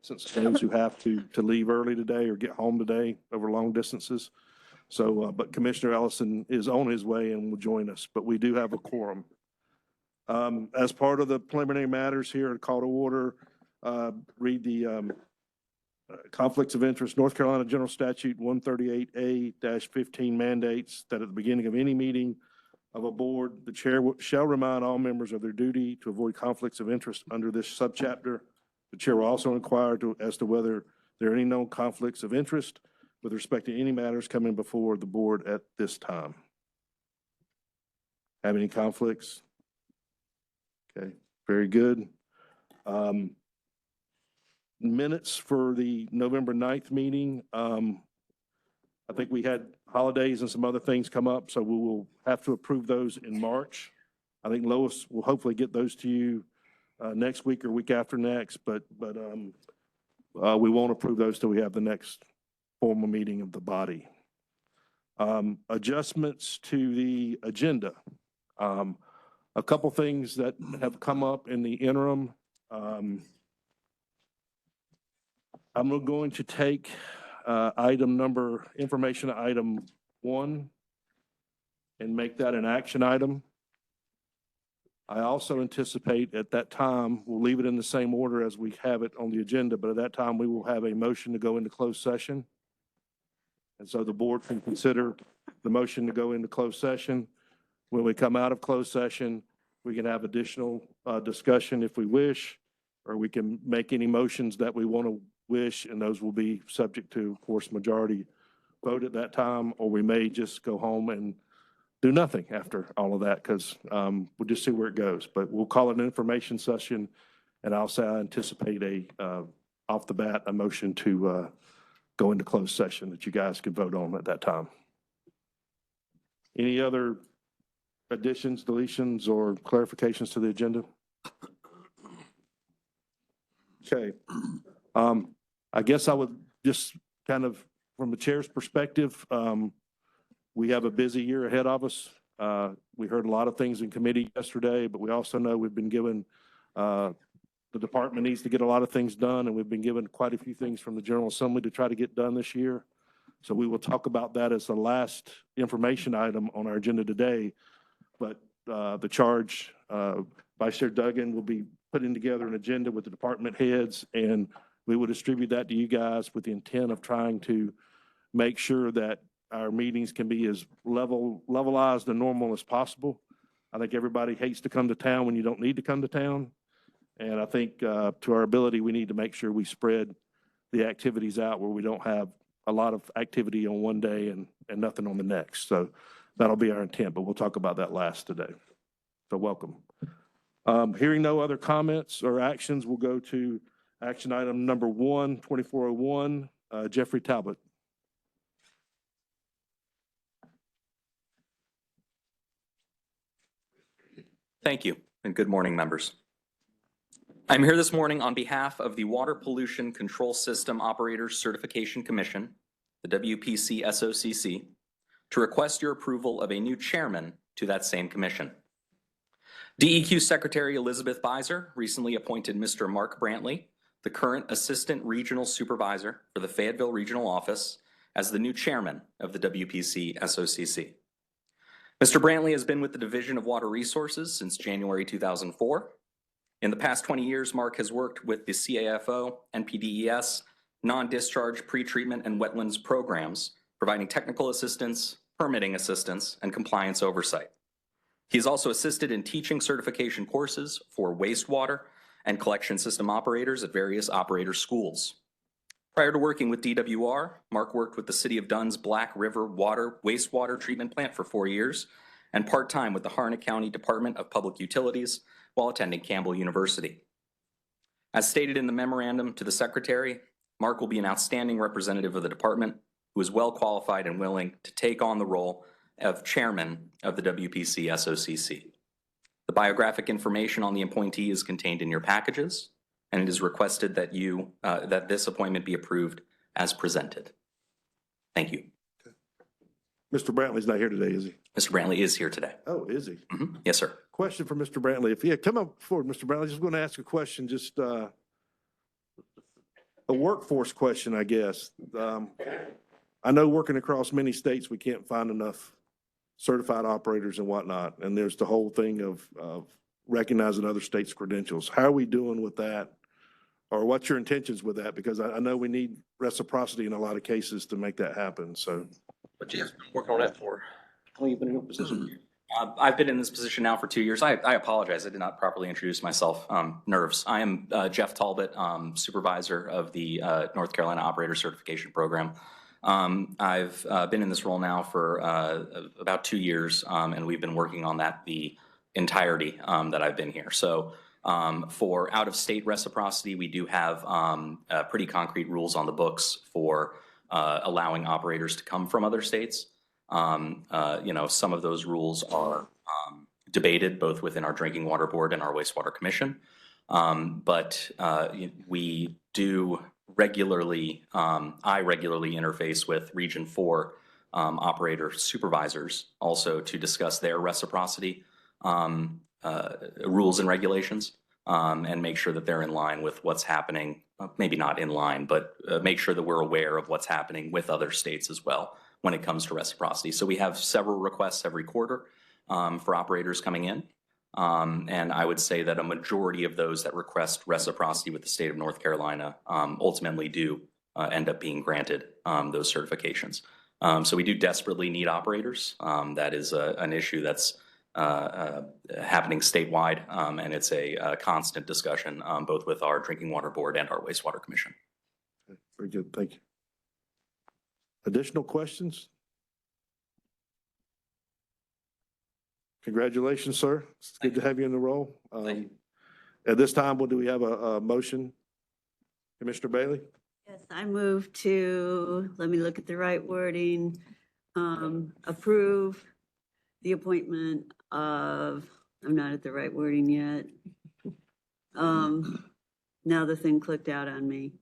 since those who have to leave early today or get home today over long distances. So, but Commissioner Ellison is on his way and will join us, but we do have a quorum. As part of the preliminary matters here, call to order, read the conflicts of interest. North Carolina General Statute 138A-15 mandates that at the beginning of any meeting of a board, the chair shall remind all members of their duty to avoid conflicts of interest under this subchapter. The chair will also inquire as to whether there are any known conflicts of interest with respect to any matters coming before the board at this time. Have any conflicts? Okay, very good. Minutes for the November 9th meeting. I think we had holidays and some other things come up, so we will have to approve those in March. I think Lois will hopefully get those to you next week or week after next, but we won't approve those till we have the next formal meeting of the body. Adjustments to the agenda. A couple things that have come up in the interim. I'm going to take information item 1 and make that an action item. I also anticipate at that time, we'll leave it in the same order as we have it on the agenda, but at that time we will have a motion to go into closed session. And so the board can consider the motion to go into closed session. When we come out of closed session, we can have additional discussion if we wish, or we can make any motions that we want to wish, and those will be subject to, of course, majority vote at that time, or we may just go home and do nothing after all of that, because we'll just see where it goes. But we'll call it an information session, and I'll say I anticipate off the bat, a motion to go into closed session that you guys can vote on at that time. Any other additions, deletions, or clarifications to the agenda? Okay. I guess I would just kind of, from the chair's perspective, we have a busy year ahead of us. We heard a lot of things in committee yesterday, but we also know we've been given, the department needs to get a lot of things done, and we've been given quite a few things from the General Assembly to try to get done this year. So we will talk about that as the last information item on our agenda today. But the charge, Vice Chair Duggan will be putting together an agenda with the department heads, and we will distribute that to you guys with the intent of trying to make sure that our meetings can be as levelized and normal as possible. I think everybody hates to come to town when you don't need to come to town. And I think to our ability, we need to make sure we spread the activities out where we don't have a lot of activity on one day and nothing on the next. So that'll be our intent, but we'll talk about that last today. So welcome. Hearing no other comments or actions, we'll go to action item number 1, 2401, Jeffrey Talbot. Thank you, and good morning, members. I'm here this morning on behalf of the Water Pollution Control System Operators Certification Commission, the WPC SOCC, to request your approval of a new chairman to that same commission. DEQ Secretary Elizabeth Beiser recently appointed Mr. Mark Brantley, the current Assistant Regional Supervisor for the Fayetteville Regional Office, as the new chairman of the WPC SOCC. Mr. Brantley has been with the Division of Water Resources since January 2004. In the past 20 years, Mark has worked with the CAFO, NPDES, non-discharge pretreatment and wetlands programs, providing technical assistance, permitting assistance, and compliance oversight. He has also assisted in teaching certification courses for wastewater and collection system operators at various operator schools. Prior to working with DWR, Mark worked with the City of Dunn's Black River wastewater treatment plant for 4 years and part-time with the Harnett County Department of Public Utilities while attending Campbell University. As stated in the memorandum to the Secretary, Mark will be an outstanding representative of the department who is well qualified and willing to take on the role of chairman of the WPC SOCC. The biographic information on the appointee is contained in your packages, and it is requested that that this appointment be approved as presented. Thank you. Okay. Mr. Brantley's not here today, is he? Mr. Brantley is here today. Oh, is he? Mm-hmm. Yes, sir. Question for Mr. Brantley. If he had come up forward, Mr. Brantley, just going to ask a question. Just a workforce question, I guess. I know working across many states, we can't find enough certified operators and whatnot. And there's the whole thing of recognizing other states' credentials. How are we doing with that? Or what's your intentions with that? Because I know we need reciprocity in a lot of cases to make that happen, so. But Jeff's been working on that for, how long you been in your position? I've been in this position now for 2 years. I apologize. I did not properly introduce myself. Nerves. I am Jeff Talbot, supervisor of the North Carolina Operator Certification Program. I've been in this role now for about 2 years, and we've been working on that the entirety that I've been here. So for out-of-state reciprocity, we do have pretty concrete rules on the books for allowing operators to come from other states. You know, some of those rules are debated both within our Drinking Water Board and our Wastewater Commission. But we do regularly, I regularly interface with Region 4 operator supervisors also to discuss their reciprocity rules and regulations and make sure that they're in line with what's happening, maybe not in line, but make sure that we're aware of what's happening with other states as well when it comes to reciprocity. So we have several requests every quarter for operators coming in. And I would say that a majority of those that request reciprocity with the state of North Carolina ultimately do end up being granted those certifications. So we do desperately need operators. That is an issue that's happening statewide, and it's a constant discussion both with our Drinking Water Board and our Wastewater Commission. Very good, thank you. Additional questions? Congratulations, sir. It's good to have you in the role. At this time, do we have a motion? Commissioner Bailey? Yes, I move to, let me look at the right wording, approve the appointment of, I'm not at the right wording yet. Now the thing clicked out on me.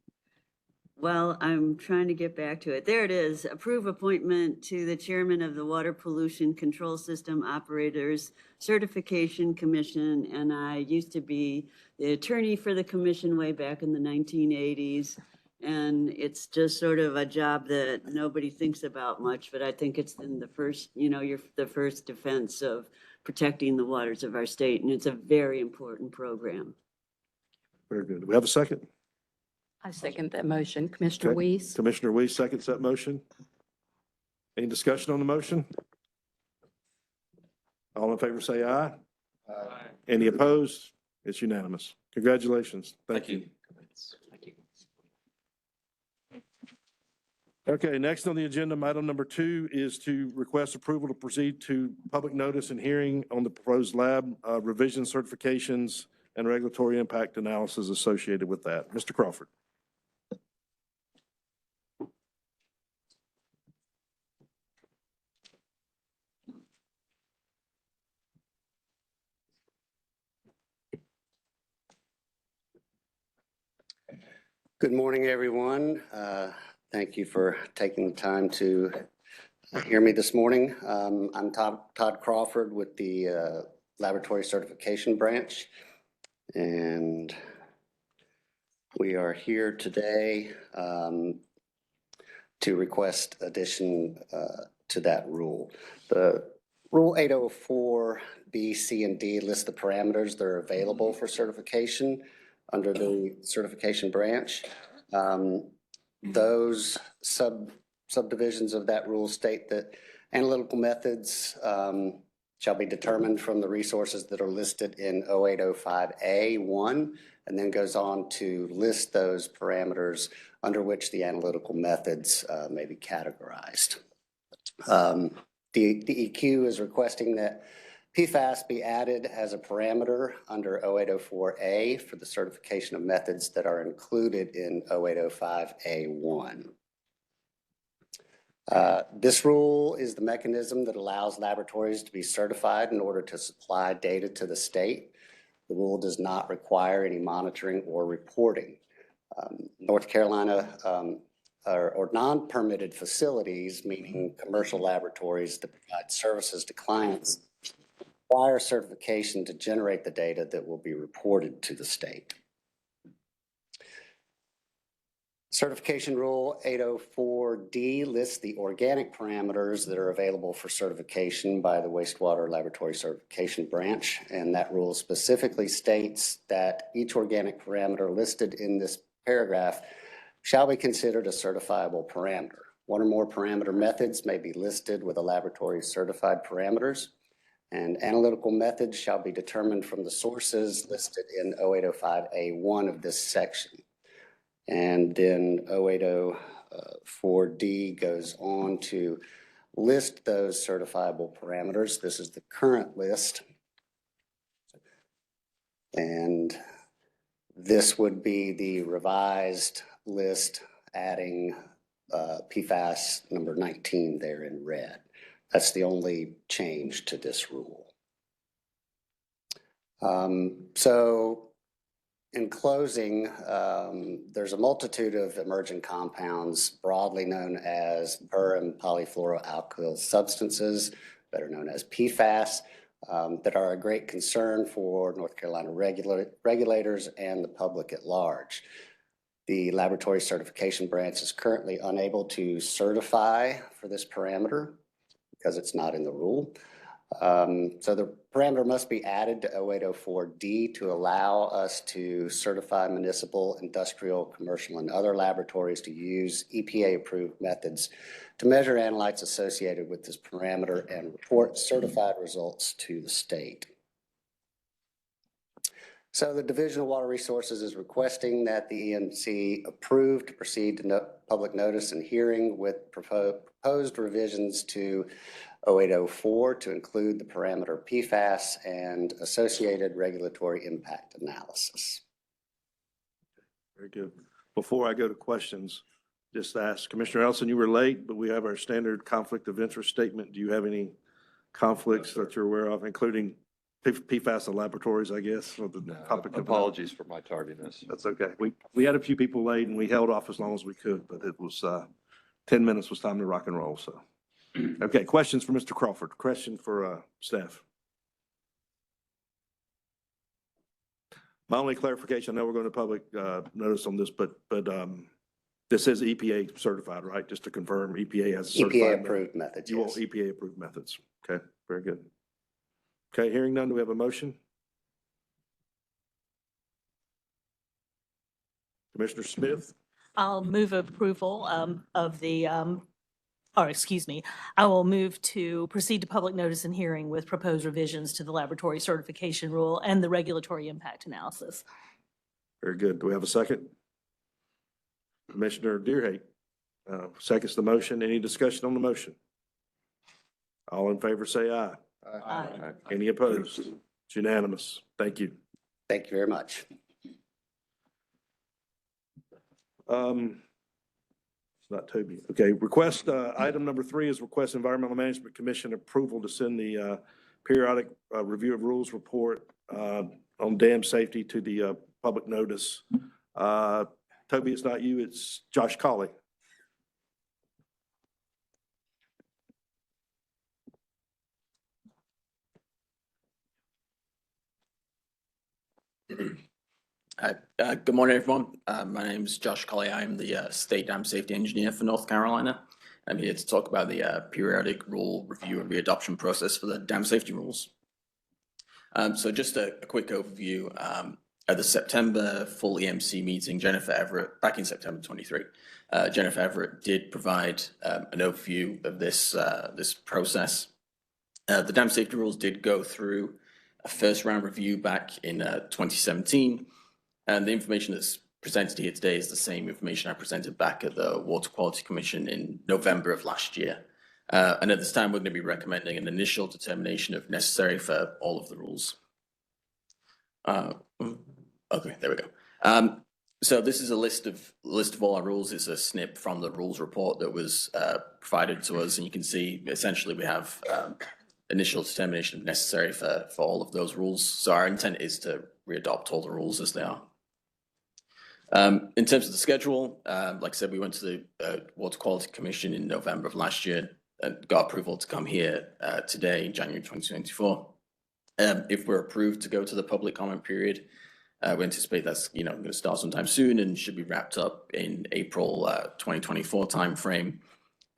Well, I'm trying to get back to it. There it is. Approve appointment to the chairman of the Water Pollution Control System Operators Certification Commission. And I used to be the attorney for the commission way back in the 1980s. And it's just sort of a job that nobody thinks about much, but I think it's in the first, you know, you're the first defense of protecting the waters of our state. And it's a very important program. Very good. Do we have a second? I second that motion. Commissioner Okay. Weiss? Commissioner Weiss seconds that motion. Any discussion on the motion? All in favor say aye. Aye. Any opposed? It's unanimous. Congratulations. Thank you. Thank you. Okay, next on the agenda, item number 2 is to request approval to proceed to public notice and hearing on the proposed lab revision certifications and regulatory impact analysis associated with that. Mr. Crawford. Good morning, everyone. Thank you for taking the time to hear me this morning. I'm Todd Crawford with the Laboratory Certification Branch, and we are here today to request addition to that rule. The Rule 804 B, C, and D list the parameters that are available for certification under the certification branch. Those subdivisions of that rule state that analytical methods shall be determined from the resources that are listed in 0805A1, and then goes on to list those parameters under which the analytical methods may be categorized. The EQ is requesting that PFAS be added as a parameter under 0804A for the certification of methods that are included in 0805A1. This rule is the mechanism that allows laboratories to be certified in order to supply data to the state. The rule does not require any monitoring or reporting. North Carolina or non-permitted facilities, meaning commercial laboratories that provide services to clients, require certification to generate the data that will be reported to the state. Certification Rule 804D lists the organic parameters that are available for certification by the Wastewater Laboratory Certification Branch. And that rule specifically states that each organic parameter listed in this paragraph shall be considered a certifiable parameter. One or more parameter methods may be listed with a laboratory certified parameters, and analytical methods shall be determined from the sources listed in 0805A1 of this section. And then 0804D goes on to list those certifiable parameters. This is the current list. And this would be the revised list, adding PFAS number 19 there in red. That's the only change to this rule. So in closing, there's a multitude of emerging compounds broadly known as per- and polyfluoroalkyl substances, better known as PFAS, that are a great concern for North Carolina regulators and the public at large. The laboratory certification branch is currently unable to certify for this parameter because it's not in the rule. So the parameter must be added to 0804D to allow us to certify municipal, industrial, commercial, and other laboratories to use EPA-approved methods to measure analytes associated with this parameter and report certified results to the state. So the Division of Water Resources is requesting that the EMC approve to proceed to public notice and hearing with proposed revisions to 0804 to include the parameter PFAS and associated regulatory impact analysis. Very good. Before I go to questions, just ask Commissioner Ellison, you were late, but we have our standard conflict of interest statement. Do you have any conflicts that you're aware of, including PFAS and laboratories, I guess? Or the topic of Apologies for my tardiness. That's okay. We had a few people late and we held off as long as we could, but it was 10 minutes was time to rock and roll. So, okay, questions for Mr. Crawford? Question for staff? My only clarification, I know we're going to public notice on this, but this is EPA certified, right? Just to confirm, EPA has certified. EPA approved methods. You want Yes. EPA approved methods. Okay, very good. Okay, hearing none, do we have a motion? Commissioner Smith? I'll move approval of the, or excuse me, I will move to proceed to public notice and hearing with proposed revisions to the laboratory certification rule and the regulatory impact analysis. Very good. Do we have a second? Commissioner Deerhake seconds the motion. Any discussion on the motion? All in favor say aye. Aye. Any opposed? It's unanimous. Thank you. Thank you very much. It's not Toby. Okay, request, item number 3 is request Environmental Management Commission approval to send the periodic review of rules report on dam safety to the public notice. Toby, it's not you, it's Josh Colley. Good morning, everyone. My name is Josh Colley. I'm the State Dam Safety Engineer for North Carolina. I'm here to talk about the periodic rule review and readoption process for the dam safety rules. So just a quick overview. At the September full EMC meeting, Jennifer Everett, back in September 23, Jennifer Everett did provide an overview of this process. The dam safety rules did go through a first round review back in 2017. And the information that's presented here today is the same information I presented back at the Water Quality Commission in November of last year. And at this time, we're going to be recommending an initial determination of necessary for all of the rules. Okay, there we go. So this is a list of all our rules. It's a snip from the rules report that was provided to us. And you can see, essentially, we have initial determination of necessary for all of those rules. So our intent is to readopt all the rules as they are. In terms of the schedule, like I said, we went to the Water Quality Commission in November of last year and got approval to come here today in January 2024. If we're approved to go to the public comment period, We anticipate that's, going to start sometime soon and should be wrapped up in April 2024 timeframe.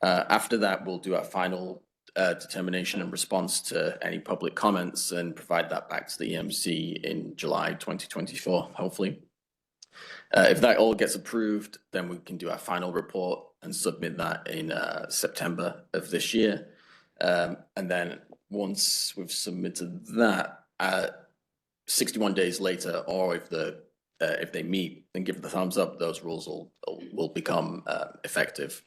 After that, we'll do our final determination and response to any public comments and provide that back to the EMC in July 2024, hopefully. If that all gets approved, then we can do our final report and submit that in September of this year. And then once we've submitted that, 61 days later, or if they meet and give the thumbs up, those rules will become effective.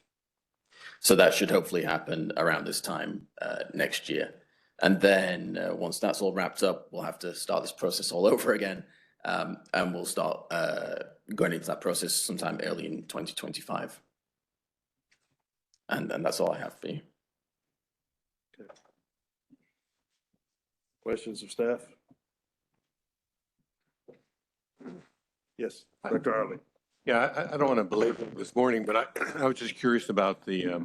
So that should hopefully happen around this time next year. And then once that's all wrapped up, we'll have to start this process all over again. And we'll start going into that process sometime early in 2025. And that's all I have for you. Okay. Questions of staff? Yes, Dr. Harley. Yeah, I don't want to belabor it this morning, but I was just curious about the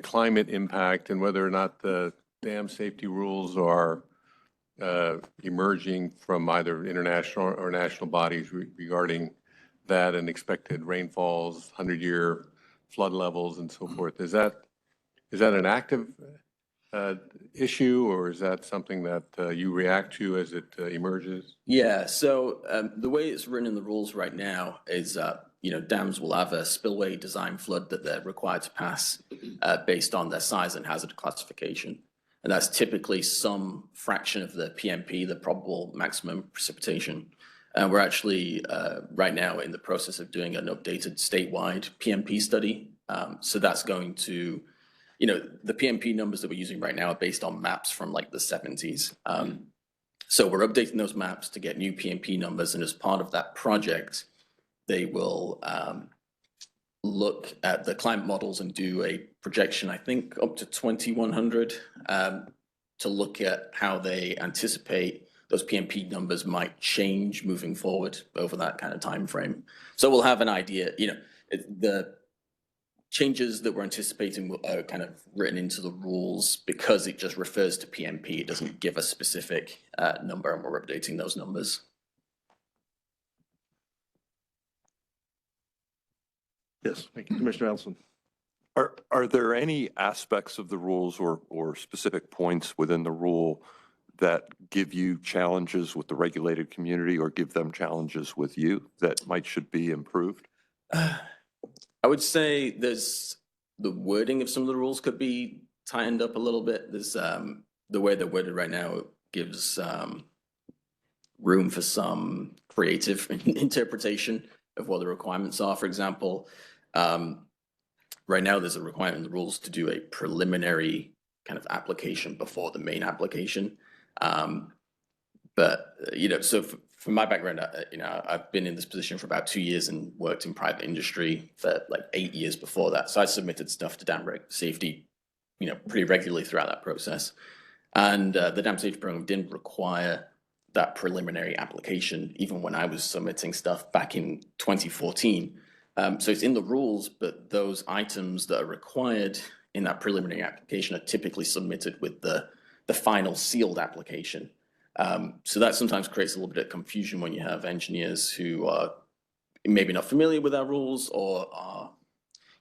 climate impact and whether or not the dam safety rules are emerging from either international or national bodies regarding that and expected rainfalls, 100-year flood levels and so forth. Is that an active issue, or is that something that you react to as it emerges? Yeah, so the way it's written in the rules right now is, dams will have a spillway design flood that they're required to pass based on their size and hazard classification. And that's typically some fraction of the PMP, the probable maximum precipitation. And we're actually right now in the process of doing an updated statewide PMP study. So that's going to, the PMP numbers that we're using right now are based on maps from like the 70s. So we're updating those maps to get new PMP numbers. And as part of that project, they will look at the climate models and do a projection, I think up to 2100, to look at how they anticipate those PMP numbers might change moving forward over that kind of time frame. So we'll have an idea, the changes that we're anticipating are kind of written into the rules because it just refers to PMP. It doesn't give a specific number, and we're updating those numbers. Yes, thank you, Commissioner Ellison. Are there any aspects of the rules or specific points within the rule that give you challenges with the regulated community or give them challenges with you that should be improved? I would say there's the wording of some of the rules could be tightened up a little bit. There's the way they're worded right now gives room for some creative interpretation of what the requirements are. For example, right now there's a requirement in the rules to do a preliminary kind of application before the main application. But, so from my background, I've been in this position for about 2 years and worked in private industry for like 8 years before that. So I submitted stuff to dam safety, pretty regularly throughout that process. And the dam safety program didn't require that preliminary application, even when I was submitting stuff back in 2014. So it's in the rules, but those items that are required in that preliminary application are typically submitted with the final sealed application. So that sometimes creates a little bit of confusion when you have engineers who are maybe not familiar with our rules, or are,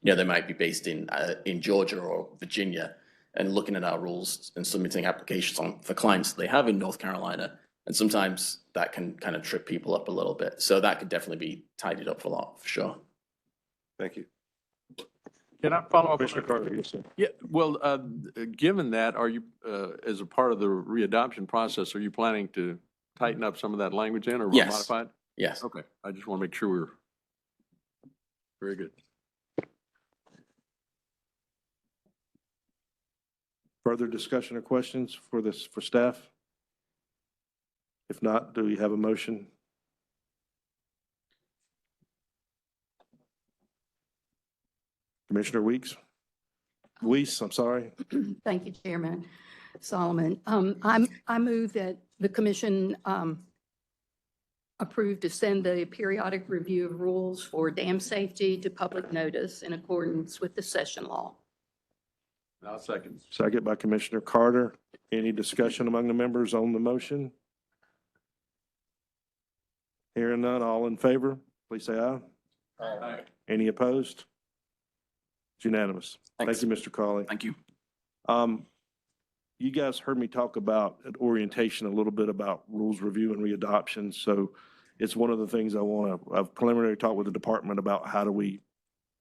they might be based in Georgia or Virginia and looking at our rules and submitting applications for clients that they have in North Carolina. And sometimes that can kind of trip people up a little bit. So that could definitely be tidied up a lot, for sure. Thank you. Can I follow up? Commissioner Carter, yes, sir. Yeah, well, given that, are you, as a part of the readoption process, are you planning to tighten up some of that language in or Yes. modify it? Yes. Okay, I just want to make sure we're very good. Further discussion or questions for staff? If not, do we have a motion? Commissioner Weeks, I'm sorry. Thank you, Chairman Solomon. I move that the commission approve to send the periodic review of rules for dam safety to public notice in accordance with the session law. I'll second. Second by Commissioner Carter. Any discussion among the members on the motion? Hearing none, all in favor, please say aye. Aye. Any opposed? It's unanimous. Thanks. Thank you, Mr. Cawley. Thank you. You guys heard me talk about at orientation a little bit about rules review and readoption. So it's one of the things I've preliminary talked with the department about how do we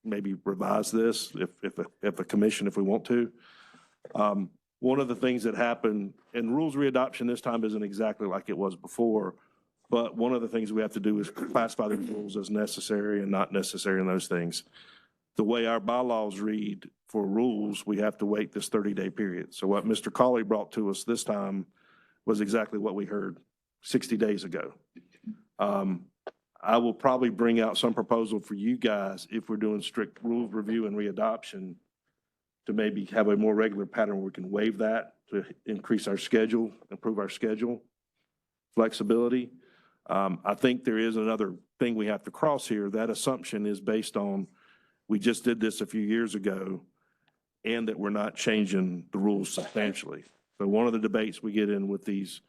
maybe revise this if a commission, if we want to. One of the things that happened, and rules readoption this time isn't exactly like it was before, but one of the things we have to do is classify the rules as necessary and not necessary in those things. The way our bylaws read for rules, we have to wait this 30-day period. So what Mr. Cawley brought to us this time was exactly what we heard 60 days ago. I will probably bring out some proposal for you guys if we're doing strict rules review and readoption to maybe have a more regular pattern where we can waive that to increase our schedule, improve our schedule flexibility. I think there is another thing we have to cross here. That assumption is based on we just did this a few years ago and that we're not changing the rules substantially. So one of the debates we get in with these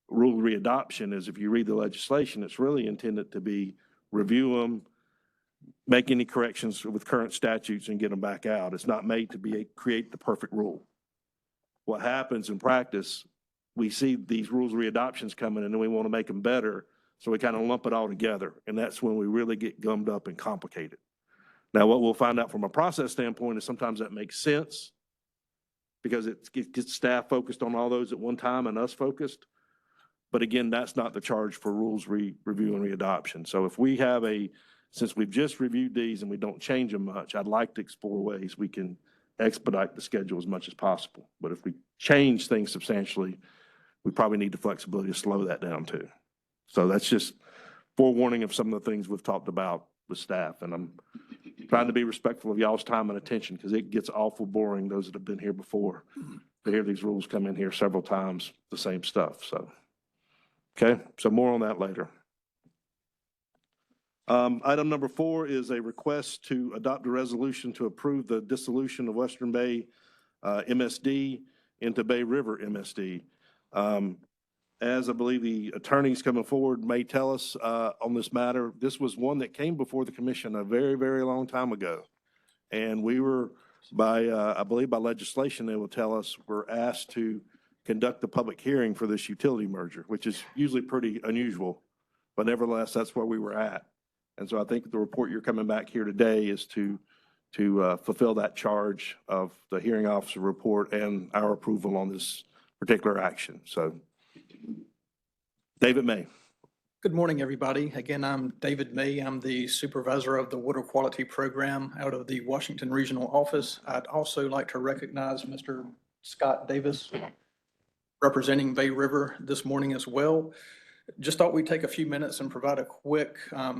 rule readoption is if you read the legislation, it's really intended to be review them, make any corrections with current statutes and get them back out. It's not made to create the perfect rule. What happens in practice, we see these rules readoptions coming and then we want to make them better. So we kind of lump it all together. And that's when we really get gummed up and complicated. Now, what we'll find out from a process standpoint is sometimes that makes sense because it gets staff focused on all those at one time and us focused. But again, that's not the charge for rules review and readoption. So if we have since we've just reviewed these and we don't change them much, I'd like to explore ways we can expedite the schedule as much as possible. But if we change things substantially, we probably need the flexibility to slow that down too. So that's just forewarning of some of the things we've talked about with staff. And I'm trying to be respectful of y'all's time and attention because it gets awful boring, those that have been here before, to hear these rules come in here several times, the same stuff. So, okay, so more on that later. Item number 4 is a request to adopt a resolution to approve the dissolution of Western Bay MSD into Bay River MSD. As I believe the attorneys coming forward may tell us on this matter, this was one that came before the commission a very, very long time ago. And we were I believe by legislation, they will tell us we're asked to conduct the public hearing for this utility merger, which is usually pretty unusual. But nevertheless, that's where we were at. And so I think the report you're coming back here today is to fulfill that charge of the hearing officer report and our approval on this particular action. So David May. Good morning, everybody. Again, I'm David May. I'm the supervisor of the water quality program out of the Washington Regional Office. I'd also like to recognize Mr. Scott Davis representing Bay River this morning as well. Just thought we'd take a few minutes and provide a quick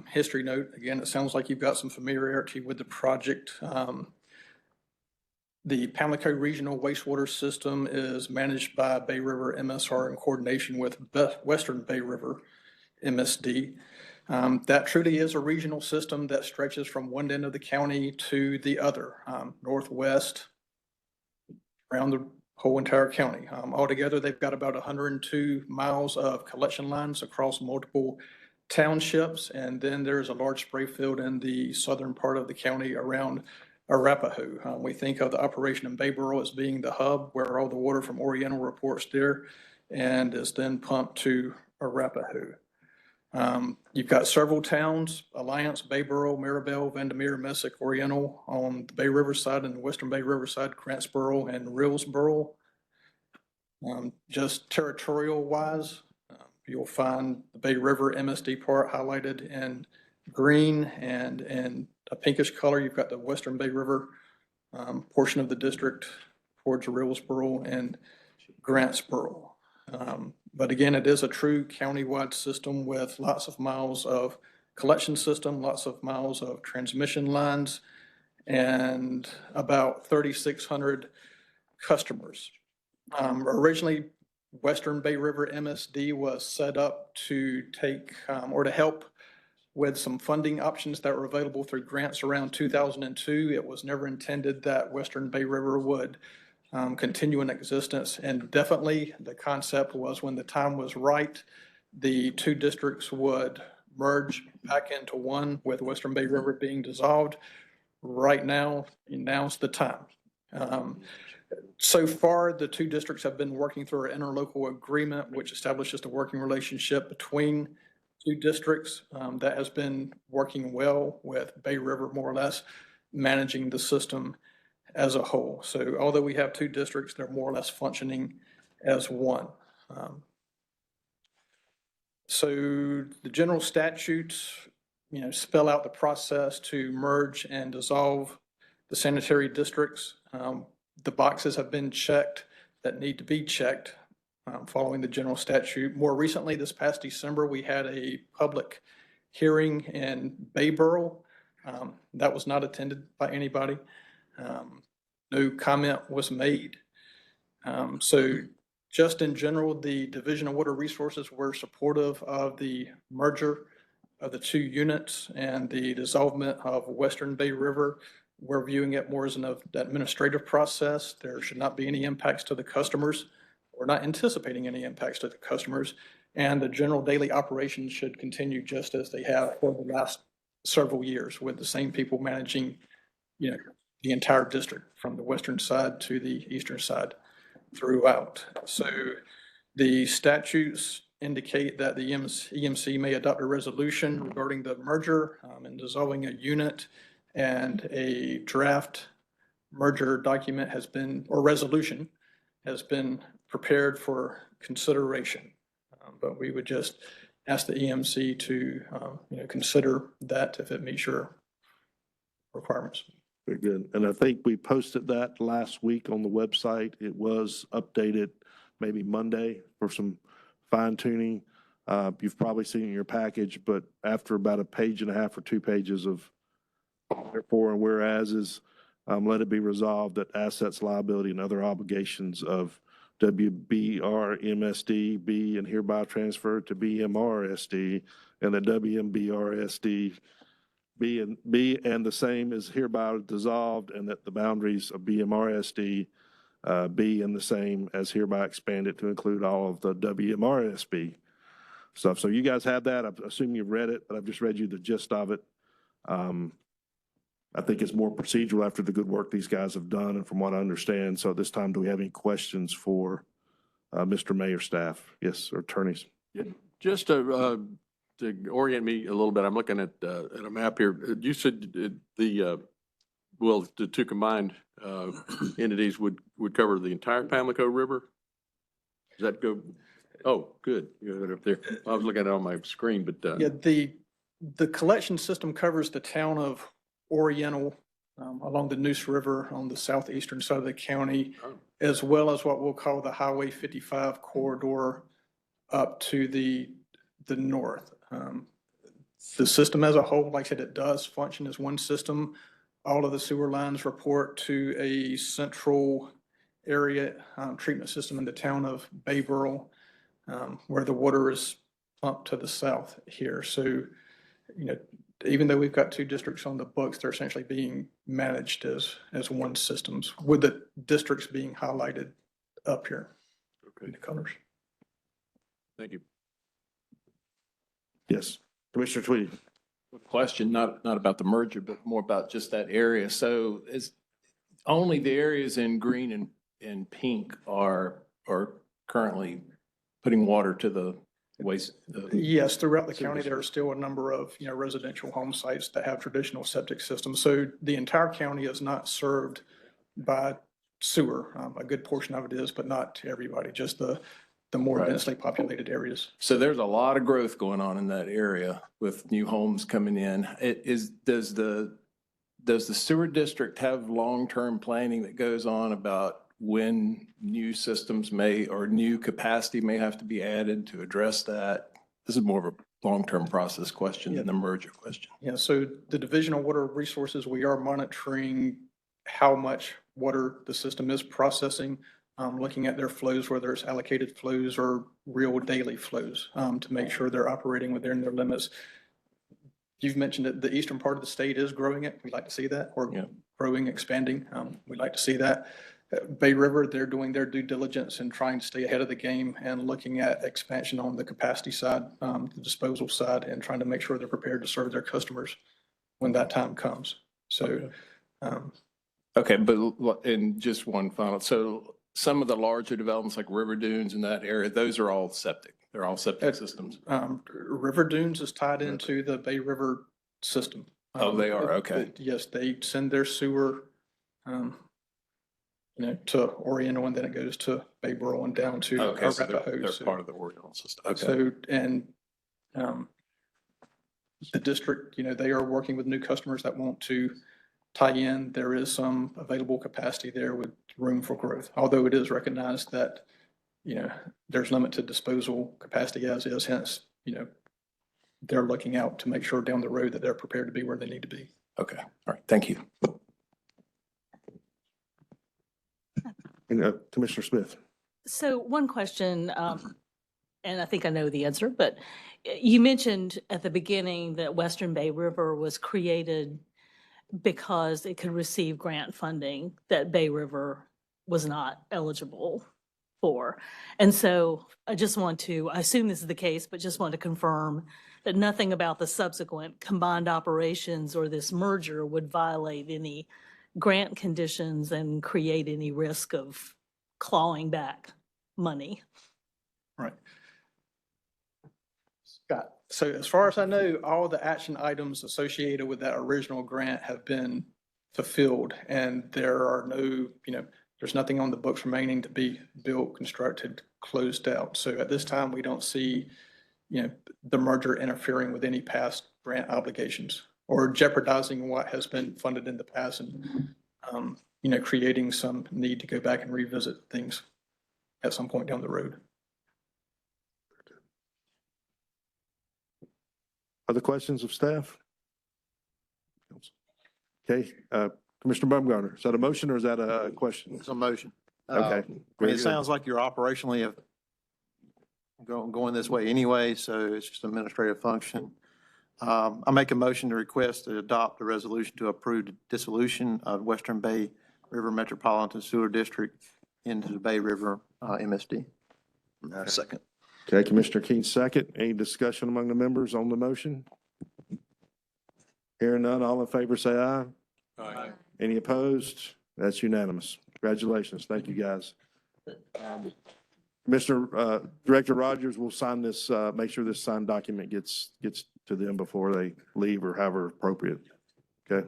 history note. Again, it sounds like you've got some familiarity with the project. The Pamlico Regional Wastewater System is managed by Bay River MSR in coordination with Western Bay River MSD. That truly is a regional system that stretches from one end of the county to the other, northwest, around the whole entire county. Altogether, they've got about 102 miles of collection lines across multiple townships, and then there's a large spray field in the southern part of the county around Arapahoe. We think of the operation in Bayboro as being the hub where all the water from Oriental reports there and is then pumped to Arapahoe. You've got several towns, Alliance, Bayboro, Maribel, Vandermeer, Messick, Oriental on the Bay River side and the Western Bay River side, Grantsboro and Reelsboro. Just territorial wise, you'll find the Bay River MSD part highlighted in green and a pinkish color. You've got the Western Bay River portion of the district towards Reelsboro and Grantsboro. But again, it is a true countywide system with lots of miles of collection system, lots of miles of transmission lines, and about 3,600 customers. Originally, Western Bay River MSD was set up to take or to help with some funding options that were available through grants around 2002. It was never intended that Western Bay River would continue in existence. And definitely the concept was when the time was right the two districts would merge back into one with Western Bay River being dissolved. Right now, now's the time. So far, the two districts have been working through an interlocal agreement, which establishes the working relationship between two districts. That has been working well with Bay River, more or less, managing the system as a whole. So although we have two districts, they're more or less functioning as one. So the general statutes, spell out the process to merge and dissolve the sanitary districts. The boxes have been checked that need to be checked following the general statute. More recently, this past December, we had a public hearing in Bayboro. That was not attended by anybody. No comment was made. So just in general, the Division of Water Resources were supportive of the merger of the two units and the dissolvement of Western Bay River. We're viewing it more as an administrative process. There should not be any impacts to the customers. We're not anticipating any impacts to the customers. And the general daily operations should continue just as they have for the last several years, with the same people managing, the entire district from the western side to the eastern side throughout. So the statutes indicate that the EMC may adopt a resolution regarding the merger and dissolving a unit, and a draft merger document has been, or resolution has been prepared for consideration. But we would just ask the EMC to consider that if it meets your requirements. Very good. And I think we posted that last week on the website. It was updated maybe Monday for some fine tuning. You've probably seen it in your package, but after about a page and a half or 2 pages of therefore and whereas is, let it be resolved that assets, liability, and other obligations of WBRMSD be and hereby transferred to BMRSD, and that WMBRSD be and the same is hereby dissolved, and that the boundaries of BMRSD be and the same as hereby expanded to include all of the WMRSB stuff. So you guys have that. I assume you've read it, but I've just read you the gist of it. I think it's more procedural after the good work these guys have done, and from what I understand. So at this time, do we have any questions for Mr. Mayor, staff? Yes, or attorneys? Yeah, just to orient me a little bit, I'm looking at a map here. You said the two combined entities would cover the entire Pamlico River? Does that go? Oh, good. You got it up there. I was looking at it on my screen, but Yeah, the collection system covers the town of Oriental along the Neuse River on the southeastern side of the county, as well as what we'll call the Highway 55 corridor up to the north. The system as a whole, like I said, it does function as one system. All of the sewer lines report to a central area treatment system in the town of Bayboro, where the water is pumped to the south here. So, even though we've got two districts on the books, they're essentially being managed as one systems, with the districts being highlighted up here in the colors. thank you. Yes, Commissioner Tweedy. Question, not about the merger, but more about just that area. So is only the areas in green and pink are currently putting water to the waste? Yes, throughout the county, there are still a number of, residential home sites that have traditional septic systems. So the entire county is not served by sewer. A good portion of it is, but not everybody, just the more densely populated areas. So there's a lot of growth going on in that area with new homes coming in. Does the sewer district have long-term planning that goes on about when new systems or new capacity may have to be added to address that? This is more of a long-term process question than the merger question. Yeah, so the Division of Water Resources, we are monitoring how much water the system is processing, looking at their flows, whether it's allocated flows or real daily flows, to make sure they're operating within their limits. You've mentioned that the eastern part of the state is growing it. We'd like to see that, or growing, expanding. We'd like to see that. Bay River, they're doing their due diligence and trying to stay ahead of the game and looking at expansion on the capacity side, the disposal side, and trying to make sure they're prepared to serve their customers when that time comes. So, Okay, but in just one final, so some of the larger developments like River Dunes in that area, those are all septic. They're all septic systems. River Dunes is tied into the Bay River system. Oh, they are, okay. Yes, they send their sewer, to Oriental, and then it goes to Bay Borough and down to Okay, so Arapahoe. they're part of the Oriental system. Okay. So, and the district, they are working with new customers that want to tie in. There is some available capacity there with room for growth, although it is recognized that, there's limited disposal capacity as is, hence, they're looking out to make sure down the road that they're prepared to be where they need to be. Okay, all right, thank you. Commissioner Smith. So one question, and I think I know the answer, but you mentioned at the beginning that Western Bay River was created because it could receive grant funding that Bay River was not eligible for. And so I assume this is the case, but just want to confirm that nothing about the subsequent combined operations or this merger would violate any grant conditions and create any risk of clawing back money. Right. Scott, so as far as I know, all the action items associated with that original grant have been fulfilled, and there are no, there's nothing on the books remaining to be built, constructed, closed out. So at this time, we don't see, the merger interfering with any past grant obligations or jeopardizing what has been funded in the past and, creating some need to go back and revisit things at some point down the road. Other questions of staff? Okay, Commissioner Baumgartner, is that a motion or is that a question? It's a motion. Okay. It sounds like you're operationally going this way anyway, so it's just an administrative function. I make a motion to request to adopt a resolution to approve the dissolution of Western Bay River Metropolitan Sewer District into the Bay River MSD. Second. Okay, Commissioner King, second. Any discussion among the members on the motion? Hearing none, all in favor say aye. Aye. Any opposed? That's unanimous. Congratulations. Thank you, guys. Commissioner, Director Rogers will sign this, make sure this signed document gets to them before they leave or however appropriate. Okay.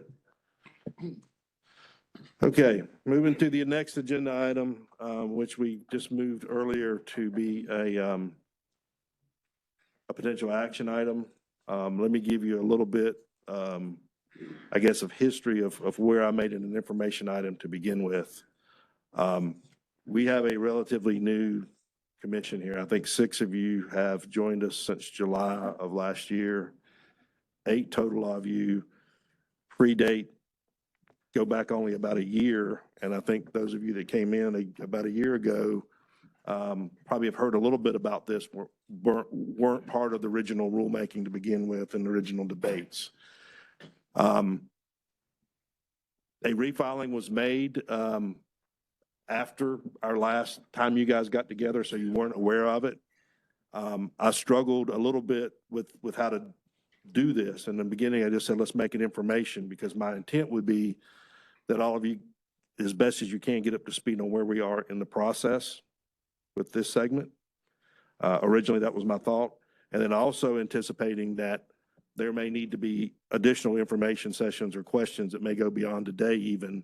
Okay, moving to the next agenda item, which we just moved earlier to be a potential action item. Let me give you a little bit, I guess, of history of where I made it an information item to begin with. We have a relatively new commission here. I think 6 of you have joined us since July of last year. 8 total of you predate, go back only about a year. And I think those of you that came in about a year ago probably have heard a little bit about this, weren't part of the original rulemaking to begin with and the original debates. A refiling was made after our last time you guys got together, so you weren't aware of it. I struggled a little bit with how to do this. In the beginning, I just said, let's make it information, because my intent would be that all of you, as best as you can, get up to speed on where we are in the process with this segment. Originally, that was my thought. And then also anticipating that there may need to be additional information sessions or questions that may go beyond today even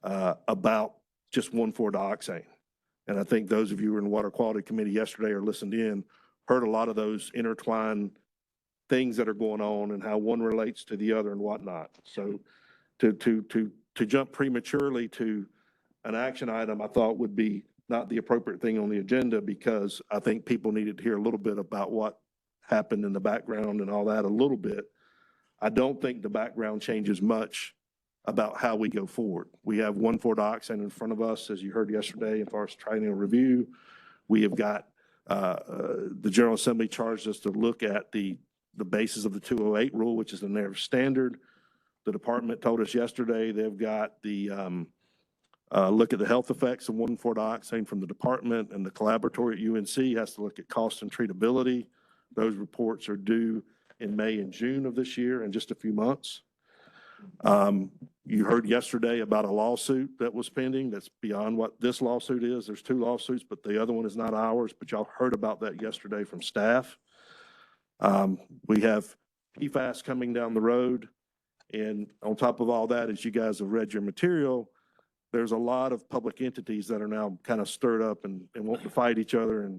about just 1,4-dioxane. And I think those of you who were in the Water Quality Committee yesterday or listened in, heard a lot of those intertwined things that are going on and how one relates to the other and whatnot. So to jump prematurely to an action item, I thought would be not the appropriate thing on the agenda, because I think people needed to hear a little bit about what happened in the background and all that a little bit. I don't think the background changes much about how we go forward. We have 1,4-dioxane in front of us, as you heard yesterday, as far as triennial review. We have got the General Assembly charged us to look at the basis of the 208 rule, which is the narrow standard. The department told us yesterday they've got the look at the health effects of 1,4-dioxane from the department, and the collaboratory at UNC has to look at cost and treatability. Those reports are due in May and June of this year, in just a few months. You heard yesterday about a lawsuit that was pending that's beyond what this lawsuit is. There's 2 lawsuits, but the other one is not ours, but y'all heard about that yesterday from staff. We have PFAS coming down the road, and on top of all that, as you guys have read your material, there's a lot of public entities that are now kind of stirred up and want to fight each other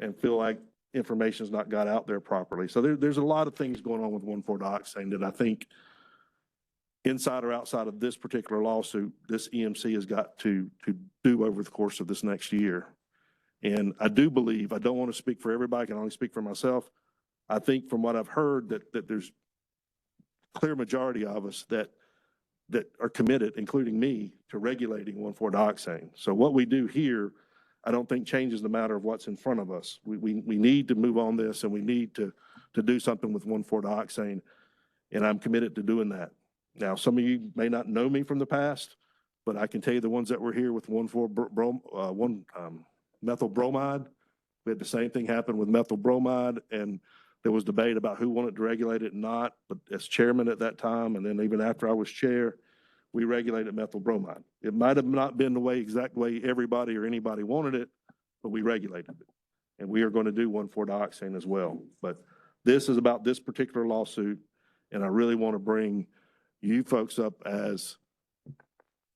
and feel like information's not got out there properly. So there's a lot of things going on with 1,4-dioxane that I think, inside or outside of this particular lawsuit, this EMC has got to do over the course of this next year. And I do believe, I don't want to speak for everybody, I can only speak for myself. I think from what I've heard that there's a clear majority of us that are committed, including me, to regulating 1,4-dioxane. So what we do here, I don't think changes the matter of what's in front of us. We need to move on this, and we need to do something with 1,4-dioxane, and I'm committed to doing that. Now, some of you may not know me from the past, but I can tell you the ones that were here with 1,4-methyl bromide. We had the same thing happen with methyl bromide, and there was debate about who wanted to regulate it and not. But as chairman at that time, and then even after I was chair, we regulated methyl bromide. It might have not been the exact way everybody or anybody wanted it, but we regulated it. And we are going to do 1,4-dioxane as well. But this is about this particular lawsuit, and I really want to bring you folks up as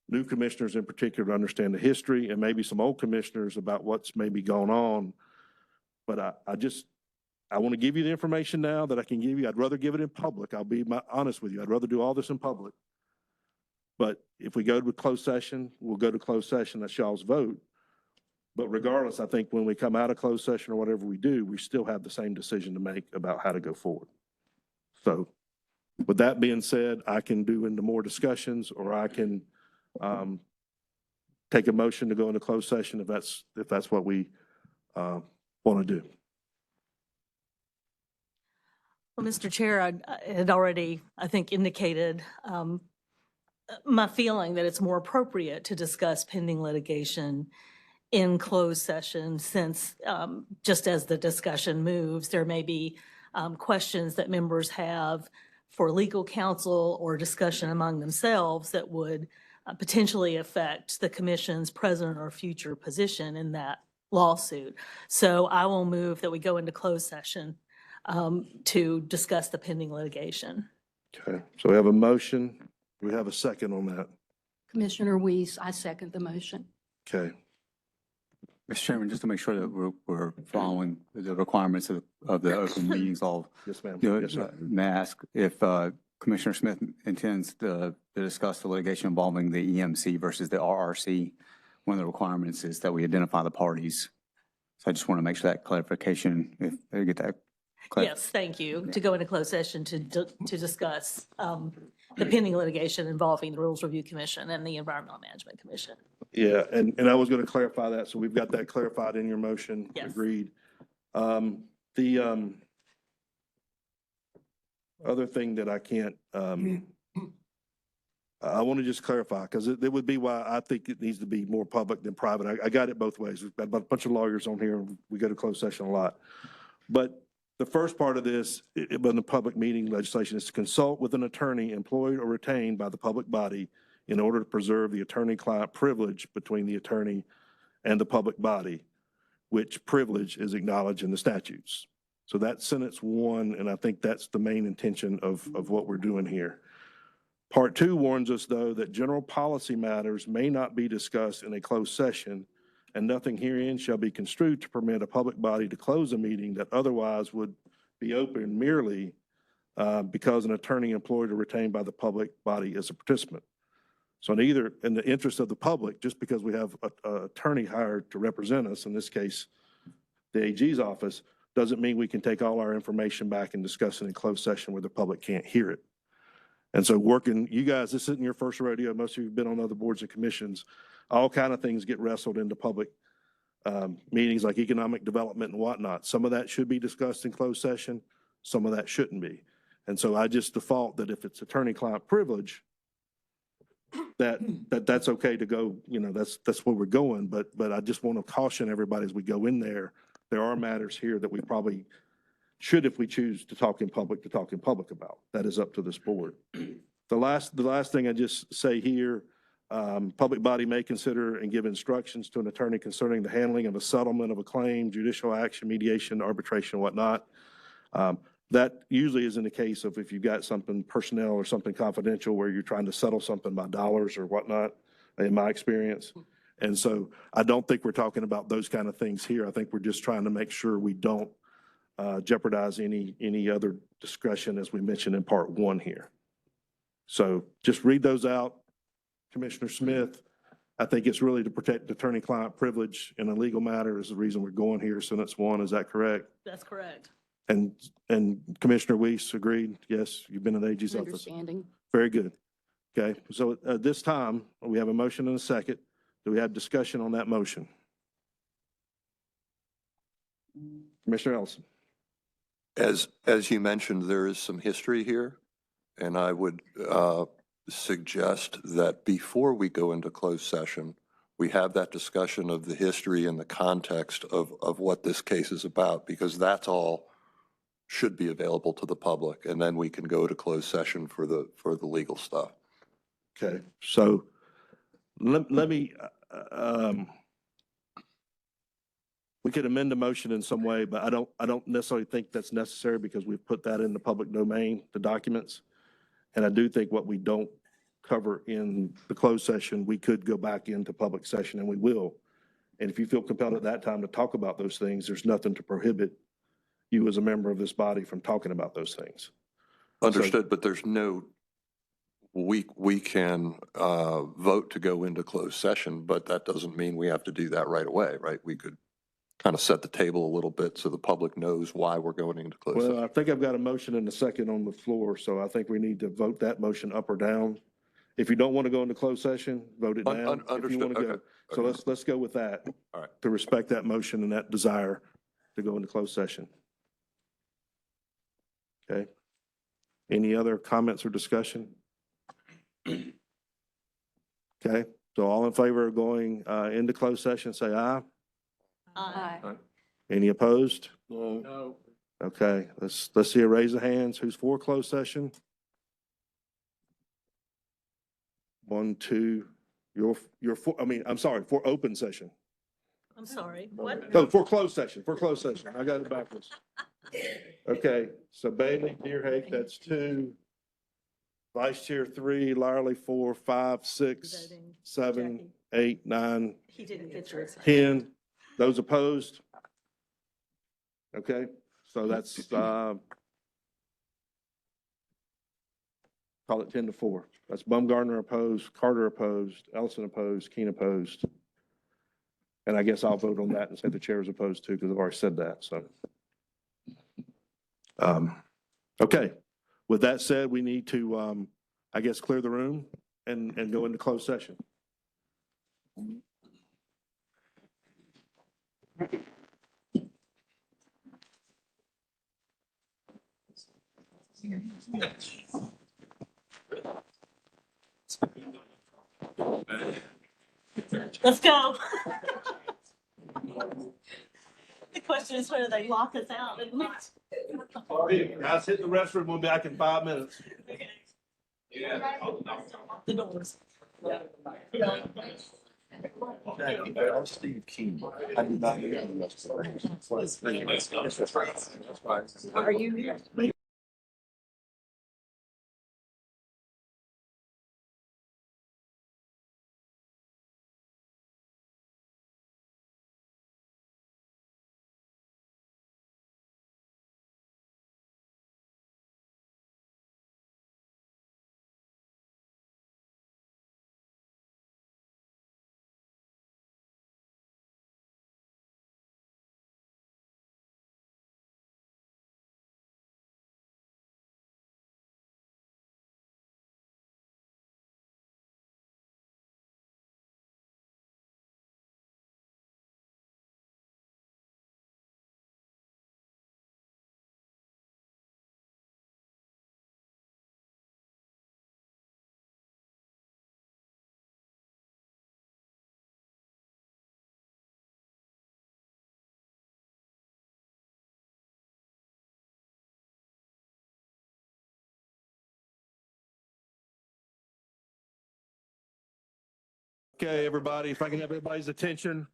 new commissioners in particular to understand the history, and maybe some old commissioners about what's maybe going on. But I want to give you the information now that I can give you. I'd rather give it in public. I'll be honest with you. I'd rather do all this in public. But if we go to a closed session, we'll go to closed session. That's y'all's vote. But regardless, I think when we come out of closed session or whatever we do, we still have the same decision to make about how to go forward. So with that being said, I can do into more discussions, or I can take a motion to go into closed session if that's what we want to do. Well, Mr. Chair, I had already, I think, indicated my feeling that it's more appropriate to discuss pending litigation in closed session, since just as the discussion moves, there may be questions that members have for legal counsel or discussion among themselves that would potentially affect the commission's present or future position in that lawsuit. So I will move that we go into closed session to discuss the pending litigation. Okay, so we have a motion. We have a second on that. Commissioner Weiss, I second the motion. Okay. Mr. Chairman, just to make sure that we're following the requirements of the open meetings law. Yes, ma'am. You know, Yes, sir. may I ask if Commissioner Smith intends to discuss the litigation involving the EMC versus the RRC? One of the requirements is that we identify the parties. So I just want to make sure that clarification, if I get that. Yes, thank you. To go into closed session to discuss the pending litigation involving the Rules Review Commission and the Environmental Management Commission. Yeah, and I was going to clarify that, so we've got that clarified in your motion. Yes. Agreed. The other thing that I can't, I want to just clarify, because it would be why I think it needs to be more public than private. I got it both ways. We've got a bunch of lawyers on here, and we go to closed session a lot. But the first part of this, in the public meeting legislation, is to consult with an attorney employed or retained by the public body in order to preserve the attorney-client privilege between the attorney and the public body, which privilege is acknowledged in the statutes. So that's sentence one, and I think that's the main intention of what we're doing here. Part two warns us, though, that general policy matters may not be discussed in a closed session, and nothing herein shall be construed to permit a public body to close a meeting that otherwise would be open merely because an attorney employed or retained by the public body is a participant. So in the interest of the public, just because we have an attorney hired to represent us, in this case, the AG's office, doesn't mean we can take all our information back and discuss it in closed session where the public can't hear it. And so you guys, this isn't your first rodeo. Most of you have been on other boards and commissions. All kind of things get wrestled into public meetings like economic development and whatnot. Some of that should be discussed in closed session. Some of that shouldn't be. And so I just default that if it's attorney-client privilege, that's okay to go, that's where we're going. But I just want to caution everybody as we go in there, there are matters here that we probably should, if we choose to talk in public about. That is up to this board. The last thing I just say here, public body may consider and give instructions to an attorney concerning the handling of a settlement of a claim, judicial action, mediation, arbitration, whatnot. That usually isn't the case of if you've got something personnel or something confidential where you're trying to settle something by dollars or whatnot, in my experience. And so I don't think we're talking about those kind of things here. I think we're just trying to make sure we don't jeopardize any other discretion as we mentioned in part one here. So just read those out. Commissioner Smith, I think it's really to protect attorney-client privilege in a legal matter is the reason we're going here, sentence one. Is that correct? That's correct. And Commissioner Weiss agreed? Yes, you've been in the AG's office. Understanding. Very good. Okay, so at this time, we have a motion and a second. Do we have discussion on that motion? Commissioner Ellison. As you mentioned, there is some history here, and I would suggest that before we go into closed session, we have that discussion of the history and the context of what this case is about, because that's all should be available to the public, and then we can go to closed session for the legal stuff. Okay, so let me, we could amend the motion in some way, but I don't necessarily think that's necessary because we've put that in the public domain, the documents. And I do think what we don't cover in the closed session, we could go back into public session, and we will. And if you feel compelled at that time to talk about those things, there's nothing to prohibit you as a member of this body from talking about those things. Understood, but there's no, we can vote to go into closed session, but that doesn't mean we have to do that right away, right? We could kind of set the table a little bit so the public knows why we're going into closed Well, session. I think I've got a motion and a second on the floor, so I think we need to vote that motion up or down. If you don't want to go into closed session, vote it down. If you Understood. want to go. Okay. So let's go with that. All right. To respect that motion and that desire to go into closed session. Okay. Any other comments or discussion? Okay, so all in favor of going into closed session, say aye. Aye. Any opposed? No. Okay, let's see a raise of hands. Who's for closed session? 1, 2, you're for, I'm sorry, for open session. I'm sorry, what? No, for closed session, I got it backwards. Okay, so Bailey, Deerhake, that's 2. Vice Chair 3, Larley 4, 5, 6, Voting. 7, Jackie. 8, 9, He didn't get yours. 10. Those opposed? Okay, so that's, call it 10-4. That's Baumgartner opposed, Carter opposed, Ellison opposed, Keene opposed. And I guess I'll vote on that and say the chair is opposed too, because I've already said that, so. Okay, with that said, we need to, I guess, clear the room and go into closed session. Let's go. The question is whether they lock us out, isn't it? Guys, hit the restroom, we'll be back in 5 minutes. The doors. Steve Keene. I did not hear him. Are you here? Okay, everybody, if I can have everybody's attention.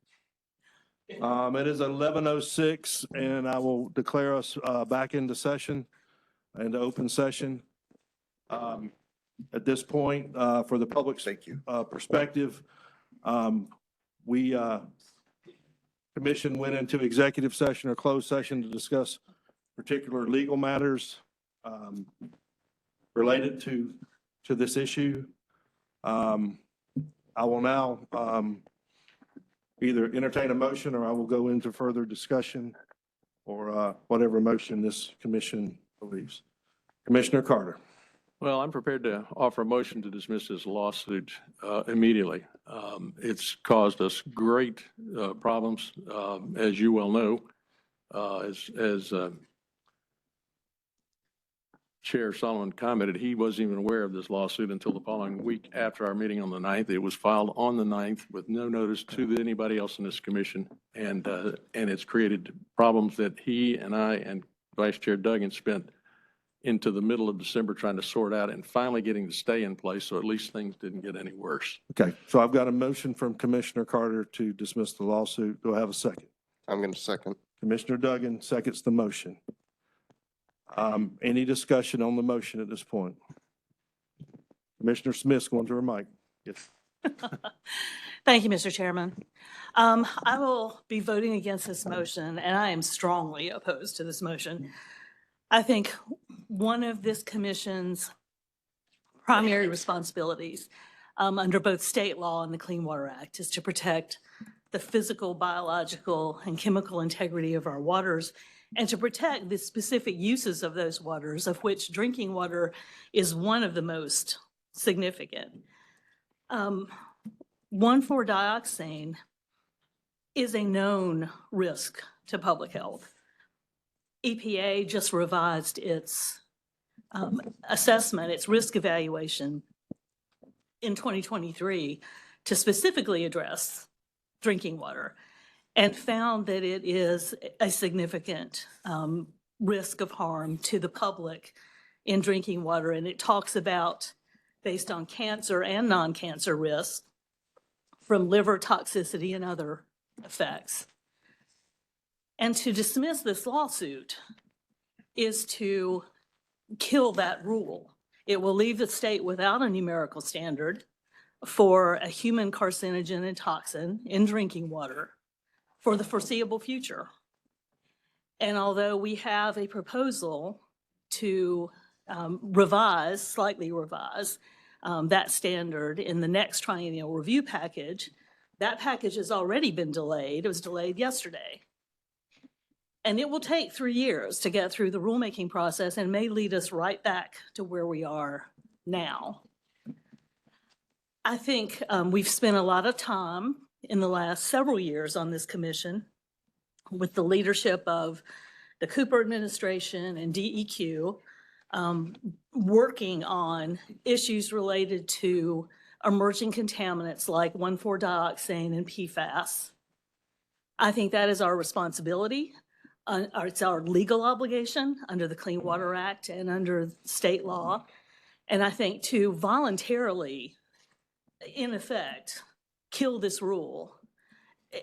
It is 11:06 and I will declare us back into session, into open session. At this point, for the public's perspective, we commission went into executive session or closed session to discuss particular legal matters related to this issue. I will now either entertain a motion or I will go into further discussion or whatever motion this commission believes. Commissioner Carter. Well, I'm prepared to offer a motion to dismiss this lawsuit immediately. It's caused us great problems, as you well know. As Chair Solomon commented, he wasn't even aware of this lawsuit until the following week after our meeting on the 9th. It was filed on the 9th with no notice to anybody else in this commission, and it's created problems that he and I and Vice Chair Duggan spent into the middle of December trying to sort out and finally getting the stay in place, so at least things didn't get any worse. Okay, so I've got a motion from Commissioner Carter to dismiss the lawsuit. Do I have a second? I'm going to second. Commissioner Duggan seconds the motion. Any discussion on the motion at this point? Commissioner Smith's going to her mic. Yes. Thank you, Mr. Chairman. I will be voting against this motion, and I am strongly opposed to this motion. I think one of this commission's primary responsibilities under both state law and the Clean Water Act is to protect the physical, biological, and chemical integrity of our waters and to protect the specific uses of those waters, of which drinking water is one of the most significant. 1,4-dioxane is a known risk to public health. EPA just revised its assessment, its risk evaluation in 2023 to specifically address drinking water and found that it is a significant risk of harm to the public in drinking water. And it talks about, based on cancer and non-cancer risks, from liver toxicity and other effects. And to dismiss this lawsuit is to kill that rule. It will leave the state without a numerical standard for a human carcinogen and toxin in drinking water for the foreseeable future. And although we have a proposal to slightly revise that standard in the next triennial review package, that package has already been delayed. It was delayed yesterday. And it will take 3 years to get through the rulemaking process and may lead us right back to where we are now. I think we've spent a lot of time in the last several years on this commission with the leadership of the Cooper administration and DEQ working on issues related to emerging contaminants like 1,4-dioxane and PFAS. I think that is our responsibility. It's our legal obligation under the Clean Water Act and under state law. And I think to voluntarily, in effect, kill this rule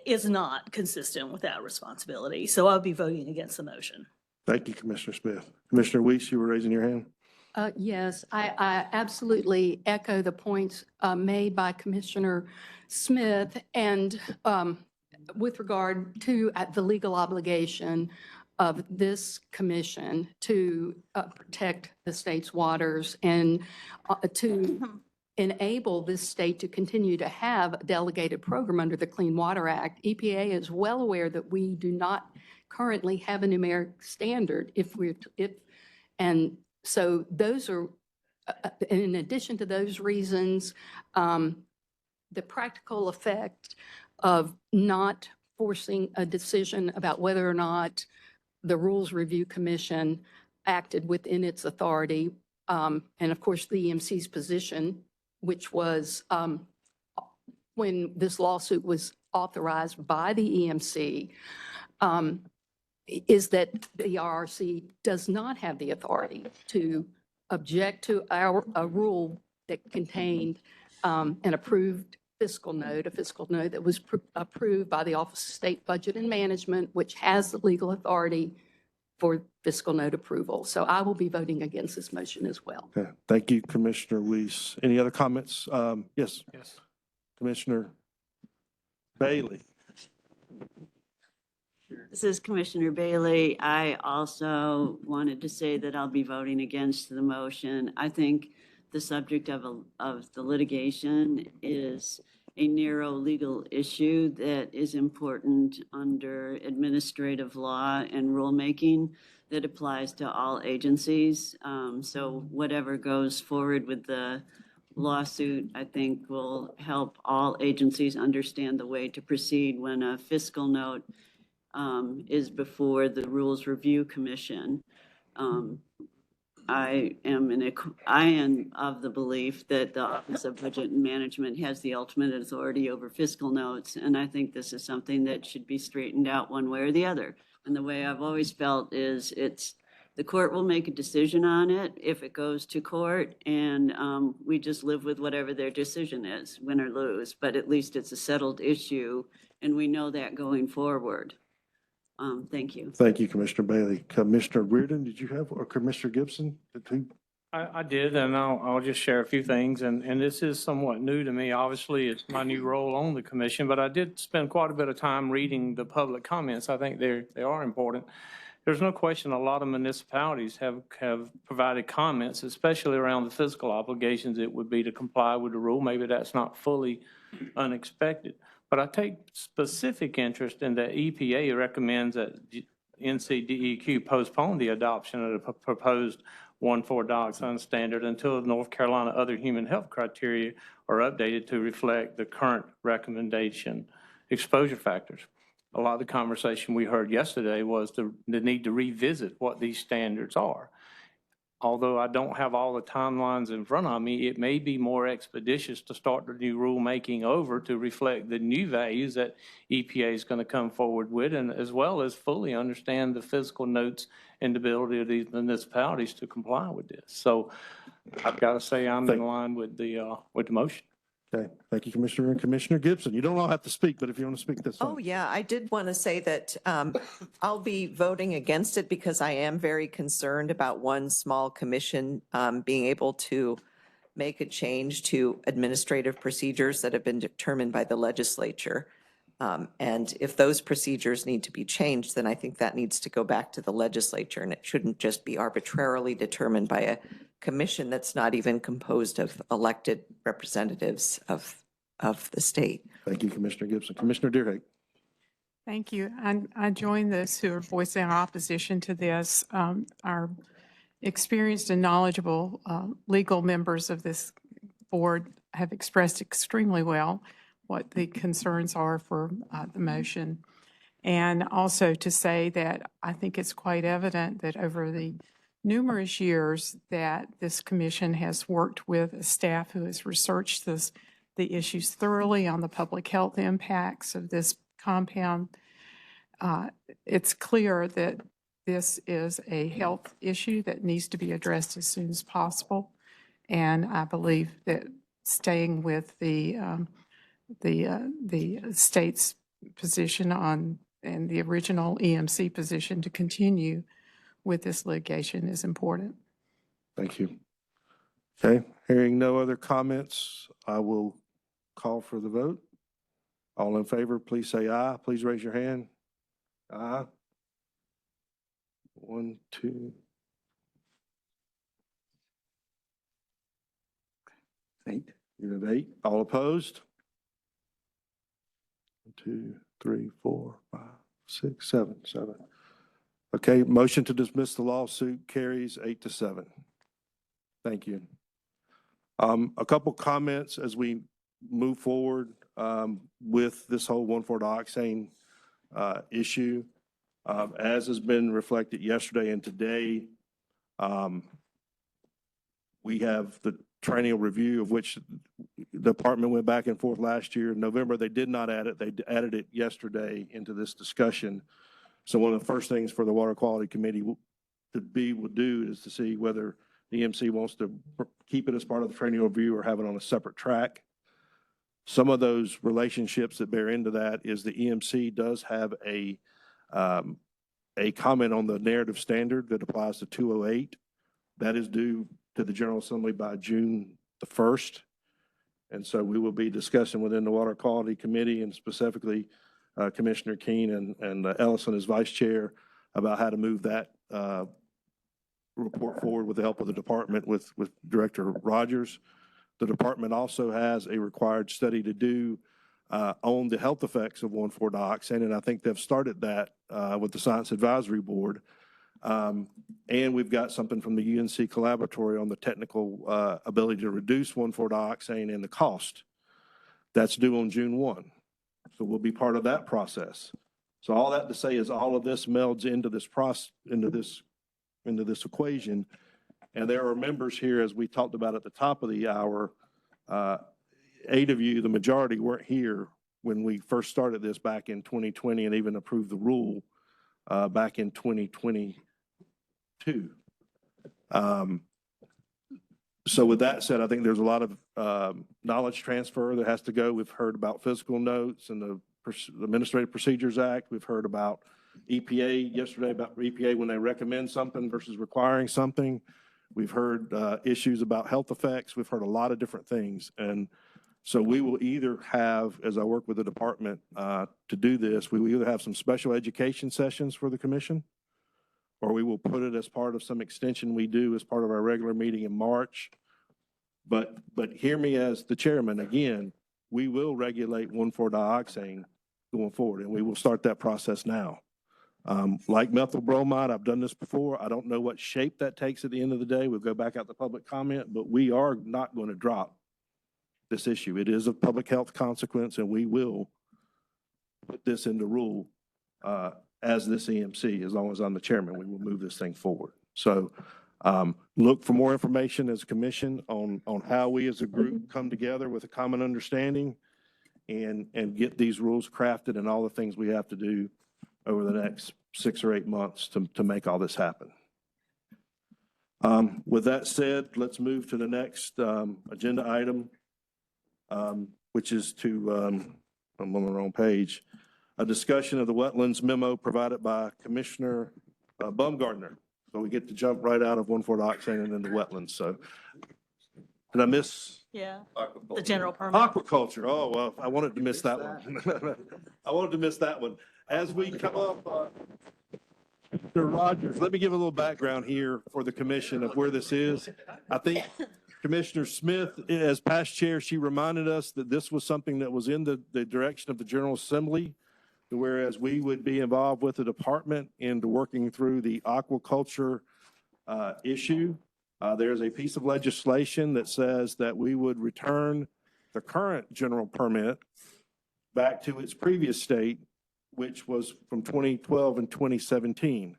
is not consistent with that responsibility. So I'll be voting against the motion. Thank you, Commissioner Smith. Commissioner Weiss, you were raising your hand. Yes, I absolutely echo the points made by Commissioner Smith. And with regard to the legal obligation of this commission to protect the state's waters and to enable this state to continue to have a delegated program under the Clean Water Act, EPA is well aware that we do not currently have a numeric standard. And so those are, in addition to those reasons, the practical effect of not forcing a decision about whether or not the Rules Review Commission acted within its authority. And of course, the EMC's position, which was when this lawsuit was authorized by the EMC, is that the RRC does not have the authority to object to a rule that contained an approved fiscal note, a fiscal note that was approved by the Office of State Budget and Management, which has the legal authority for fiscal note approval. So I will be voting against this motion as well. Okay. Thank you, Commissioner Weiss. Any other comments? Yes, Yes. Commissioner Bailey. This is Commissioner Bailey. I also wanted to say that I'll be voting against the motion. I think the subject of the litigation is a narrow legal issue that is important under administrative law and rulemaking that applies to all agencies. So whatever goes forward with the lawsuit, I think will help all agencies understand the way to proceed when a fiscal note is before the Rules Review Commission. I am of the belief that the Office of Budget and Management has the ultimate authority over fiscal notes, and I think this is something that should be straightened out one way or the other. And the way I've always felt is the court will make a decision on it if it goes to court, and we just live with whatever their decision is, win or lose. But at least it's a settled issue, and we know that going forward. Thank you. Thank you, Commissioner Bailey. Commissioner Reardon, did you have, or Commissioner Gibson? I did, and I'll just share a few things, and this is somewhat new to me. Obviously, it's my new role on the commission, but I did spend quite a bit of time reading the public comments. I think they are important. There's no question a lot of municipalities have provided comments, especially around the fiscal obligations it would be to comply with the rule. Maybe that's not fully unexpected. But I take specific interest in that EPA recommends that NCDEQ postpone the adoption of the proposed 1,4 dioxin standard until the North Carolina other human health criteria are updated to reflect the current recommendation exposure factors. A lot of the conversation we heard yesterday was the need to revisit what these standards are. Although I don't have all the timelines in front of me, it may be more expeditious to start the new rulemaking over to reflect the new values that EPA is going to come forward with, and as well as fully understand the fiscal notes and the ability of these municipalities to comply with this. So I've got to say I'm in line with the motion. Okay, thank you, Commissioner. And Commissioner Gibson, you don't all have to speak, but if you want to speak, that's fine. Oh, yeah, I did want to say that I'll be voting against it because I am very concerned about one small commission being able to make a change to administrative procedures that have been determined by the legislature. And if those procedures need to be changed, then I think that needs to go back to the legislature, and it shouldn't just be arbitrarily determined by a commission that's not even composed of elected representatives of the state. Thank you, Commissioner Gibson. Commissioner Deerhake. Thank you. I join those who are voicing opposition to this. Our experienced and knowledgeable legal members of this board have expressed extremely well what the concerns are for the motion. And also to say that I think it's quite evident that over the numerous years that this commission has worked with a staff who has researched the issues thoroughly on the public health impacts of this compound. It's clear that this is a health issue that needs to be addressed as soon as possible. And I believe that staying with the state's position on and the original EMC position to continue with this litigation is important. Thank you. Okay, hearing no other comments, I will call for the vote. All in favor, please say aye. Please raise your hand. Aye. 1, 2. 8. You have 8. All opposed? 1, 2, 3, 4, 5, 6, 7. Okay, motion to dismiss the lawsuit carries 8-7. Thank you. A couple comments as we move forward with this whole 1,4-dioxane issue. As has been reflected yesterday and today, we have the triennial review of which the department went back and forth last year. In November, they did not add it. They added it yesterday into this discussion. So one of the first things for the Water Quality Committee will do is to see whether the EMC wants to keep it as part of the triennial review or have it on a separate track. Some of those relationships that bear into that is the EMC does have a comment on the narrative standard that applies to 208. That is due to the General Assembly by June the 1st. And so we will be discussing within the Water Quality Committee and specifically Commissioner Keene and Ellison as vice chair about how to move that report forward with the help of the department with Director Rogers. The department also has a required study to do on the health effects of 1,4-dioxane, and I think they've started that with the Science Advisory Board. And we've got something from the UNC Collaboratory on the technical ability to reduce 1,4-dioxane and the cost. That's due on June 1. So we'll be part of that process. So all that to say is all of this melds into this into this equation. And there are members here, as we talked about at the top of the hour, 8 of you, the majority, weren't here when we first started this back in 2020 and even approved the rule back in 2022. So with that said, I think there's a lot of knowledge transfer that has to go. We've heard about physical notes and the Administrative Procedures Act. We've heard about EPA yesterday, about EPA when they recommend something versus requiring something. We've heard issues about health effects. We've heard a lot of different things. And so we will either have, as I work with the department to do this, we will either have some special education sessions for the commission, or we will put it as part of some extension we do as part of our regular meeting in March. But hear me as the chairman, again, we will regulate 1,4-dioxane going forward, and we will start that process now. Like methyl bromide, I've done this before. I don't know what shape that takes at the end of the day. We'll go back out to public comment, but we are not going to drop this issue. It is a public health consequence, and we will put this into rule as this EMC. As long as I'm the chairman, we will move this thing forward. So look for more information as a commission on how we as a group come together with a common understanding and get these rules crafted and all the things we have to do over the next 6 or 8 months to make all this happen. With that said, let's move to the next agenda item, which is to, I'm on the wrong page, a discussion of the wetlands memo provided by Commissioner Baumgartner. So we get to jump right out of 1,4-dioxane and into wetlands. So did I miss? Yeah, the general permit. Aquaculture. Oh, well, I wanted to miss that one. I wanted to miss that one. As we come up, Mr. Rogers, let me give a little background here for the commission of where this is. I think Commissioner Smith, as past chair, she reminded us that this was something that was in the direction of the General Assembly, whereas we would be involved with the department into working through the aquaculture issue. There's a piece of legislation that says that we would return the current general permit back to its previous state, which was from 2012 and 2017.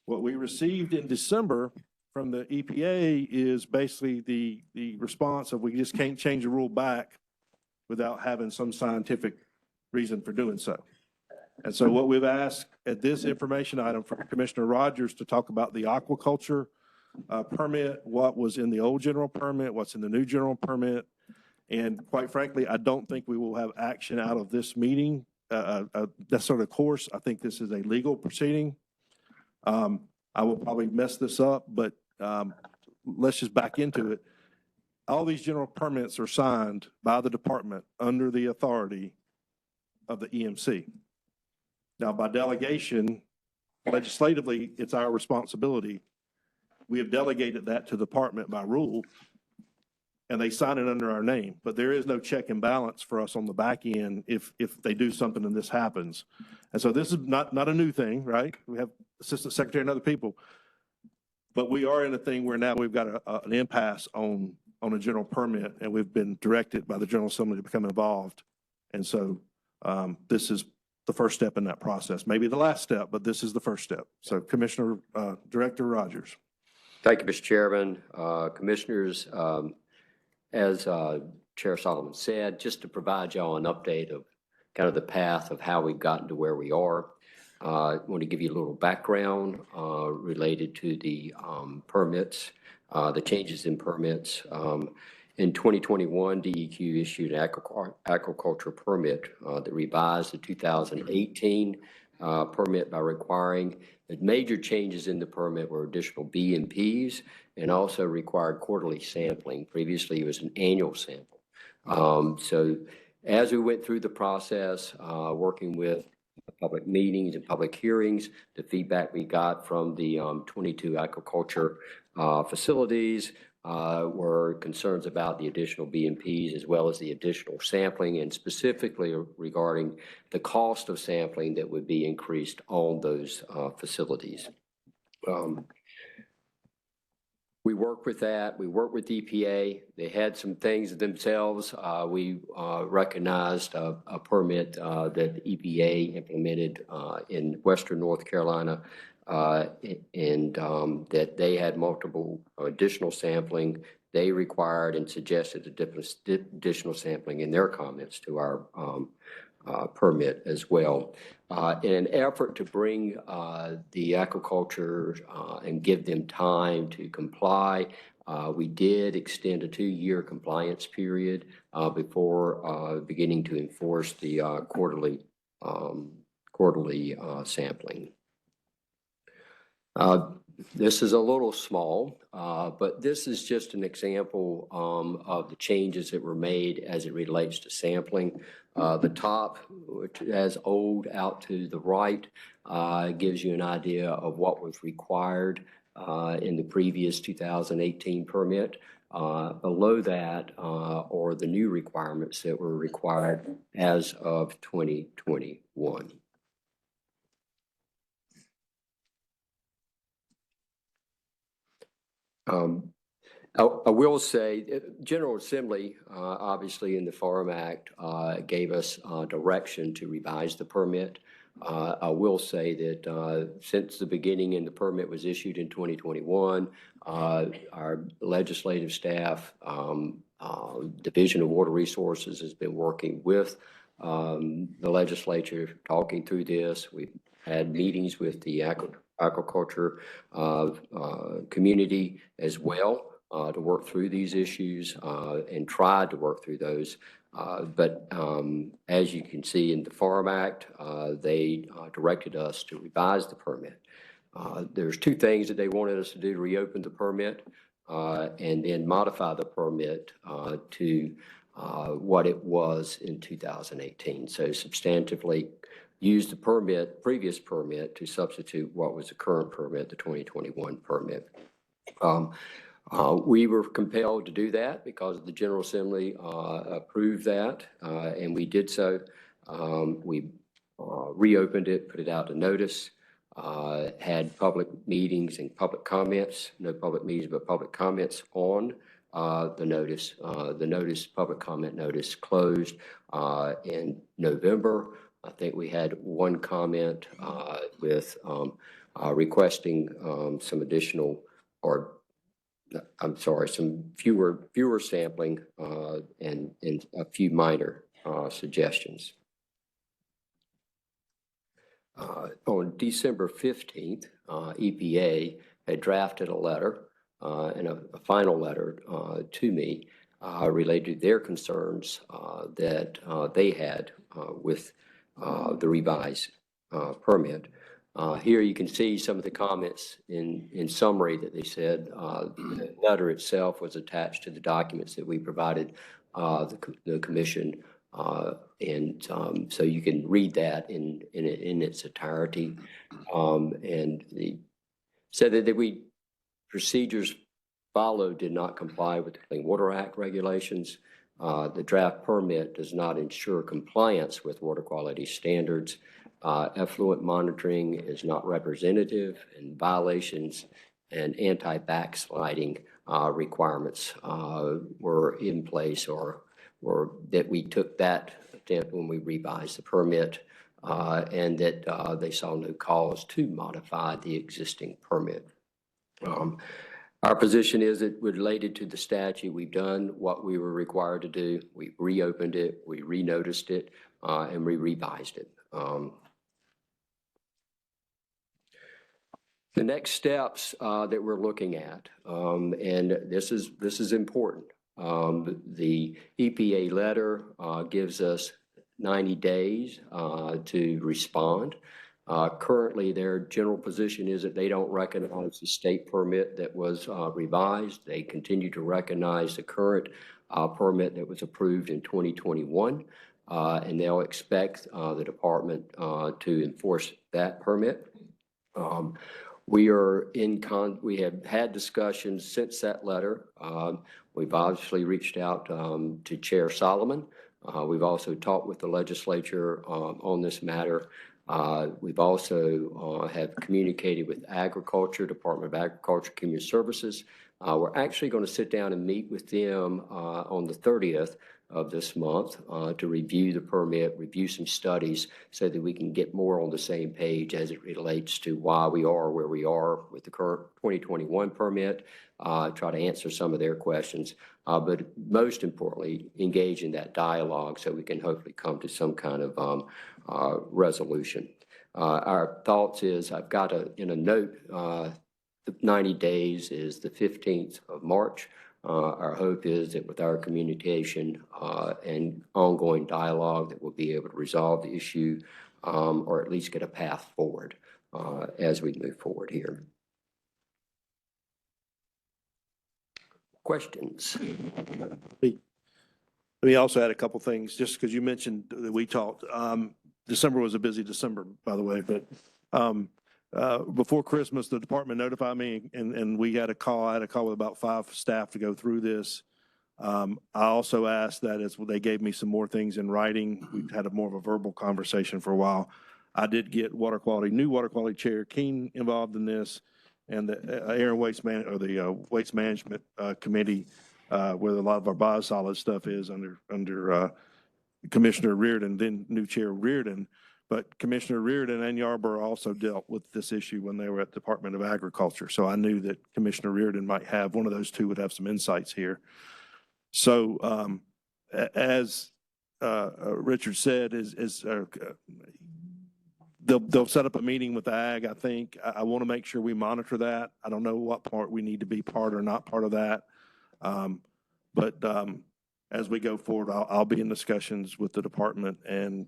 What we received in December from the EPA is basically the response of we just can't change the rule back without having some scientific reason for doing so. And so what we've asked at this information item for Commissioner Rogers to talk about the aquaculture permit, what was in the old general permit, what's in the new general permit. And quite frankly, I don't think we will have action out of this meeting. That's sort of course. I think this is a legal proceeding. I will probably mess this up, but let's just back into it. All these general permits are signed by the department under the authority of the EMC. Now, by delegation, legislatively, it's our responsibility. We have delegated that to the department by rule, and they sign it under our name. But there is no check and balance for us on the back end if they do something and this happens. And so this is not a new thing, right? We have assistant secretary and other people. But we are in a thing where now we've got an impasse on a general permit, and we've been directed by the General Assembly to become involved. And so this is the first step in that process. Maybe the last step, but this is the first step. So Commissioner Director Rogers. Thank you, Mr. Chairman. Commissioners, as Chair Solomon said, just to provide y'all an update of kind of the path of how we've gotten to where we are. I want to give you a little background related to the permits, the changes in permits. In 2021, DEQ issued an aquaculture permit that revised the 2018 permit by requiring that major changes in the permit were additional BMPs and also required quarterly sampling. Previously, it was an annual sample. So as we went through the process, working with public meetings and public hearings, the feedback we got from the 22 aquaculture facilities were concerns about the additional BMPs as well as the additional sampling, and specifically regarding the cost of sampling that would be increased on those facilities. We worked with that. We worked with EPA. They had some things themselves. We recognized a permit that the EPA implemented in Western North Carolina, and that they had multiple additional sampling. They required and suggested additional sampling in their comments to our permit as well. In an effort to bring the aquaculture and give them time to comply, we did extend a 2-year compliance period before beginning to enforce the quarterly sampling. This is a little small, but this is just an example of the changes that were made as it relates to sampling. The top, which has old out to the right, gives you an idea of what was required in the previous 2018 permit. Below that are the new requirements that were required as of 2021. I will say, General Assembly, obviously in the Farm Act, gave us direction to revise the permit. I will say that since the beginning and the permit was issued in 2021, our legislative staff, Division of Water Resources, has been working with the legislature, talking through this. We've had meetings with the aquaculture community as well to work through these issues and tried to work through those. But as you can see in the Farm Act, they directed us to revise the permit. There's 2 things that they wanted us to do: to reopen the permit and then modify the permit to what it was in 2018. So substantively use the previous permit to substitute what was the current permit, the 2021 permit. We were compelled to do that because the General Assembly approved that, and we did so. We reopened it, put it out to notice, had public meetings and public comments, no public meetings, but public comments on the notice. The notice, public comment notice, closed in November. I think we had 1 comment with requesting some additional, or I'm sorry, some fewer sampling and a few minor suggestions. On December 15th, EPA had drafted a letter and a final letter to me related to their concerns that they had with the revised permit. Here you can see some of the comments in summary that they said. The letter itself was attached to the documents that we provided the commission, and so you can read that in its entirety. And they said that we procedures followed did not comply with the Clean Water Act regulations. The draft permit does not ensure compliance with water quality standards. Effluent monitoring is not representative, and violations and anti-backsliding requirements were in place, or that we took that attempt when we revised the permit, and that they saw no cause to modify the existing permit. Our position is that related to the statute, we've done what we were required to do. We reopened it, we renoticed it, and we revised it. The next steps that we're looking at, and this is important. The EPA letter gives us 90 days to respond. Currently, their general position is that they don't recognize the state permit that was revised. They continue to recognize the current permit that was approved in 2021, and they'll expect the department to enforce that permit. We have had discussions since that letter. We've obviously reached out to Chair Solomon. We've also talked with the legislature on this matter. We've also have communicated with Agriculture, Department of Agriculture, Community Services. We're actually going to sit down and meet with them on the 30th of this month to review the permit, review some studies so that we can get more on the same page as it relates to why we are where we are with the current 2021 permit, try to answer some of their questions, but most importantly, engage in that dialogue so we can hopefully come to some kind of resolution. Our thoughts is, I've got in a note, the 90 days is the 15th of March. Our hope is that with our communication and ongoing dialogue that we'll be able to resolve the issue or at least get a path forward as we move forward here. Questions? Let me also add a couple things, just because you mentioned that we talked. December was a busy December, by the way, but before Christmas, the department notified me and we had a call. I had a call with about 5 staff to go through this. I also asked that as they gave me some more things in writing. We've had more of a verbal conversation for a while. I did get new water quality chair Keen involved in this, and the air and waste waste management committee, where a lot of our biosolid stuff is under Commissioner Reardon, then new chair Reardon. But Commissioner Reardon and Yarborough also dealt with this issue when they were at the Department of Agriculture. So I knew that Commissioner Reardon might have, one of those two would have some insights here. So as Richard said, they'll set up a meeting with the ag. I think I want to make sure we monitor that. I don't know what part we need to be part or not part of that. But as we go forward, I'll be in discussions with the department and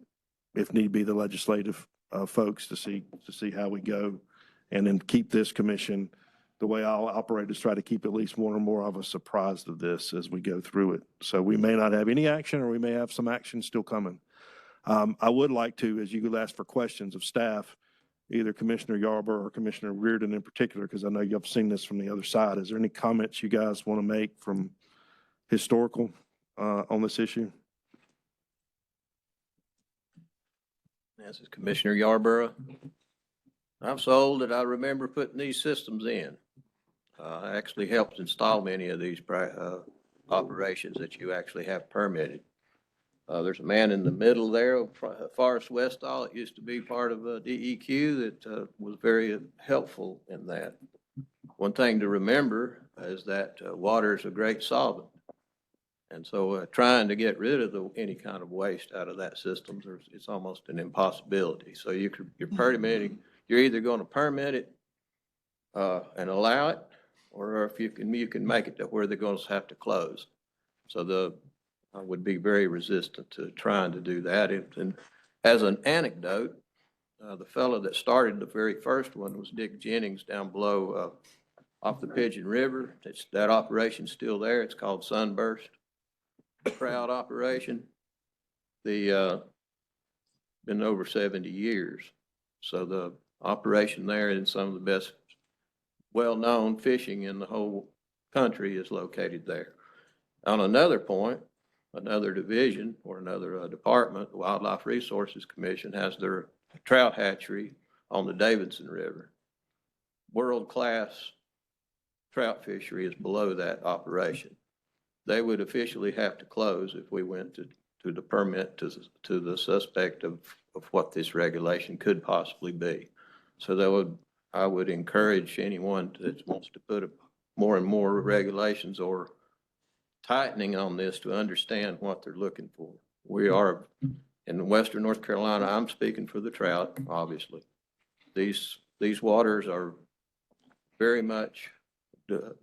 if need be the legislative folks to see how we go, and then keep this commission. The way I'll operate is try to keep at least one or more of us apprised of this as we go through it. So we may not have any action, or we may have some action still coming. I would like to, as you could ask for questions of staff, either Commissioner Yarborough or Commissioner Reardon in particular, because I know you've seen this from the other side. Is there any comments you guys want to make from historical on this issue? This is Commissioner Yarborough. I'm so old that I remember putting these systems in. I actually helped install many of these operations that you actually have permitted. There's a man in the middle there, Forest Westall. It used to be part of DEQ that was very helpful in that. One thing to remember is that water is a great solvent. And so trying to get rid of any kind of waste out of that system, it's almost an impossibility. So you're permitting, you're either going to permit it and allow it, or if you can make it to where they're going to have to close. So I would be very resistant to trying to do that. And as an anecdote, the fellow that started the very first one was Dick Jennings down below off the Pigeon River. That operation's still there. It's called Sunburst. Proud operation. Been over 70 years. So the operation there and some of the best well-known fishing in the whole country is located there. On another point, another division or another department, the Wildlife Resources Commission has their trout hatchery on the Davidson River. World-class trout fishery is below that operation. They would officially have to close if we went to the permit to the suspect of what this regulation could possibly be. So I would encourage anyone that wants to put more and more regulations or tightening on this to understand what they're looking for. We are in Western North Carolina. I'm speaking for the trout, obviously. These waters are very much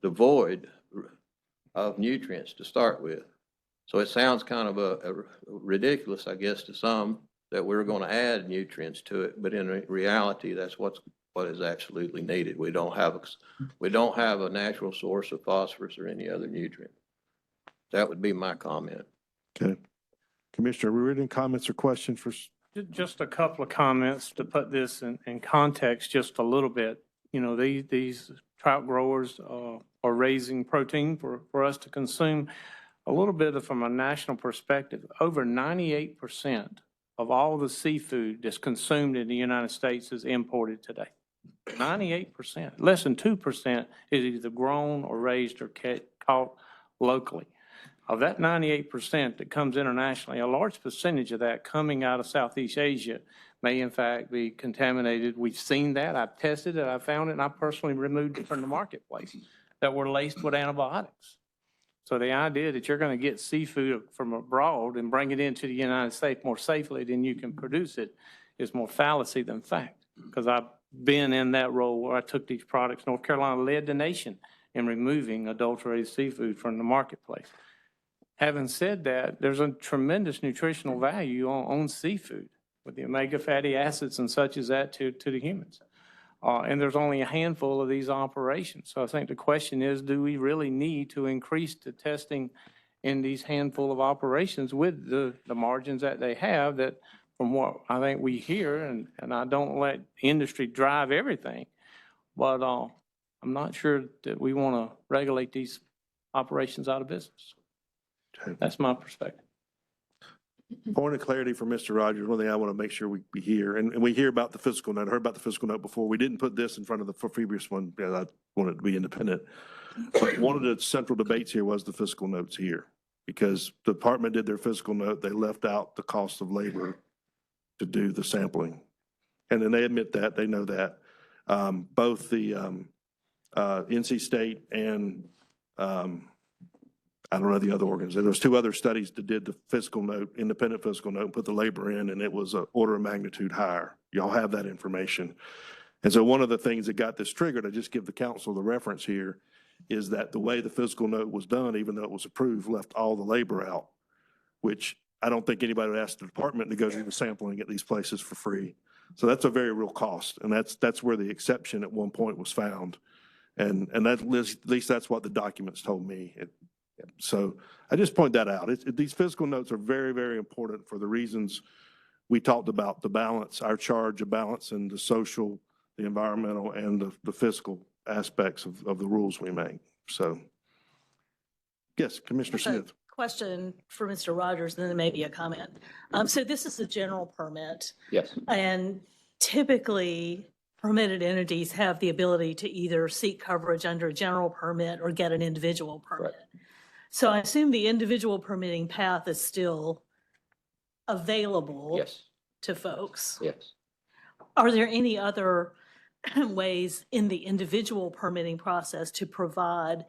devoid of nutrients to start with. So it sounds kind of a ridiculous, I guess, to some that we're going to add nutrients to it, but in reality, that's what is absolutely needed. We don't have a natural source of phosphorus or any other nutrient. That would be my comment. Okay. Commissioner, are we ready in comments or questions for? Just a couple of comments to put this in context just a little bit. You know, these trout growers are raising protein for us to consume. A little bit from a national perspective, over 98% of all the seafood that's consumed in the United States is imported today. 98%. Less than 2% is either grown or raised or caught locally. Of that 98% that comes internationally, a large percentage of that coming out of Southeast Asia may in fact be contaminated. We've seen that. I've tested it. I found it, and I personally removed it from the marketplace that were laced with antibiotics. So the idea that you're going to get seafood from abroad and bring it into the United States more safely than you can produce it is more fallacy than fact. Because I've been in that role where I took these products. North Carolina led the nation in removing adulterated seafood from the marketplace. Having said that, there's a tremendous nutritional value on seafood with the omega fatty acids and such as that to the humans. And there's only a handful of these operations. So I think the question is, do we really need to increase the testing in these handful of operations with the margins that they have that from what I think we hear, and I don't let industry drive everything, but I'm not sure that we want to regulate these operations out of business. That's my perspective. Point of clarity for Mr. Rogers, one thing I want to make sure we hear, and we hear about the fiscal note, I heard about the fiscal note before. We didn't put this in front of the previous one because I wanted to be independent. But one of the central debates here was the fiscal notes here, because the department did their fiscal note, they left out the cost of labor to do the sampling. And then they admit that, they know that. Both the NC State and I don't know the other organization. There was two other studies that did the fiscal note, independent fiscal note, and put the labor in, and it was an order of magnitude higher. Y'all have that information. And so one of the things that got this triggered, I just give the council the reference here, is that the way the fiscal note was done, even though it was approved, left all the labor out, which I don't think anybody would ask the department to go do the sampling at these places for free. So that's a very real cost, and that's where the exception at one point was found. And that, at least that's what the documents told me. So I just point that out. These fiscal notes are very, very important for the reasons we talked about, the balance, our charge of balance and the social, the environmental, and the fiscal aspects of the rules we make. So, yes, Commissioner Smith. Question for Mr. Rogers, and then maybe a comment. So this is a general permit. Yes. And typically, permitted entities have the ability to either seek coverage under a general permit or get an individual permit. Correct. So I assume the individual permitting path is still available Yes. to folks. Yes. Are there any other ways in the individual permitting process to provide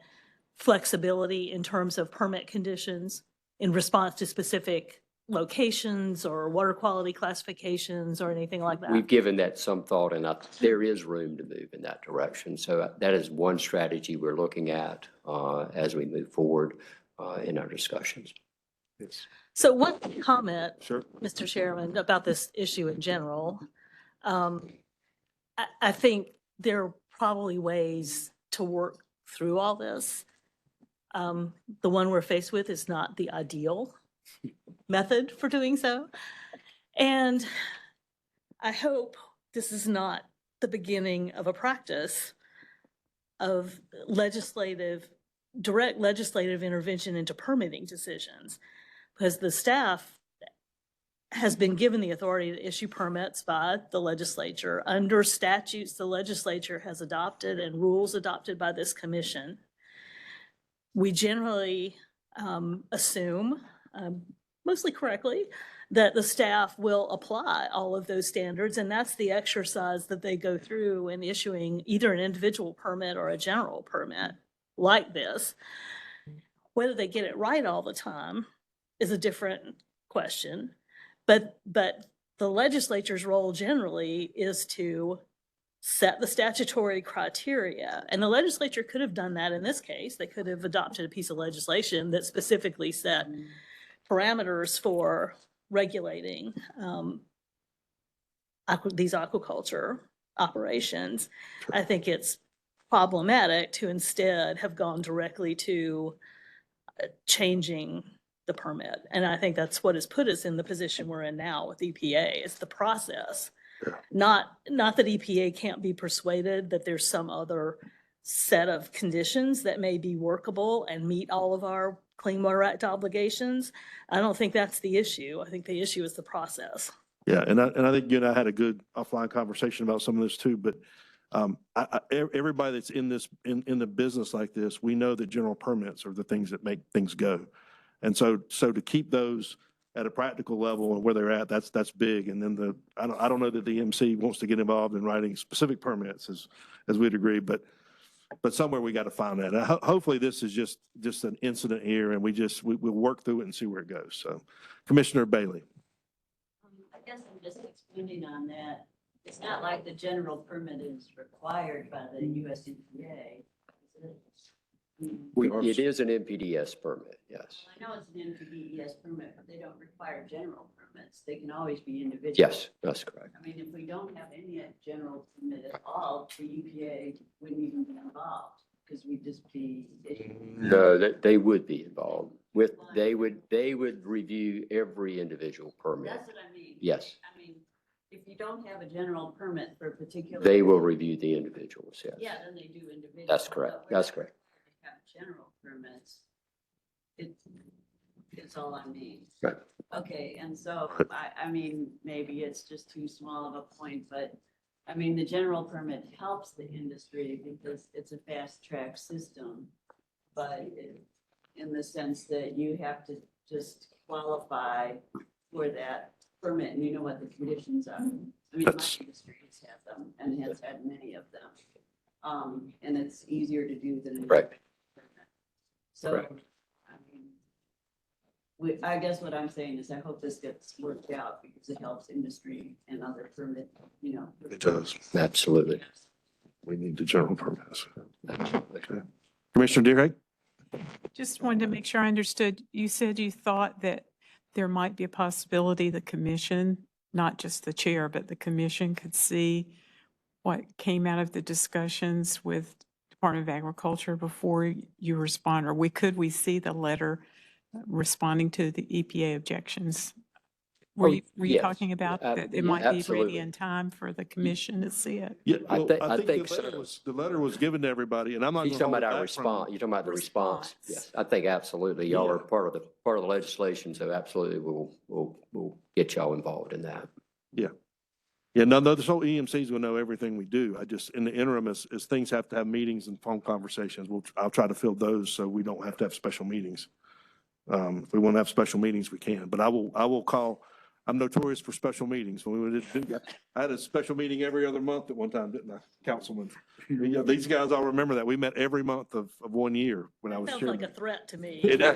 flexibility in terms of permit conditions in response to specific locations or water quality classifications or anything like that? We've given that some thought, and there is room to move in that direction. So that is one strategy we're looking at as we move forward in our discussions. Yes. So one comment, Sure. Mr. Chairman, about this issue in general. I think there are probably ways to work through all this. The one we're faced with is not the ideal method for doing so. And I hope this is not the beginning of a practice of direct legislative intervention into permitting decisions, because the staff has been given the authority to issue permits by the legislature. Under statutes the legislature has adopted and rules adopted by this commission, we generally assume, mostly correctly, that the staff will apply all of those standards, and that's the exercise that they go through in issuing either an individual permit or a general permit like this. Whether they get it right all the time is a different question, but the legislature's role generally is to set the statutory criteria. And the legislature could have done that in this case. They could have adopted a piece of legislation that specifically set parameters for regulating these aquaculture operations. I think it's problematic to instead have gone directly to changing the permit. And I think that's what has put us in the position we're in now with EPA, is the process. Not that EPA can't be persuaded that there's some other set of conditions that may be workable and meet all of our Clean Water Act obligations. I don't think that's the issue. I think the issue is the process. Yeah, and I think you and I had a good offline conversation about some of this too, but everybody that's in this, in the business like this, we know that general permits are the things that make things go. And so to keep those at a practical level and where they're at, that's big. And then I don't know that the EMC wants to get involved in writing specific permits as we'd agree, but somewhere we got to find that. Hopefully this is just an incident here and we'll work through it and see where it goes. So Commissioner Bailey. I guess I'm just expanding on that. It's not like the general permit is required by the US EPA. It is an NPDES permit, yes. I know it's an NPDES permit, but they don't require general permits. They can always be individual. Yes, that's correct. I mean, if we don't have any general permit at all, the EPA wouldn't even be involved because we'd just be. No, they would be involved they would review every individual permit. That's what I mean. Yes. I mean, if you don't have a general permit for a particular. They will review the individuals, yes. Yeah, then they do individual. That's correct. That's correct. Have general permits. It's all I mean. Right. Okay, and so, I mean, maybe it's just too small of a point, but I mean, the general permit helps the industry because it's a fast track system. But in the sense that you have to just qualify for that permit and you know what the conditions are. I mean, my industry has had them and has had many of them. And it's easier to do than. Right. So, Correct. I mean, I guess what I'm saying is I hope this gets worked out because it helps industry and other permit, It does. Absolutely. We need the general permits. Absolutely. Okay. Commissioner Deerhake? Just wanted to make sure I understood. You said you thought that there might be a possibility the commission, not just the chair, but the commission could see what came out of the discussions with Department of Agriculture before you respond, or could we see the letter responding to the EPA objections? Were you yes. talking about that it might be absolutely. ready in time for the commission to see it? Yeah, I well, think- I I think think the letter so. the letter was given to everybody and I'm not. You're gonna talking about hold it our back from response. You're talking about the response. Yes, I think absolutely. Y'all are part of the legislation, so absolutely we'll get y'all involved in that. Yeah. Yeah, no, this whole EMC's will know everything we do. I just, in the interim, as things have to have meetings and phone conversations, I'll try to fill those so we don't have to have special meetings. If we want to have special meetings, we can, but I will call. I'm notorious for special meetings. I had a special meeting every other month at one time, didn't I, Councilman? Yeah, these guys all remember that. We met every month of 1 year when I was Sounds chairman. like a threat to me. It is.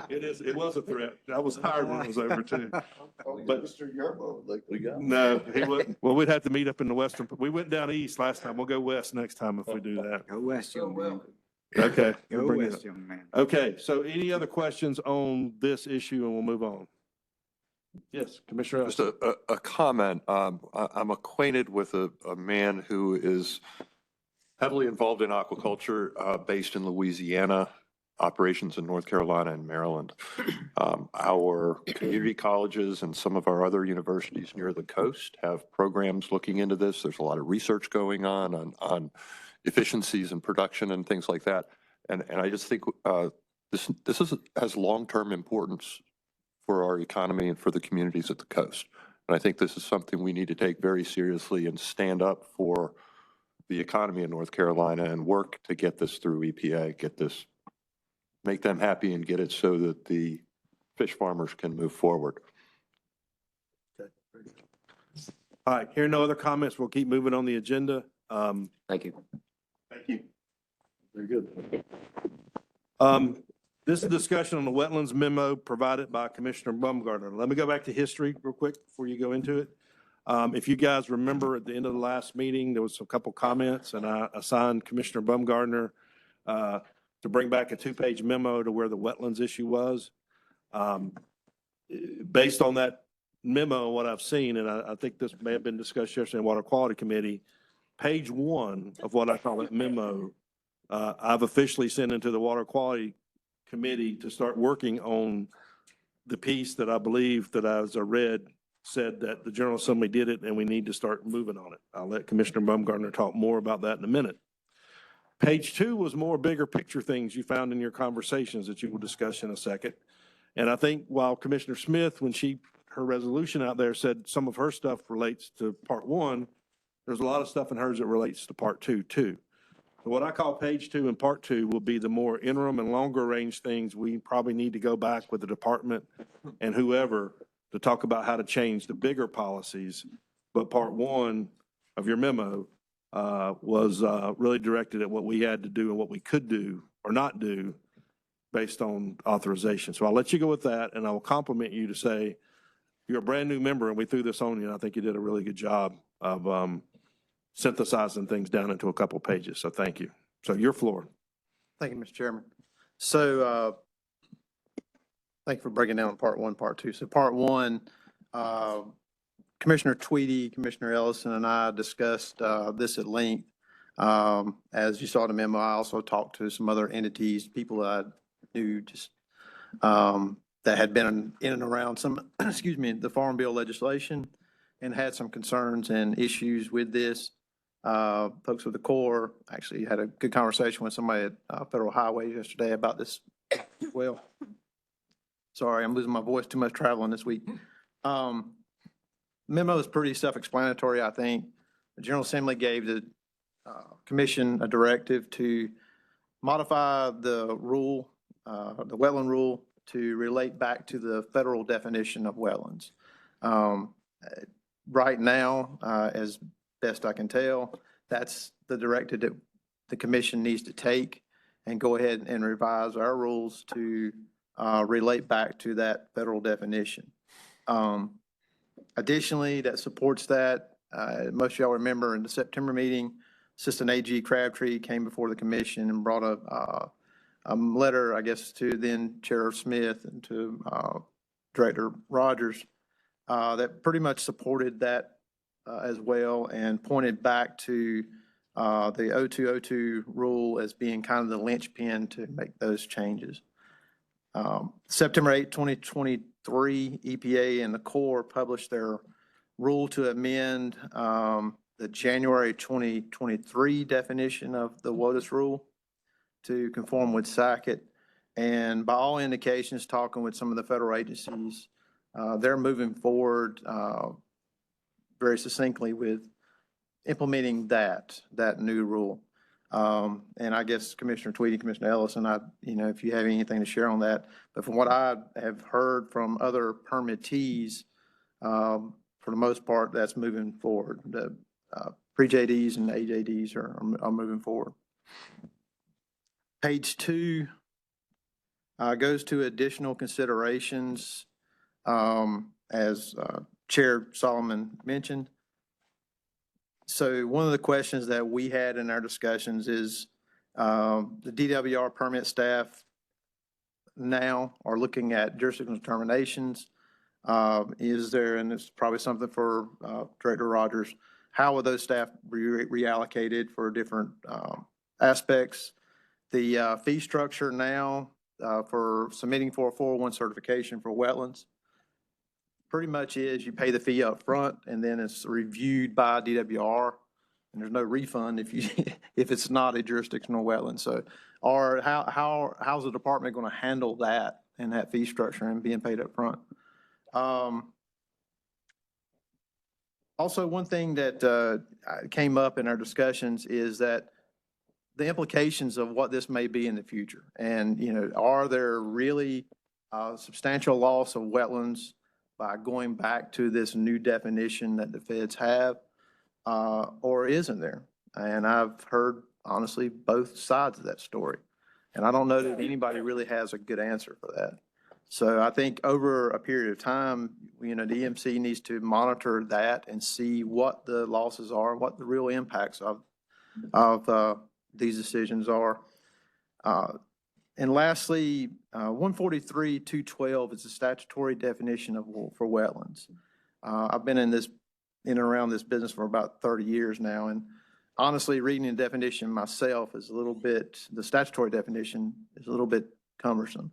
It is. It was a threat. I was hired when it was over too. But Mr. Yarbo, like we got. no, he wouldn't. Well, we'd have to meet up in the western. We went down east last time. We'll go west next time if we do that. Go west, young man. Okay. Go we'll bring it west, up. young man. Okay, so any other questions on this issue and we'll move on? Yes, Commissioner. Just a comment. I'm acquainted with a man who is heavily involved in aquaculture, based in Louisiana, operations in North Carolina and Maryland. Our community colleges and some of our other universities near the coast have programs looking into this. There's a lot of research going on efficiencies and production and things like that. And I just think this has long-term importance for our economy and for the communities at the coast. And I think this is something we need to take very seriously and stand up for the economy in North Carolina and work to get this through EPA, make them happy and get it so that the fish farmers can move forward. Okay. All right, here are no other comments. We'll keep moving on the agenda. Thank you. Thank you. Very good. This is a discussion on the wetlands memo provided by Commissioner Baumgartner. Let me go back to history real quick before you go into it. If you guys remember, at the end of the last meeting, there was a couple comments, and I assigned Commissioner Baumgartner to bring back a two-page memo to where the wetlands issue was. Based on that memo, what I've seen, and I think this may have been discussed yesterday in Water Quality Committee, page 1 of what I call that memo, I've officially sent into the Water Quality Committee to start working on the piece that I believe that as I read said that the General Assembly did it and we need to start moving on it. I'll let Commissioner Baumgartner talk more about that in a minute. Page 2 was more bigger picture things you found in your conversations that you will discuss in a second. And I think while Commissioner Smith, when her resolution out there said some of her stuff relates to part 1, there's a lot of stuff in hers that relates to part 2 too. So what I call page 2 and part 2 will be the more interim and longer range things we probably need to go back with the department and whoever to talk about how to change the bigger policies. But part 1 of your memo was really directed at what we had to do and what we could do or not do based on authorization. So I'll let you go with that, and I will compliment you to say you're a brand new member and we threw this on you, and I think you did a really good job of synthesizing things down into a couple pages. So thank you. So your floor. Thank you, Mr. Chairman. So thank you for breaking down part 1, part 2. So part 1, Commissioner Tweedy, Commissioner Ellison, and I discussed this at length. As you saw in the memo, I also talked to some other entities, people that I knew just that had been in and around some, excuse me, the Farm Bill legislation and had some concerns and issues with this. Folks with the Corps actually had a good conversation with somebody at Federal Highway yesterday about this as well. Sorry, I'm losing my voice, too much traveling this week. Memo is pretty self-explanatory, I think. The General Assembly gave the Commission a directive to modify the rule, the wetland rule, to relate back to the federal definition of wetlands. Right now, as best I can tell, that's the directive that the Commission needs to take and go ahead and revise our rules to relate back to that federal definition. Additionally, that supports that. Most of y'all remember in the September meeting, Assistant AG Crabtree came before the Commission and brought a letter, I guess, to then Chair Smith and to Director Rogers that pretty much supported that as well and pointed back to the 0202 rule as being kind of the linchpin to make those changes. September 8, 2023, EPA and the Corps published their rule to amend the January 2023 definition of the WOTUS rule to conform with SACIT. And by all indications, talking with some of the federal agencies, they're moving forward very succinctly with implementing that new rule. And I guess Commissioner Tweedy, Commissioner Ellison, if you have anything to share on that, but from what I have heard from other permittees, for the most part, that's moving forward. The pre-JDs and AJDs are moving forward. Page 2 goes to additional considerations, as Chair Solomon mentioned. So one of the questions that we had in our discussions is the DWR permit staff now are looking at jurisdictional determinations. Is there, and it's probably something for Director Rogers, how are those staff reallocated for different aspects? The fee structure now for submitting for a 401 certification for wetlands pretty much is you pay the fee up front and then it's reviewed by DWR and there's no refund if it's not a jurisdictional wetland. So how's the department going to handle that and that fee structure and being paid up front? Also, one thing that came up in our discussions is that the implications of what this may be in the future. And, are there really substantial loss of wetlands by going back to this new definition that the feds have, or isn't there? And I've heard, honestly, both sides of that story. And I don't know that anybody really has a good answer for that. So I think over a period of time, the EMC needs to monitor that and see what the losses are, what the real impacts of these decisions are. And lastly, 143.212 is the statutory definition for wetlands. I've been in and around this business for about 30 years now, and honestly, reading the definition myself is the statutory definition is a little bit cumbersome.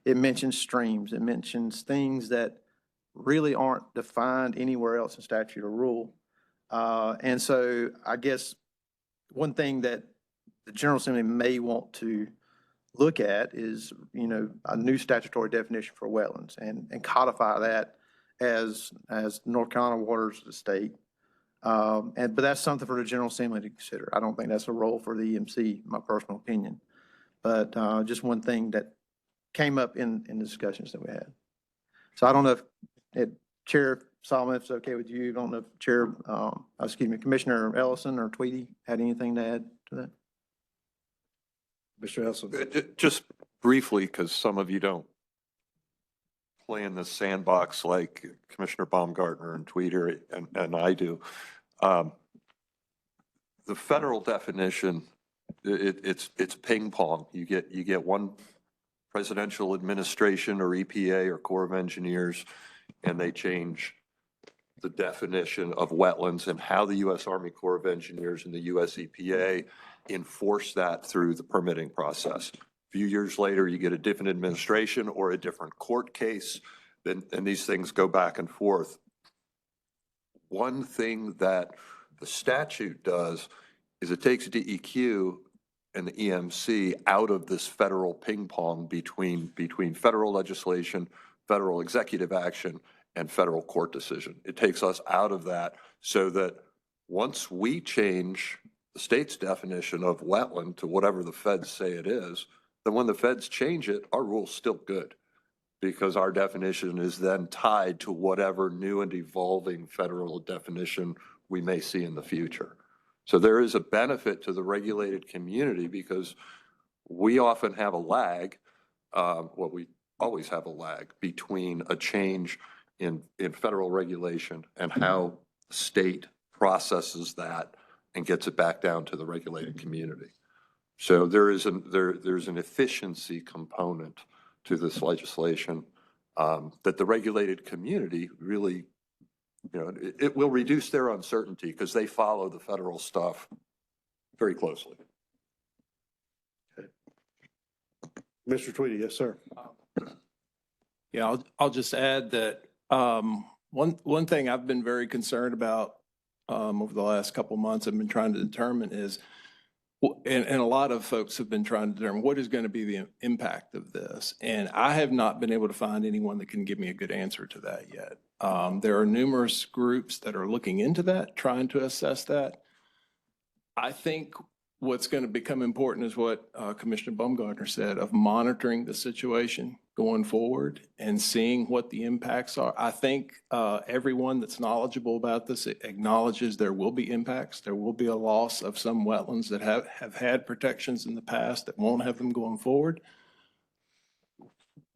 It mentions streams, it mentions things that really aren't defined anywhere else in statute or rule. And so I guess one thing that the General Assembly may want to look at is, a new statutory definition for wetlands and codify that as North Carolina waters of the state. But that's something for the General Assembly to consider. I don't think that's a role for the EMC, my personal opinion. But just one thing that came up in the discussions that we had. So I don't know if Chair Solomon, if it's okay with you, I don't know if Commissioner Ellison or Tweedy had anything to add to that. Mr. Ellison. Just briefly, because some of you don't play in the sandbox like Commissioner Baumgartner and Tweeder and I do. The federal definition, it's ping pong. You get one presidential administration or EPA or Corps of Engineers, and they change the definition of wetlands and how the U.S. Army Corps of Engineers and the U.S. EPA enforce that through the permitting process. A few years later, you get a different administration or a different court case, and these things go back and forth. One thing that the statute does is it takes DEQ and the EMC out of this federal ping pong between federal legislation, federal executive action, and federal court decision. It takes us out of that so that once we change the state's definition of wetland to whatever the feds say it is, then when the feds change it, our rule's still good because our definition is then tied to whatever new and evolving federal definition we may see in the future. So there is a benefit to the regulated community because we often have a lag, we always have a lag between a change in federal regulation and how the state processes that and gets it back down to the regulated community. So there's an efficiency component to this legislation that the regulated community really, it will reduce their uncertainty because they follow the federal stuff very closely. Okay. Mr. Tweedy, yes, sir. Yeah, I'll just add that one thing I've been very concerned about over the last couple of months, I've been trying to determine is, and a lot of folks have been trying to determine what is going to be the impact of this. And I have not been able to find anyone that can give me a good answer to that yet. There are numerous groups that are looking into that, trying to assess that. I think what's going to become important is what Commissioner Baumgartner said of monitoring the situation going forward and seeing what the impacts are. I think everyone that's knowledgeable about this acknowledges there will be impacts. There will be a loss of some wetlands that have had protections in the past that won't have them going forward.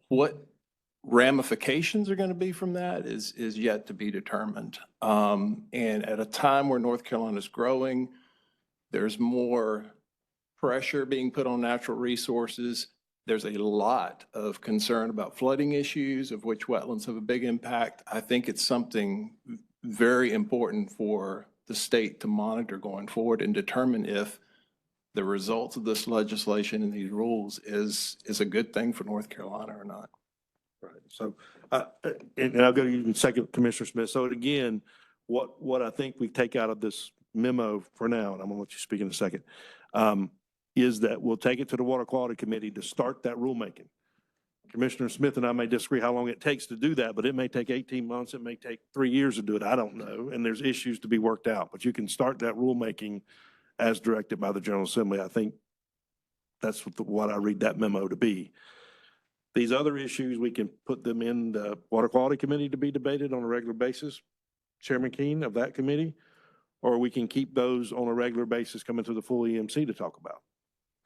What ramifications are going to be from that is yet to be determined. And at a time where North Carolina is growing, there's more pressure being put on natural resources. There's a lot of concern about flooding issues, of which wetlands have a big impact. I think it's something very important for the state to monitor going forward and determine if the results of this legislation and these rules is a good thing for North Carolina or not. Right. So, and I'll go to you in a second, Commissioner Smith. So again, what I think we take out of this memo for now, and I'm going to let you speak in a second, is that we'll take it to the Water Quality Committee to start that rulemaking. Commissioner Smith and I may disagree how long it takes to do that, but it may take 18 months. It may take 3 years to do it. I don't know. And there's issues to be worked out, but you can start that rulemaking as directed by the General Assembly. I think that's what I read that memo to be. These other issues, we can put them in the Water Quality Committee to be debated on a regular basis, Chairman Keene of that committee, or we can keep those on a regular basis coming to the full EMC to talk about,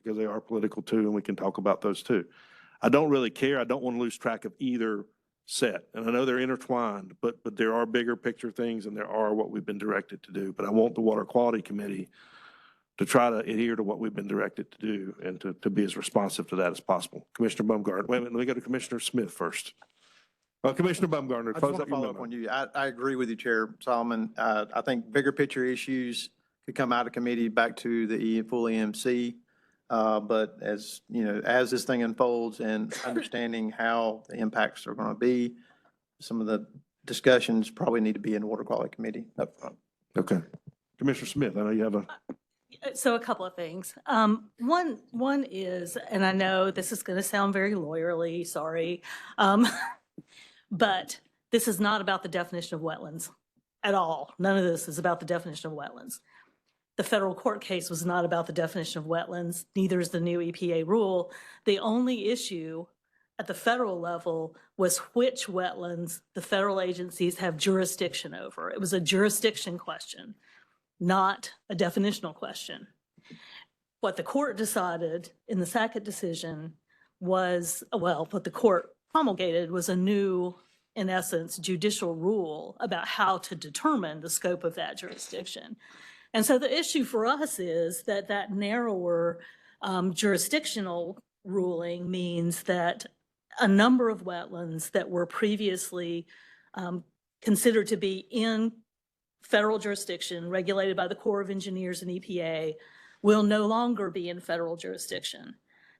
because they are political too, and we can talk about those too. I don't really care. I don't want to lose track of either set. And I know they're intertwined, but there are bigger picture things and there are what we've been directed to do. But I want the Water Quality Committee to try to adhere to what we've been directed to do and to be as responsive to that as possible. Commissioner Baumgartner, wait a minute, let me go to Commissioner Smith first. Commissioner Baumgartner, I just close want up to your follow up memo. on you. I agree with you, Chair Solomon. I think bigger picture issues could come out of committee back to the full EMC. But as, you know, as this thing unfolds and understanding how the impacts are going to be, some of the discussions probably need to be in the Water Quality Committee up front. Okay. Commissioner Smith, I know you have a. So a couple of things. One is, and I know this is going to sound very lawyerly, sorry, but this is not about the definition of wetlands at all. None of this is about the definition of wetlands. The federal court case was not about the definition of wetlands, neither is the new EPA rule. The only issue at the federal level was which wetlands the federal agencies have jurisdiction over. It was a jurisdiction question, not a definitional question. What the court decided in the Sackett decision was, well, what the court promulgated was a new, in essence, judicial rule about how to determine the scope of that jurisdiction. And so the issue for us is that that narrower jurisdictional ruling means that a number of wetlands that were previously considered to be in federal jurisdiction, regulated by the Corps of Engineers and EPA, will no longer be in federal jurisdiction.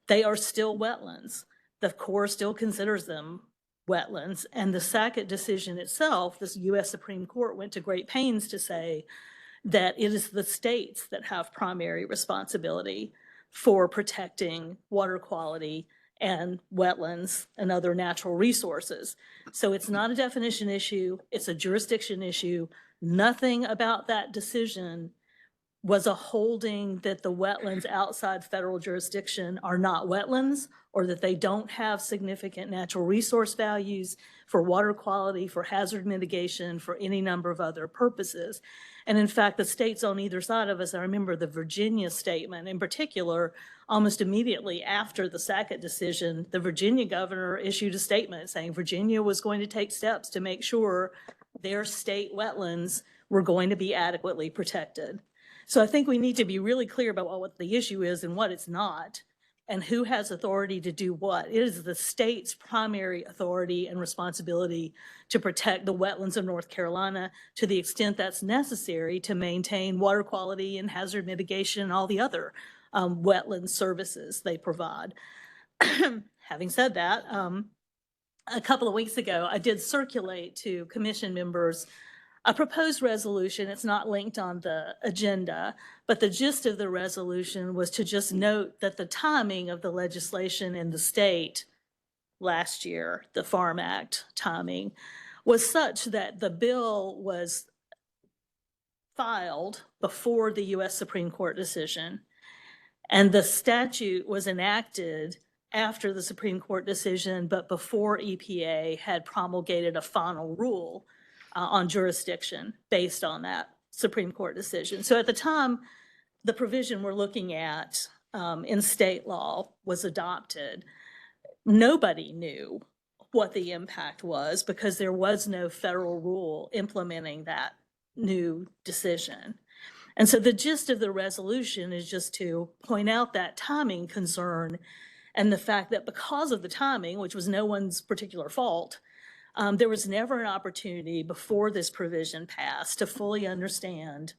They are still wetlands. The Corps still considers them wetlands. And the Sackett decision itself, this U.S. Supreme Court went to great pains to say that it is the states that have primary responsibility for protecting water quality and wetlands and other natural resources. So it's not a definition issue, it's a jurisdiction issue. Nothing about that decision was a holding that the wetlands outside federal jurisdiction are not wetlands, or that they don't have significant natural resource values for water quality, for hazard mitigation, for any number of other purposes. And in fact, the states on either side of us, I remember the Virginia statement in particular, almost immediately after the Sackett decision, the Virginia governor issued a statement saying Virginia was going to take steps to make sure their state wetlands were going to be adequately protected. So I think we need to be really clear about what the issue is and what it's not, and who has authority to do what. It is the state's primary authority and responsibility to protect the wetlands of North Carolina to the extent that's necessary to maintain water quality and hazard mitigation and all the other wetland services they provide. Having said that, a couple of weeks ago, I did circulate to commission members a proposed resolution. It's not linked on the agenda, but the gist of the resolution was to just note that the timing of the legislation in the state last year, the Farm Act timing, was such that the bill was filed before the U.S. Supreme Court decision, and the statute was enacted after the Supreme Court decision, but before EPA had promulgated a final rule on jurisdiction based on that Supreme Court decision. So at the time, the provision we're looking at in state law was adopted. Nobody knew what the impact was because there was no federal rule implementing that new decision. And so the gist of the resolution is just to point out that timing concern and the fact that because of the timing, which was no one's particular fault, there was never an opportunity before this provision passed to fully understand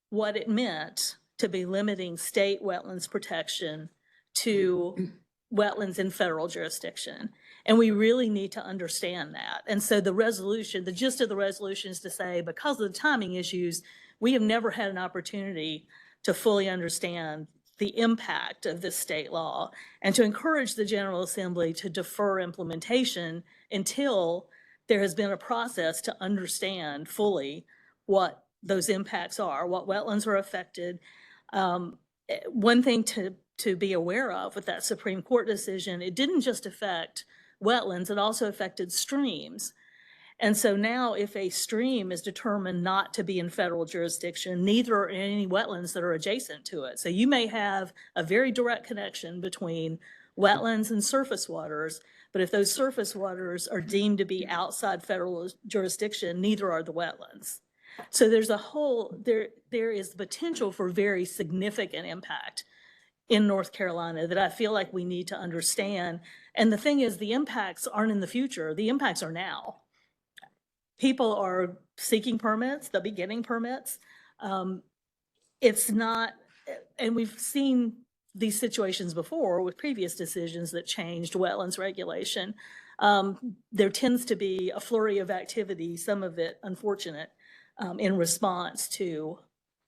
what it meant to be limiting state wetlands protection to wetlands in federal jurisdiction. And we really need to understand that. And so the resolution, the gist of the resolution is to say, because of the timing issues, we have never had an opportunity to fully understand the impact of this state law and to encourage the General Assembly to defer implementation until there has been a process to understand fully what those impacts are, what wetlands are affected. One thing to be aware of with that Supreme Court decision, it didn't just affect wetlands, it also affected streams. And so now if a stream is determined not to be in federal jurisdiction, neither are any wetlands that are adjacent to it. So you may have a very direct connection between wetlands and surface waters, But if those surface waters are deemed to be outside federal jurisdiction, neither are the wetlands. So there's there is the potential for very significant impact in North Carolina that I feel like we need to understand. And the thing is, the impacts aren't in the future. The impacts are now. People are seeking permits, they'll be getting permits. It's not, and we've seen these situations before with previous decisions that changed wetlands regulation. There tends to be a flurry of activity, some of it unfortunate, in response to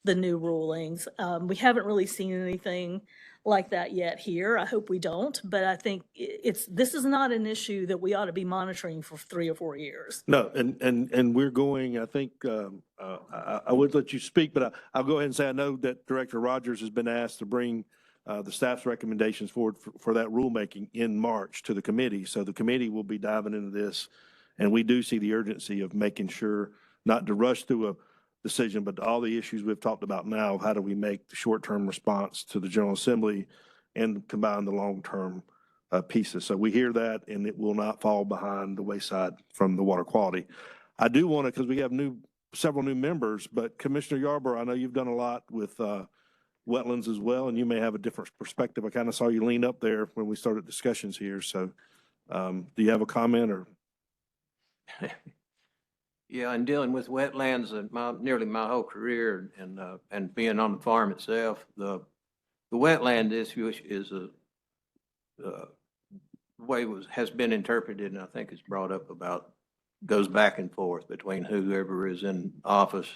the new rulings. We haven't really seen anything like that yet here. I hope we don't, but I think this is not an issue that we ought to be monitoring for 3 or 4 years. No, and we're going, I think, I would let you speak, but I'll go ahead and say I know that Director Rogers has been asked to bring the staff's recommendations forward for that rulemaking in March to the committee. So the committee will be diving into this, and we do see the urgency of making sure not to rush through a decision, but all the issues we've talked about now, how do we make the short-term response to the General Assembly and combine the long-term pieces. So we hear that, and it will not fall behind the wayside from the water quality. I do want to, because we have several new members, but Commissioner Yarborough, I know you've done a lot with wetlands as well, and you may have a different perspective. I kind of saw you lean up there when we started discussions here. So do you have a comment or? Yeah, and dealing with wetlands and nearly my whole career and being on the farm itself, the wetland issue is the way has been interpreted, and I think it's brought up goes back and forth between whoever is in office.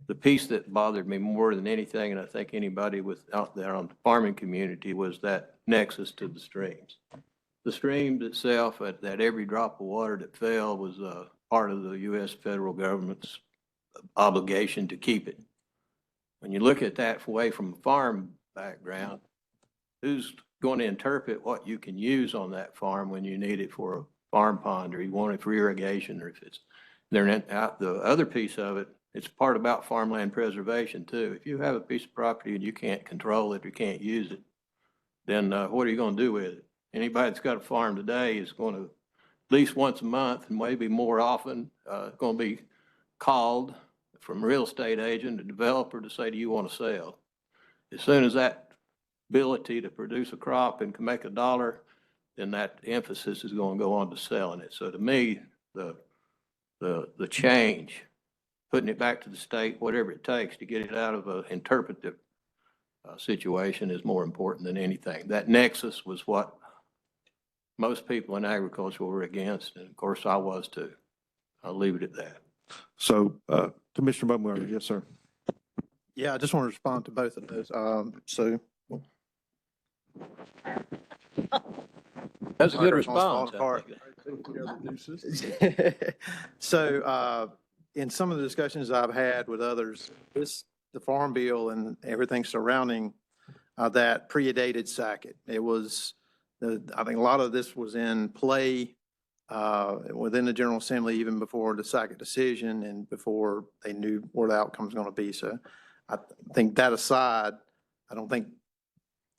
The piece that bothered me more than anything, and I think anybody out there on the farming community, was that nexus to the streams. The streams itself, that every drop of water that fell was part of the U.S. federal government's obligation to keep it. When you look at that away from a farm background, who's going to interpret what you can use on that farm when you need it for a farm pond, or you want it for irrigation, or if it's the other piece of it, it's part about farmland preservation too. If you have a piece of property and you can't control it or can't use it, then what are you going to do with it? Anybody that's got a farm today is going to, at least once a month and maybe more often, going to be called from a real estate agent, a developer, to say, do you want to sell? As soon as that ability to produce a crop and can make a dollar, then that emphasis is going to go on to selling it. So to me, the change, putting it back to the state, whatever it takes to get it out of an interpretive situation, is more important than anything. That nexus was what most people in agriculture were against, and of course I was too. I'll leave it at that. So Commissioner Montgomery, yes, sir. Yeah, I just want to respond to both of those. That's a good response. So in some of the discussions I've had with others, the Farm Bill and everything surrounding that predated Sackett. It was, I think a lot of this was in play within the General Assembly even before the Sackett decision and before they knew where the outcome was going to be. So I think that aside, I don't think,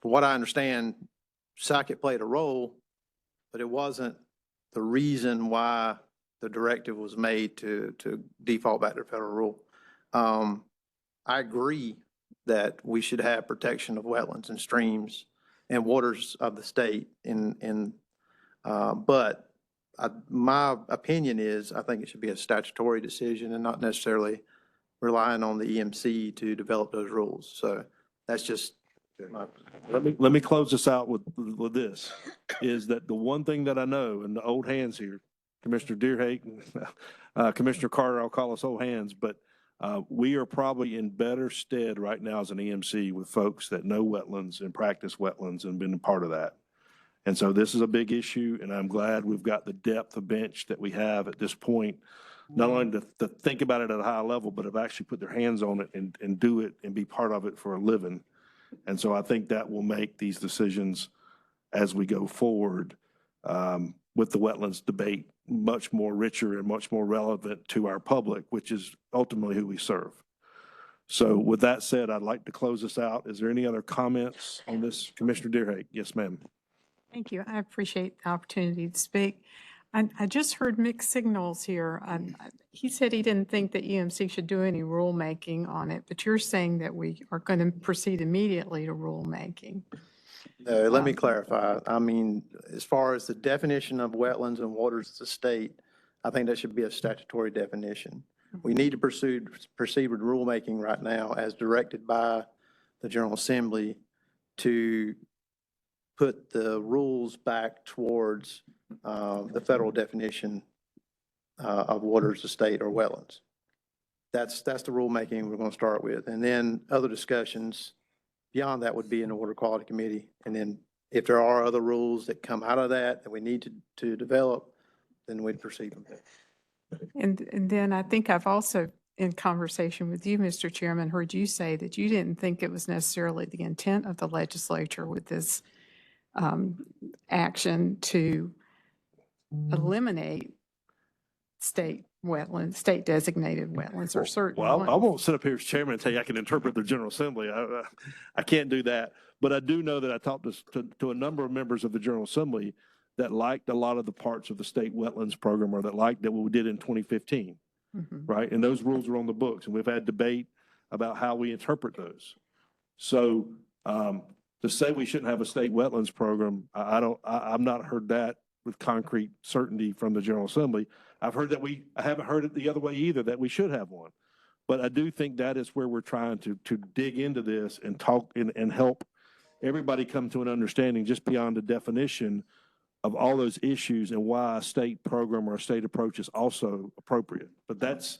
from what I understand, Sackett played a role, but it wasn't the reason why the directive was made to default back to federal rule. I agree that we should have protection of wetlands and streams and waters of the state. But my opinion is I think it should be a statutory decision and not necessarily relying on the EMC to develop those rules. So that's just my. Let me close this out with this, is that the one thing that I know, and the old hands here, Commissioner Deerhake, Commissioner Carter, I'll call us old hands, but we are probably in better stead right now as an EMC with folks that know wetlands and practice wetlands and been a part of that. And so this is a big issue, and I'm glad we've got the depth of bench that we have at this point, not only to think about it at a high level, but have actually put their hands on it and do it and be part of it for a living. And so I think that will make these decisions as we go forward with the wetlands debate much more richer and much more relevant to our public, which is ultimately who we serve. So with that said, I'd like to close this out. Is there any other comments on this? Commissioner Deerhake? Yes, ma'am. Thank you. I appreciate the opportunity to speak. I just heard mixed signals here. He said he didn't think that EMC should do any rulemaking on it, but you're saying that we are going to proceed immediately to rulemaking. No, let me clarify. I mean, as far as the definition of wetlands and waters of the state, I think that should be a statutory definition. We need to proceed with rulemaking right now as directed by the General Assembly to put the rules back towards the federal definition of waters of state or wetlands. That's the rulemaking we're going to start with. And then other discussions beyond that would be in the Water Quality Committee. And then if there are other rules that come out of that we need to develop, then we'd proceed with that. And then I think I've also, in conversation with you, Mr. Chairman, heard you say that you didn't think it was necessarily the intent of the legislature with this action to eliminate state wetlands, state designated wetlands or certain Well, ones. I won't sit up here as chairman and tell you I can interpret the General Assembly. I can't do that. But I do know that I talked to a number of members of the General Assembly that liked a lot of the parts of the state wetlands program or that liked that what we did in 2015, right? And those rules are on the books, and we've had debate about how we interpret those. So to say we shouldn't have a state wetlands program, I've not heard that with concrete certainty from the General Assembly. I've heard that I haven't heard it the other way either, that we should have one. But I do think that is where we're trying to dig into this and talk and help everybody come to an understanding just beyond the definition of all those issues and why a state program or a state approach is also appropriate. But that's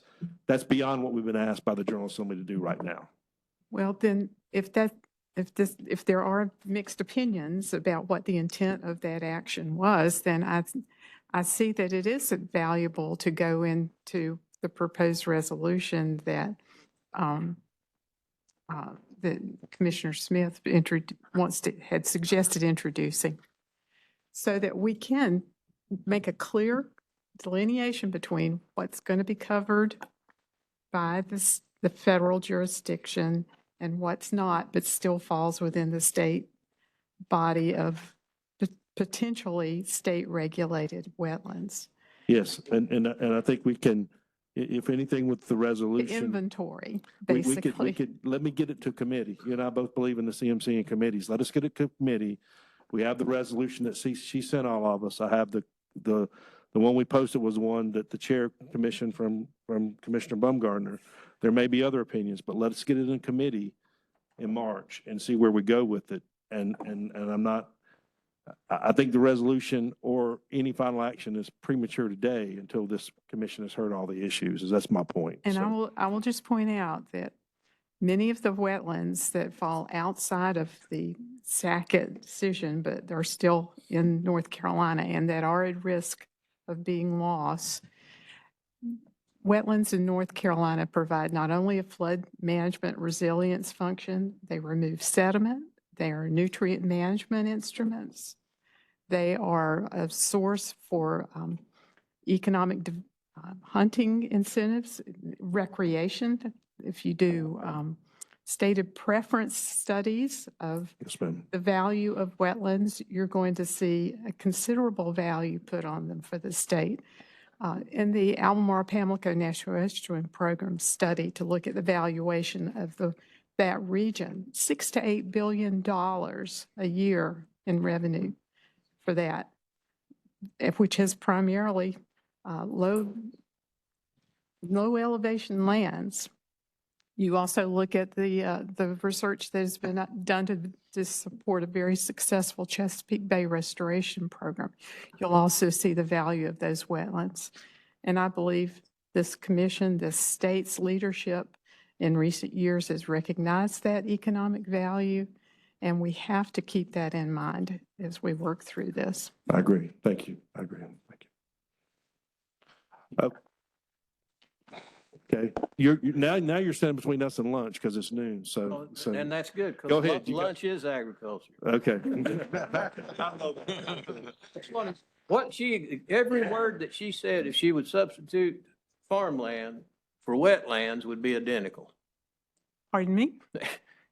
beyond what we've been asked by the General Assembly to do right now. Well, then if there are mixed opinions about what the intent of that action was, then I see that it is valuable to go into the proposed resolution that that Commissioner Smith had suggested introducing, so that we can make a clear delineation between what's going to be covered by the federal jurisdiction and what's not, but still falls within the state body of potentially state-regulated wetlands. Yes, and I think we can, if anything with the resolution. The inventory, we basically. could, let me get it to committee. You and I both believe in the CMC and committees. Let us get it to committee. We have the resolution that she sent all of us. I have the one we posted was one that the chair commissioned from Commissioner Baumgartner. There may be other opinions, but let us get it in committee in March and see where we go with it. And I think the resolution or any final action is premature today until this commission has heard all the issues. That's my point. And So, I will just point out that many of the wetlands that fall outside of the Sackett decision, but are still in North Carolina and that are at risk of being lost, wetlands in North Carolina provide not only a flood management resilience function, they remove sediment, they are nutrient management instruments, they are a source for economic hunting incentives, recreation. If you do stated preference studies of the value of wetlands, you're going to see a considerable value put on them for the state. In the Albemarle-Pamlico National Estuarine Program study to look at the valuation of that region, $6 to $8 billion a year in revenue for that, which is primarily low elevation lands. You also look at the research that has been done to support a very successful Chesapeake Bay restoration program. You'll also see the value of those wetlands. And I believe this commission, this state's leadership in recent years has recognized that economic value, and we have to keep that in mind as we work through this. I agree. Thank you. I agree. Thank you. Okay, now you're standing between us and lunch because it's noon. So And that's good, Go ahead, because you got- lunch is agriculture. okay. Every word that she said, if she would substitute farmland for wetlands, would be identical. Pardon me?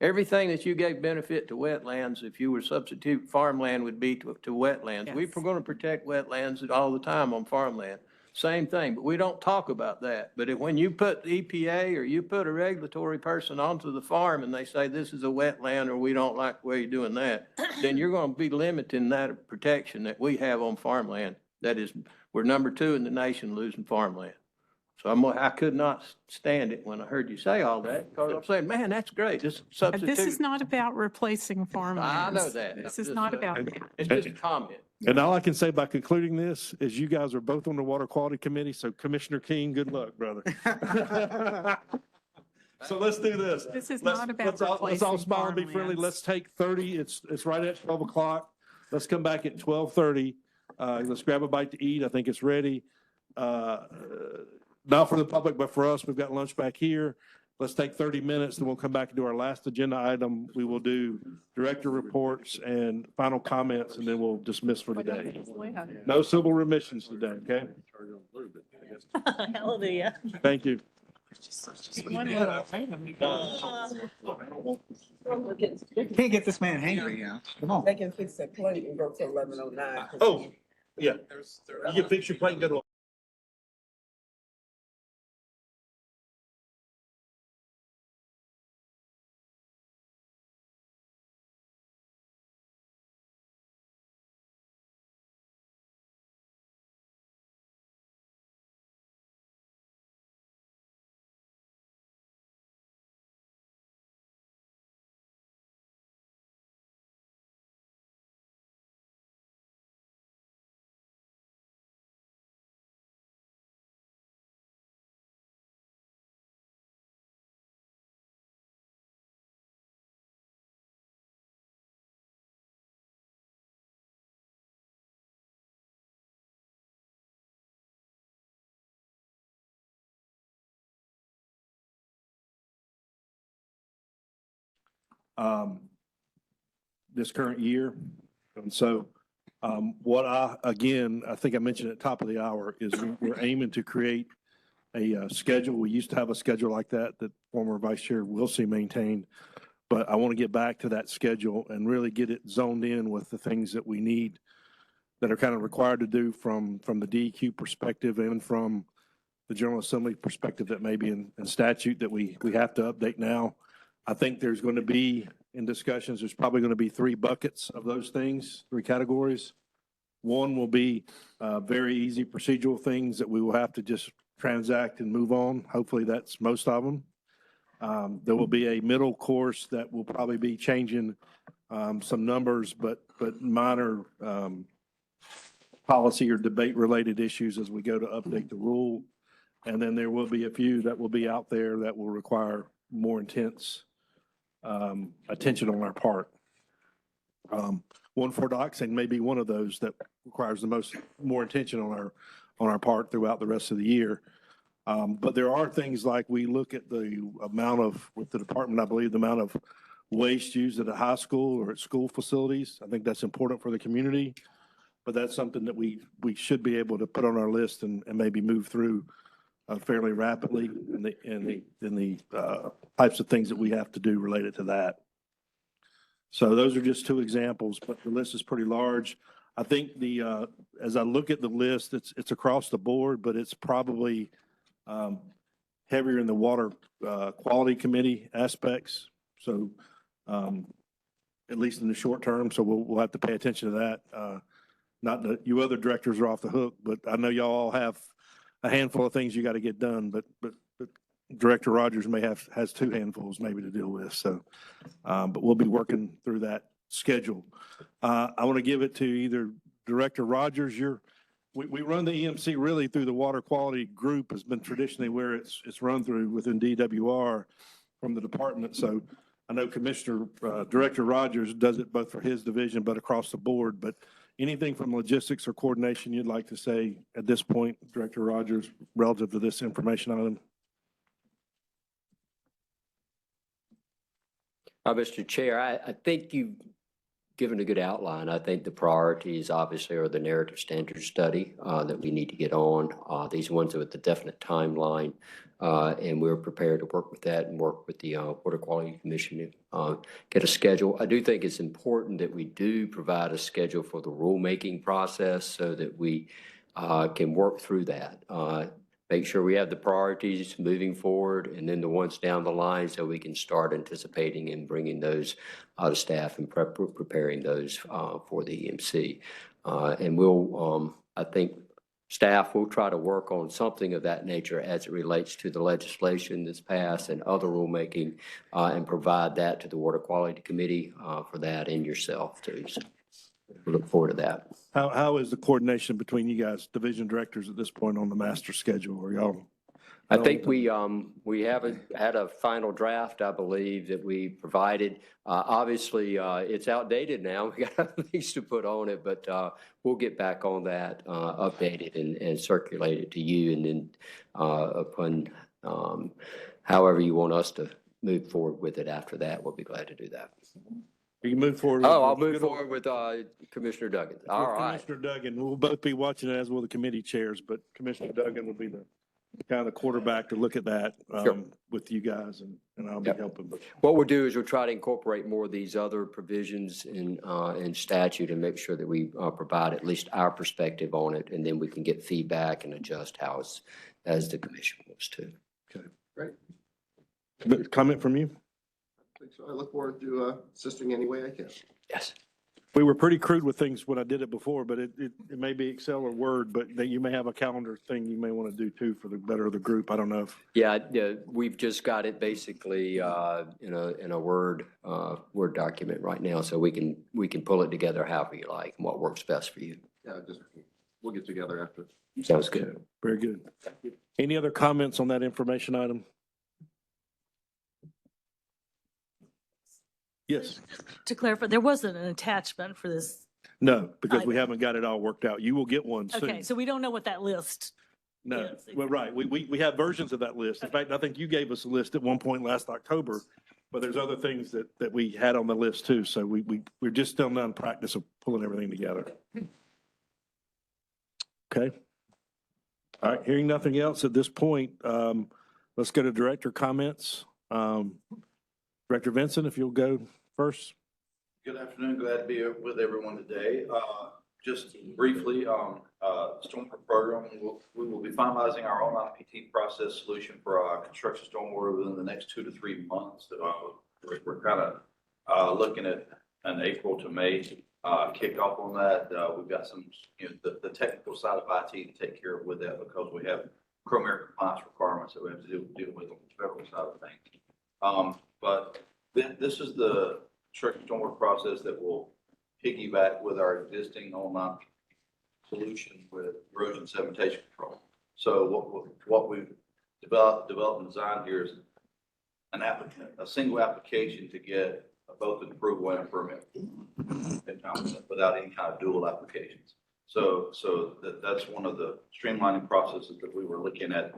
Everything that you gave benefit to wetlands, if you were substitute farmland would be to wetlands. We're Yes. going to protect wetlands all the time on farmland. Same thing, but we don't talk about that. But when you put EPA or you put a regulatory person onto the farm and they say this is a wetland or we don't like the way you're doing that, then you're going to be limiting that protection that we have on farmland. That is, we're number 2 in the nation losing farmland. So I could not stand it when I heard you say all that, because I'm saying, man, that's great. This substitute. This is not about replacing farmlands. I know that. This is not about And- that. It's just a comment. And all I can say by concluding this is you guys are both on the Water Quality Committee, so Commissioner King, good luck, brother. So let's do this. This is Let's- not about let's all replacing smile and be friendly. farmlands. Let's take 30. It's right at 12 o'clock. Let's come back at 12:30. Let's grab a bite to eat. I think it's ready. Not for the public, but for us. We've got lunch back here. Let's take 30 minutes, then we'll come back and do our last agenda item. We will do director reports and final comments, and then we'll dismiss for the day. No civil remissions today, okay? Hallelujah. Thank you. Can't get this man hangry now. Come on. They can fix that plate and go to 11:09. Oh, yeah. You can fix your plate and go to this current year. And so what I think I mentioned at the top of the hour is we're aiming to create a schedule. We used to have a schedule like that former Vice Chair Wilsey maintained. But I want to get back to that schedule and really get it zoned in with the things that we need that are kind of required to do from the DEQ perspective and from the General Assembly perspective that may be in statute that we have to update now. I think there's going to be, in discussions, there's probably going to be 3 buckets of those things, 3 categories. One will be very easy procedural things that we will have to just transact and move on. Hopefully that's most of them. There will be a middle course that will probably be changing some numbers, but minor policy or debate related issues as we go to update the rule. And then there will be a few that will be out there that will require more intense attention on our part. 1,4-dioxane may be one of those that requires the more attention on our part throughout the rest of the year. But there are things like we look at the amount of, with the department, I believe, the amount of waste used at a high school or at school facilities. I think that's important for the community, but that's something that we should be able to put on our list and maybe move through fairly rapidly in the types of things that we have to do related to that. So those are just 2 examples, but the list is pretty large. I think as I look at the list, it's across the board, but it's probably heavier in the water quality committee aspects. So at least in the short term, so we'll have to pay attention to that. Not that you other directors are off the hook, but I know y'all all have a handful of things you got to get done, but Director Rogers has 2 handfuls maybe to deal with. So, but we'll be working through that schedule. I want to give it to either Director Rogers. We run the EMC really through the water quality group has been traditionally where it's run through within DWR from the department. So I know Director Rogers does it both for his division, but across the board. But anything from logistics or coordination you'd like to say at this point, Director Rogers, relative to this information item? Mr. Chair, I think you given a good outline. I think the priorities obviously are the narrative standards study that we need to get on. These ones with the definite timeline, and we're prepared to work with that and work with the Water Quality Commission to get a schedule. I do think it's important that we do provide a schedule for the rulemaking process so that we can work through that. Make sure we have the priorities moving forward and then the ones down the line so we can start anticipating and bringing those to staff and preparing those for the EMC. And we'll, I think staff will try to work on something of that nature as it relates to the legislation that's passed and other rulemaking and provide that to the Water Quality Committee for that and yourself too. So we look forward to that. How is the coordination between you guys, division directors at this point on the master schedule? Are y'all? I think we haven't had a final draft, I believe, that we provided. Obviously, it's outdated now. We got other things to put on it, but we'll get back on that, update it and circulate it to you. And then upon however you want us to move forward with it after that, we'll be glad to do that. You can move forward. Oh, I'll move forward with Commissioner Duggan. All right. Commissioner Duggan, we'll both be watching it as will the committee chairs, but Commissioner Duggan will be the kind of the quarterback to look at that with you guys, and I'll be helping. What we'll do is we'll try to incorporate more of these other provisions in statute and make sure that we provide at least our perspective on it, and then we can get feedback and adjust how as the commission wants to. Okay. Great. Comment from you? So I look forward to assisting any way I can. Yes. We were pretty crude with things when I did it before, but it may be Excel or Word, but that you may have a calendar thing you may want to do too for the better of the group. I don't know if. Yeah, we've just got it basically in a Word document right now, so we can pull it together however you like and what works best for you. Yeah, we'll get together after. Sounds good. Very good. Any other comments on that information item? Yes. To clarify, there wasn't an attachment for this. No, because we haven't got it all worked out. You will get one soon. Okay, so we don't know what that list. No, well, right. We have versions of that list. In fact, I think you gave us a list at one point last October, but there's other things that we had on the list too. So we're just still not in practice of pulling everything together. Okay. All right. Hearing nothing else at this point, let's go to director comments. Director Vincent, if you'll go first. Good afternoon. Glad to be with everyone today. Just briefly, stormwater program, we will be finalizing our online PT process solution for our construction stormwater within the next 2 to 3 months. We're kind of looking at an April to May kickoff on that. We've got some, the technical side of IT to take care of with that because we have Chrome compliance requirements that we have to deal with on the federal side of things. But this is the construction stormwater process that will piggyback with our existing online solution with erosion sedimentation control. So what we've developed and designed here is a single application to get both an approval and a permit without any kind of dual applications. So that's one of the streamlining processes that we were looking at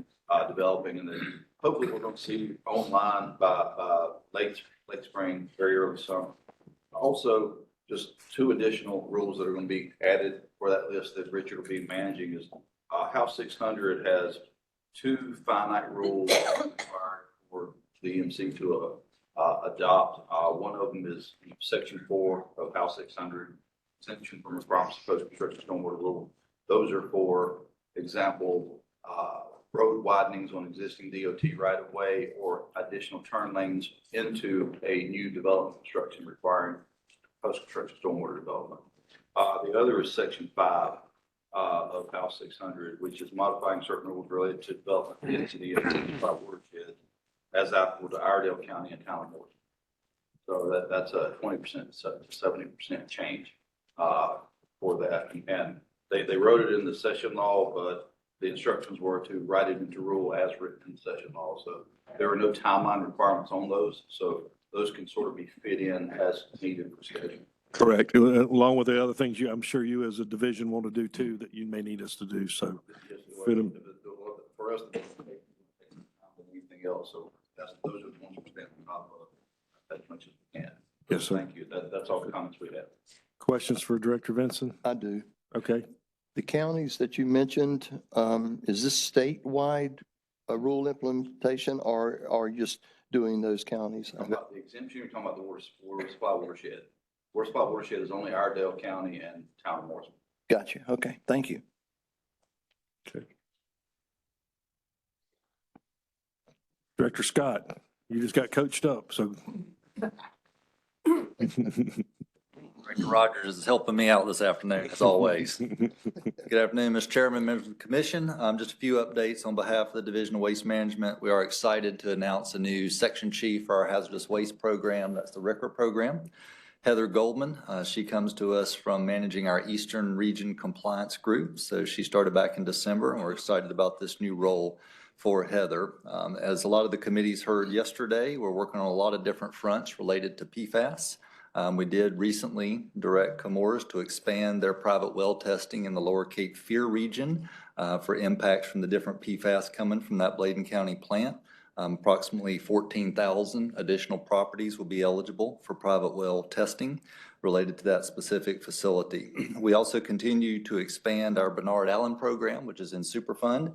developing, and then hopefully we're going to see online by late spring, very early summer. Also, just 2 additional rules that are going to be added for that list that Richard will be managing is House 600 has 2 finite rules required for the EMC to adopt. One of them is Section 4 of House 600, exemption from requirements of post-construction stormwater rule. Those are, for example, road widenings on existing DOT right-of-way or additional turn lanes into a new development construction requiring post-construction stormwater development. The other is Section 5 of House 600, which is modifying certain rules related to development into the watershed as applicable to Iredell County and Tyler. So that's a 20% to 70% change for that. And they wrote it in the session law, but the instructions were to write it into rule as written in session law. So there are no timeline requirements on those. So those can sort of be fit in as needed for scheduling. Correct. Along with the other things I'm sure you as a division want to do too, that you may need us to do. So fit them. For us, anything else. So those are the ones we're spending on top of as much as we can. Yes, sir. Thank you. That's that's all the comments we have. Questions for Director Vinson? I do. Okay. The counties that you mentioned, is this statewide rule implementation or are you just doing those counties? Talking about the exemption, you're talking about the water supply watershed. Water supply watershed is only Iredell County and Town of Morrisville. Gotcha. Okay, thank you. Okay. Director Scott, you just got coached up, so. Director Rogers is helping me out this afternoon, as always. Good afternoon, Mr. Chairman, members of the commission. Just a few updates on behalf of the Division of Waste Management. We are excited to announce a new section chief for our hazardous waste program. That's the RCRA program. Heather Goldman, she comes to us from managing our Eastern Region Compliance Group. So she started back in December, and we're excited about this new role for Heather. As a lot of the committees heard yesterday, we're working on a lot of different fronts related to PFAS. We did recently direct Chemours to expand their private well testing in the Lower Cape Fear region for impacts from the different PFAS coming from that Bladen County plant. Approximately 14,000 additional properties will be eligible for private well testing related to that specific facility. We also continue to expand our Bernard Allen program, which is in Superfund.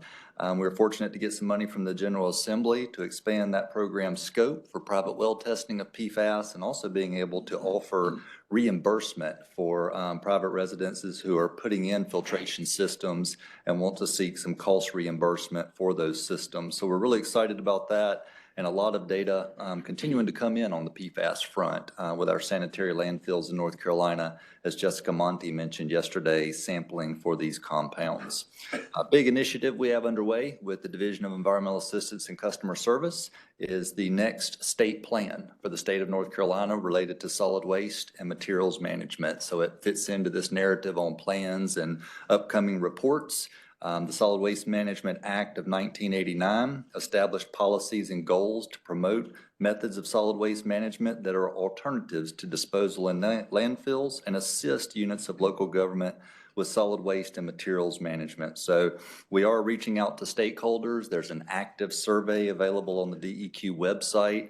We're fortunate to get some money from the General Assembly to expand that program scope for private well testing of PFAS and also being able to offer reimbursement for private residences who are putting in filtration systems and want to seek some cost reimbursement for those systems. So we're really excited about that. And a lot of data continuing to come in on the PFAS front with our sanitary landfills in North Carolina, as Jessica Monty mentioned yesterday, sampling for these compounds. A big initiative we have underway with the Division of Environmental Assistance and Customer Service is the next state plan for the state of North Carolina related to solid waste and materials management. So it fits into this narrative on plans and upcoming reports. The Solid Waste Management Act of 1989 established policies and goals to promote methods of solid waste management that are alternatives to disposal in landfills and assist units of local government with solid waste and materials management. So we are reaching out to stakeholders. There's an active survey available on the DEQ website.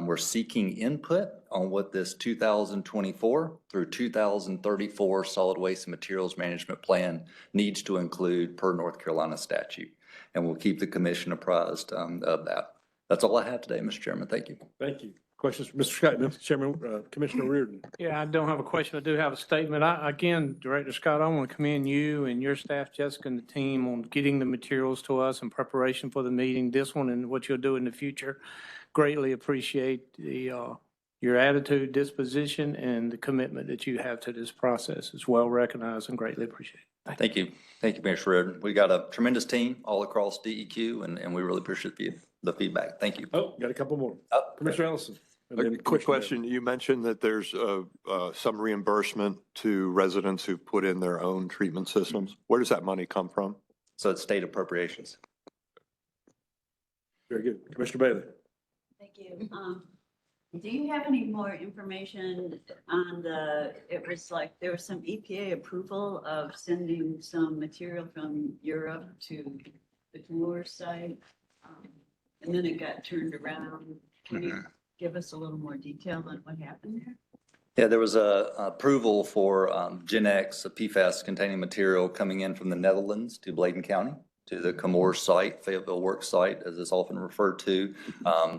We're seeking input on what this 2024 through 2034 solid waste and materials management plan needs to include per North Carolina statute. And we'll keep the commission apprised of that. That's all I have today, Mr. Chairman. Thank you. Thank you. Questions for Mr. Scott? Mr. Chairman, Commissioner Reardon. Yeah, I don't have a question. I do have a statement. Again, Director Scott, I want to commend you and your staff, Jessica, and the team on getting the materials to us in preparation for the meeting, this one and what you'll do in the future. Greatly appreciate your attitude, disposition, and the commitment that you have to this process. It's well recognized and greatly appreciated. Thank you. Thank you, Mr. Reardon. We got a tremendous team all across DEQ, and we really appreciate the feedback. Thank you. Oh, got a couple more. Commissioner Ellison. A quick question. You mentioned that there's some reimbursement to residents who put in their own treatment systems. Where does that money come from? So it's state appropriations. Very good. Commissioner Bailey. Thank you. Do you have any more information on it was like there was some EPA approval of sending some material from Europe to the Chemours site, and then it got turned around. Can you give us a little more detail on what happened there? Yeah, there was a approval for Gen X, a PFAS containing material coming in from the Netherlands to Bladen County, to the Chemours site, Fayetteville Works site, as it's often referred to.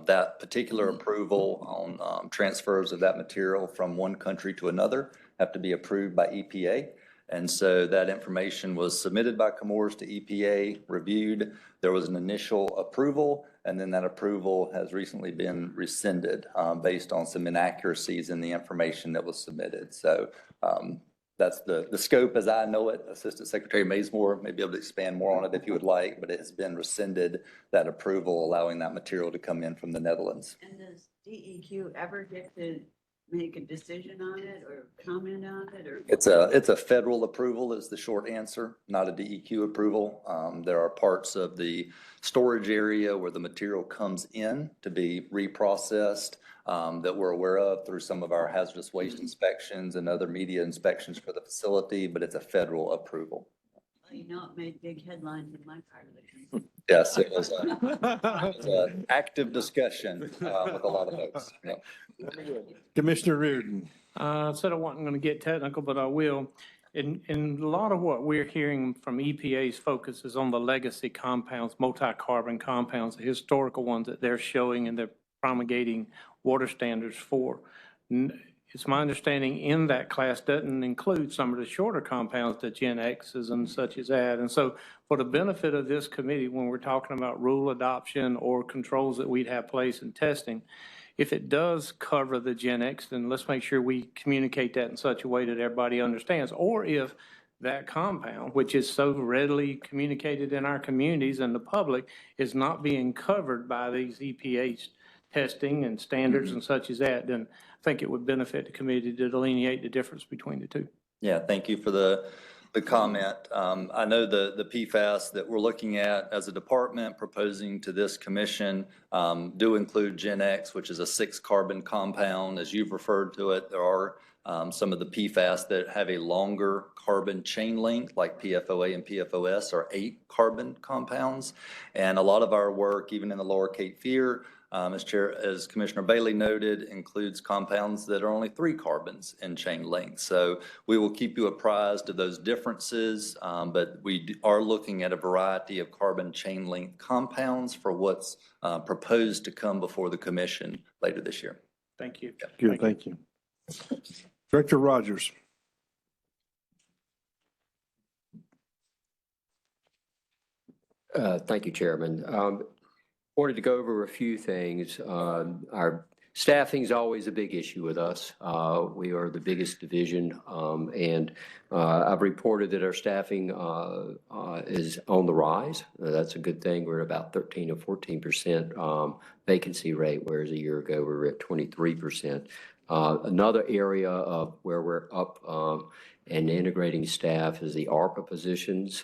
That particular approval on transfers of that material from one country to another have to be approved by EPA. And so that information was submitted by Chemours to EPA, reviewed. There was an initial approval, and then that approval has recently been rescinded based on some inaccuracies in the information that was submitted. So that's the scope as I know it. Assistant Secretary Mazemore may be able to expand more on it if you would like, but it has been rescinded, that approval allowing that material to come in from the Netherlands. And does DEQ ever get to make a decision on it or comment on it? Or It's a federal approval is the short answer, not a DEQ approval. There are parts of the storage area where the material comes in to be reprocessed that we're aware of through some of our hazardous waste inspections and other media inspections for the facility, but it's a federal approval. Well, you know, it made big headlines in my part of the country. Yes, it was an active discussion with a lot of folks. Yep. Commissioner Reardon. I said I wasn't going to get technical, but I will. And a lot of what we're hearing from EPA's focus is on the legacy compounds, multi-carbon compounds, the historical ones that they're showing and they're promulgating water standards for. It's my understanding in that class doesn't include some of the shorter compounds, the Gen X's and such as that. And so for the benefit of this committee, when we're talking about rule adoption or controls that we'd have place in testing, if it does cover the Gen X, then let's make sure we communicate that in such a way that everybody understands. Or if that compound, which is so readily communicated in our communities and the public, is not being covered by these EPA testing and standards and such as that, then I think it would benefit the committee to delineate the difference between the two. Yeah, thank you for the comment. I know the PFAS that we're looking at as a department proposing to this commission do include Gen X, which is a 6-carbon compound. As you've referred to it, there are some of the PFAS that have a longer carbon chain length, like PFOA and PFOS are 8-carbon compounds. And a lot of our work, even in the lower Cape Fear, as Commissioner Bailey noted, includes compounds that are only 3 carbons in chain length. So we will keep you apprised of those differences, but we are looking at a variety of carbon chain length compounds for what's proposed to come before the commission later this year. Thank you. Good, thank you. Director Rogers. Thank you, Chairman. Wanted to go over a few things. Our staffing is always a big issue with us. We are the biggest division, and I've reported that our staffing is on the rise. That's a good thing. We're at about 13 or 14% vacancy rate, whereas a year ago we were at 23%. Another area of where we're up and integrating staff is the ARPA positions.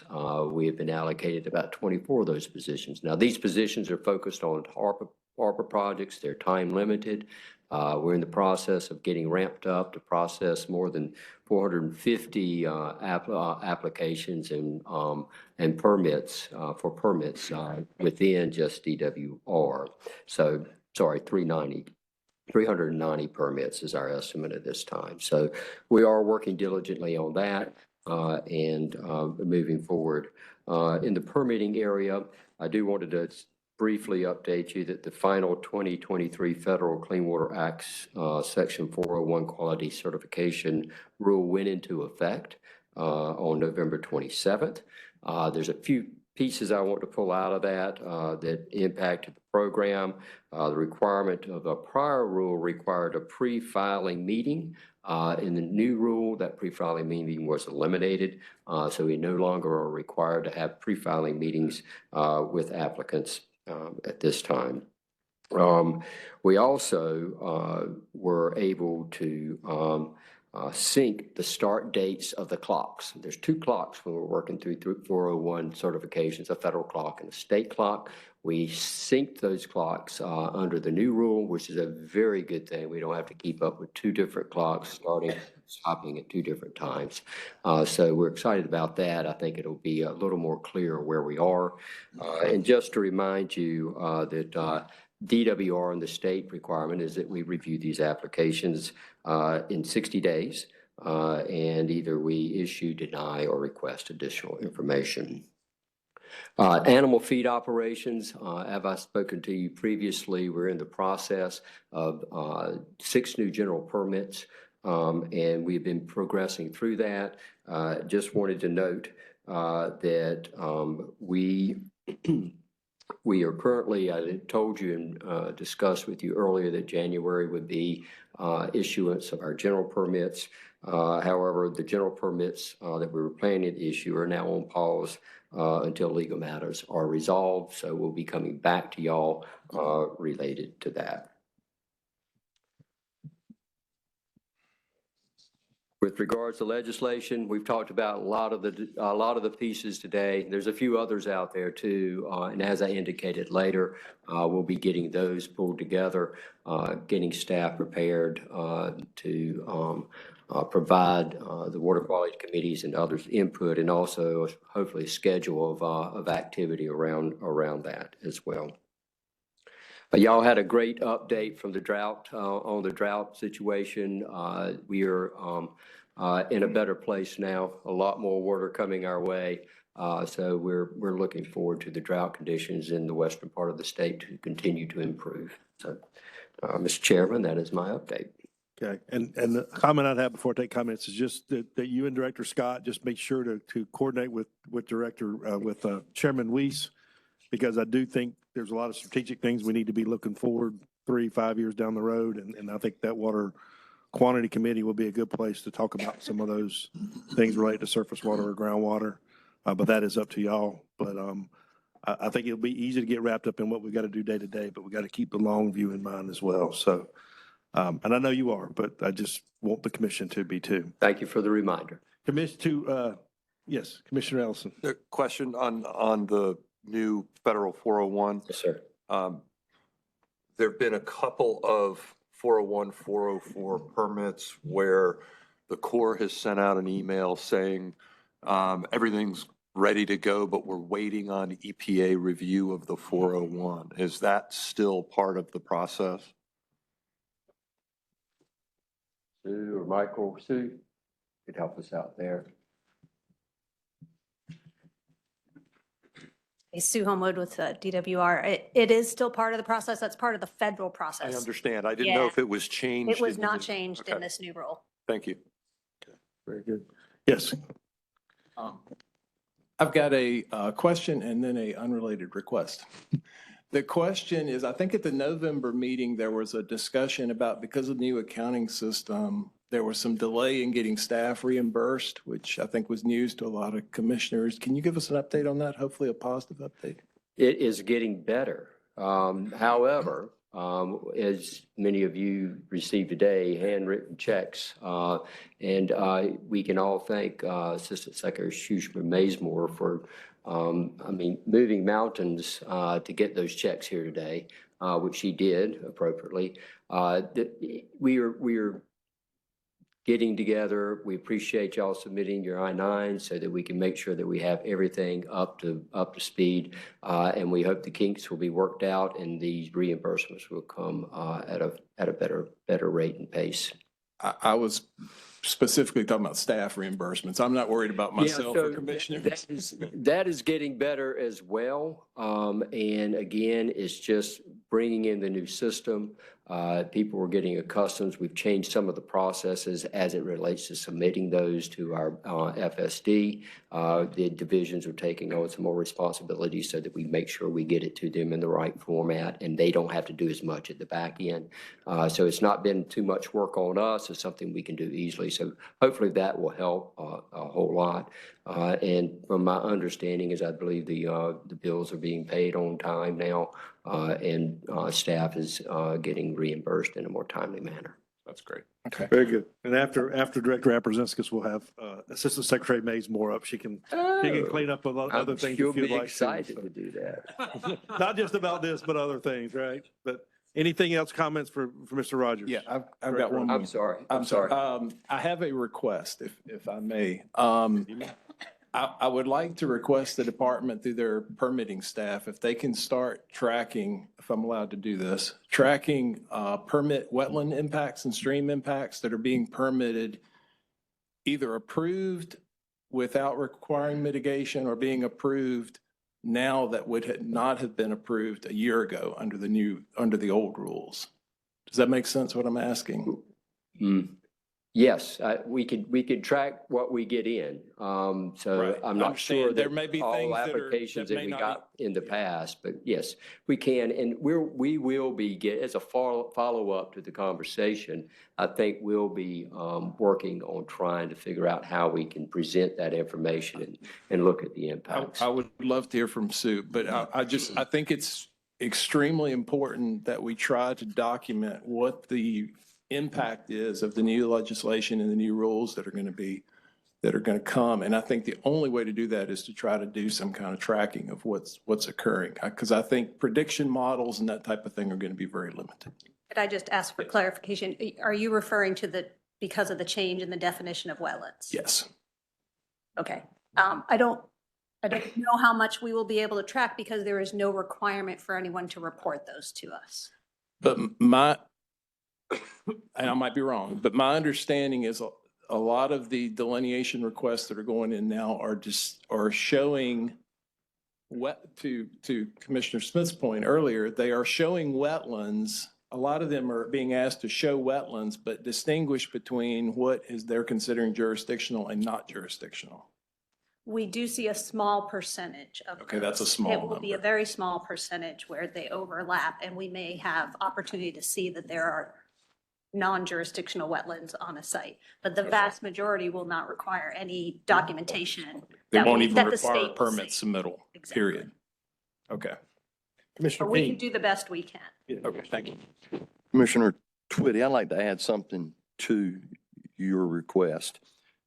We have been allocated about 24 of those positions. Now, these positions are focused on ARPA projects. They're time limited. We're in the process of getting ramped up to process more than 450 applications and permits for permits within just DWR. So, sorry, 390 permits is our estimate at this time. So we are working diligently on that and moving forward. In the permitting area, I do want to briefly update you that the final 2023 Federal Clean Water Act's Section 401 Quality Certification Rule went into effect on November 27th. There's a few pieces I want to pull out of that that impacted the program. The requirement of a prior rule required a pre-filing meeting. In the new rule, that pre-filing meeting was eliminated, so we no longer are required to have pre-filing meetings with applicants at this time. We also were able to sync the start dates of the clocks. There's 2 clocks when we're working through 401 certifications, a federal clock and a state clock. We synced those clocks under the new rule, which is a very good thing. We don't have to keep up with 2 different clocks starting and stopping at 2 different times. So we're excited about that. I think it'll be a little more clear where we are. And just to remind you that DWR and the state requirement is that we review these applications in 60 days, and either we issue, deny, or request additional information. Animal feed operations, as I've spoken to you previously, we're in the process of 6 new general permits, and we've been progressing through that. Just wanted to note that we are currently, I told you and discussed with you earlier that January would be issuance of our general permits. However, the general permits that we were planning to issue are now on pause until legal matters are resolved. So we'll be coming back to y'all related to that. With regards to legislation, we've talked about a lot of the pieces today. There's a few others out there too, and as I indicated later, we'll be getting those pulled together, getting staff prepared to provide the water quality committees and others input, and also hopefully a schedule of activity around that as well. Y'all had a great update from the drought, on the drought situation. We are in a better place now, a lot more water coming our way. So we're looking forward to the drought conditions in the western part of the state to continue to improve. So, Mr. Chairman, that is my update. Okay, and the comment I'd have before I take comments is just that you and Director Scott just make sure to coordinate with Chairman Weiss, because I do think there's a lot of strategic things we need to be looking forward 3-5 years down the road, and I think that water quantity committee will be a good place to talk about some of those things related to surface water or groundwater, but that is up to y'all. But I think it'll be easy to get wrapped up in what we've got to do day to day, but we got to keep the long view in mind as well. So. And I know you are, but I just want the commission to be too. Thank you for the reminder. Yes, Commissioner Ellison. A question on the new federal 401. Yes, sir. There've been a couple of 401, 404 permits where the Corps has sent out an email saying everything's ready to go, but we're waiting on EPA review of the 401. Is that still part of the process? Sue or Michael, Sue could help us out there. Hey, Sue Homewood with DWR. It is still part of the process. That's part of the federal process. I understand. I didn't know if it was changed. It was in not the- changed Okay. in this new rule. Thank you. Very good. Yes. I've got a question and then a unrelated request. The question is, I think at the November meeting, there was a discussion about, because of the new accounting system, there was some delay in getting staff reimbursed, which I think was news to a lot of commissioners. Can you give us an update on that? Hopefully a positive update. It is getting better. However, as many of you received today, handwritten checks, and we can all thank Assistant Secretary Schuschman-Mazemore for moving mountains to get those checks here today, which she did appropriately. We are getting together. We appreciate y'all submitting your I-9 so that we can make sure that we have everything up to speed. And we hope the kinks will be worked out and these reimbursements will come at a better rate and pace. I was specifically talking about staff reimbursements. I'm not worried about myself or commissioners. That is getting better as well. And again, it's just bringing in the new system. People were getting accustomed. We've changed some of the processes as it relates to submitting those to our FSD. The divisions are taking on some more responsibility so that we make sure we get it to them in the right format and they don't have to do as much at the back end. So it's not been too much work on us. It's something we can do easily. So hopefully that will help a whole lot. And from my understanding is I believe the bills are being paid on time now, and staff is getting reimbursed in a more timely manner. That's great. Okay. Very good. And after Director Abrazinskis, we'll have Assistant Secretary Mazemore up. She can clean up a lot of other things. You'll if you'd be like excited to do that. Not just about this, but other things, right? But anything else, comments for Mr. Rogers? Yeah, I've got one more. I'm sorry. I have a request, if I may. I would like to request the department through their permitting staff, if they can start tracking, if I'm allowed to do this, tracking permit wetland impacts and stream impacts that are being permitted, either approved without requiring mitigation or being approved now that would not have been approved a year ago under the old rules. Does that make sense what I'm asking? Yes, we could track what we get in. So Right. I'm not sure that there may be all things applications that that may we not got in the past, but yes, we can. And we will be as a follow-up to the conversation, I think we'll be working on trying to figure out how we can present that information and look at the impacts. I would love to hear from Sue, but I think it's extremely important that we try to document what the impact is of the new legislation and the new rules that are going to come. And I think the only way to do that is to try to do some kind of tracking of what's occurring. Because I think prediction models and that type of thing are going to be very limited. Could I just ask for clarification? Are you referring to because of the change in the definition of wetlands? Yes. Okay. I don't I don't know how much we will be able to track because there is no requirement for anyone to report those to us. But and I might be wrong, but my understanding is a lot of the delineation requests that are going in now are showing to Commissioner Smith's point earlier, they are showing wetlands. A lot of them are being asked to show wetlands, but distinguish between what they're considering jurisdictional and not jurisdictional. We do see a small percentage of Okay, that's a those. small It will be a number. very small percentage where they overlap, and we may have opportunity to see that there are non-jurisdictional wetlands on a site. But the vast majority will not require any documentation. They that won't we- even that the require a state will permit see. submittal, period. Okay. Commissioner But we can King. do the best we can. Okay, thank you. Commissioner Twitty, I'd like to add something to your request.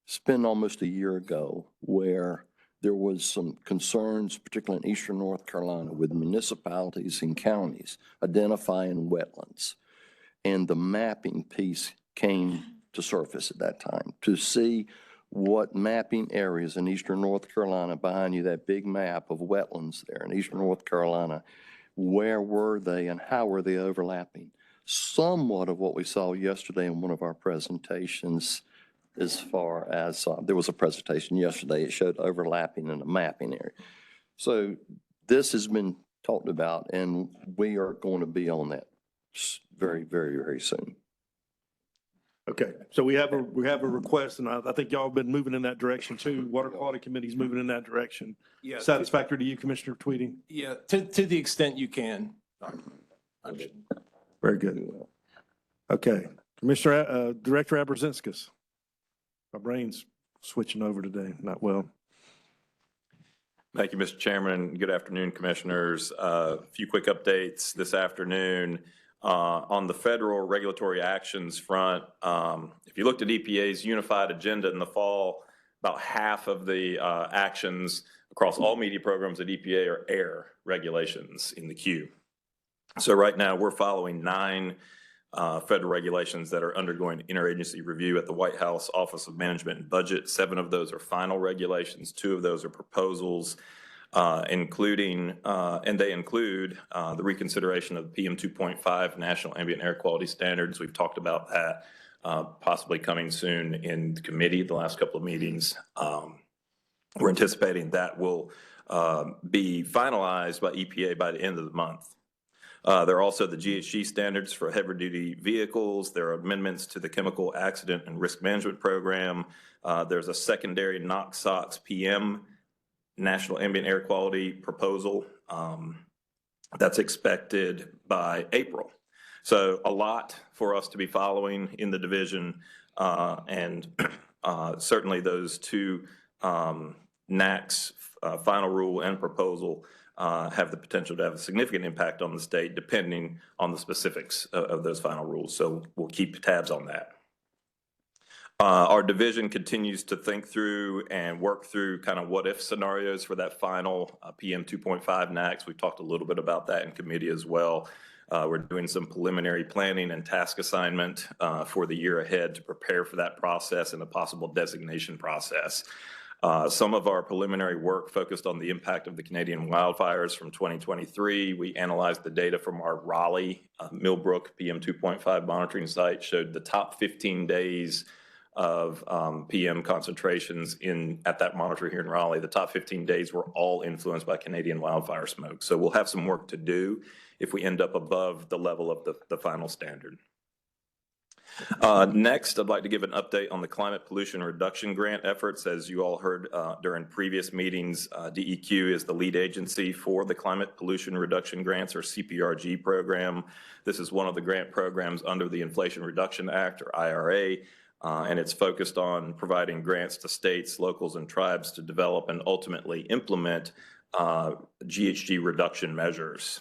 It's been almost a year ago where there was some concerns, particularly in eastern North Carolina, with municipalities and counties identifying wetlands. And the mapping piece came to surface at that time to see what mapping areas in eastern North Carolina, behind you, that big map of wetlands there in eastern North Carolina, where were they and how were they overlapping? Somewhat of what we saw yesterday in one of our presentations, as far as there was a presentation yesterday, it showed overlapping in the mapping area. So this has been talked about, and we are going to be on that very, very, very soon. Okay, so we have a request, and I think y'all have been moving in that direction too. Water Quality Committee's moving in that direction. Yeah. Satisfactory to you, Commissioner Tweedy? Yeah, to the extent you can. Very good. Okay, Commissioner, Director Abrazinskis. My brain's switching over today, not well. Thank you, Mr. Chairman, and good afternoon, Commissioners. A few quick updates this afternoon. On the federal regulatory actions front, if you looked at EPA's unified agenda in the fall, about half of the actions across all media programs at EPA are air regulations in the queue. So right now, we're following 9 federal regulations that are undergoing interagency review at the White House Office of Management and Budget. 7 of those are final regulations. 2 of those are proposals, including, and they include the reconsideration of PM 2.5 National Ambient Air Quality Standards. We've talked about that possibly coming soon in committee, the last couple of meetings. We're anticipating that will be finalized by EPA by the end of the month. There are also the GHG standards for heavy-duty vehicles. There are amendments to the Chemical Accident and Risk Management Program. There's a secondary NOx SOx PM National Ambient Air Quality proposal that's expected by April. So a lot for us to be following in the division, and certainly those 2 NACs, final rule and proposal, have the potential to have a significant impact on the state depending on the specifics of those final rules. So we'll keep tabs on that. Our division continues to think through and work through kind of what if scenarios for that final PM 2.5 NACs. We talked a little bit about that in committee as well. We're doing some preliminary planning and task assignment for the year ahead to prepare for that process and the possible designation process. Some of our preliminary work focused on the impact of the Canadian wildfires from 2023. We analyzed the data from our Raleigh Millbrook PM 2.5 monitoring site, showed the top 15 days of PM concentrations at that monitor here in Raleigh. The top 15 days were all influenced by Canadian wildfire smoke. So we'll have some work to do if we end up above the level of the final standard. Next, I'd like to give an update on the climate pollution reduction grant efforts. As you all heard during previous meetings, DEQ is the lead agency for the climate pollution reduction grants, or CPRG program. This is one of the grant programs under the Inflation Reduction Act, or IRA, and it's focused on providing grants to states, locals, and tribes to develop and ultimately implement GHG reduction measures.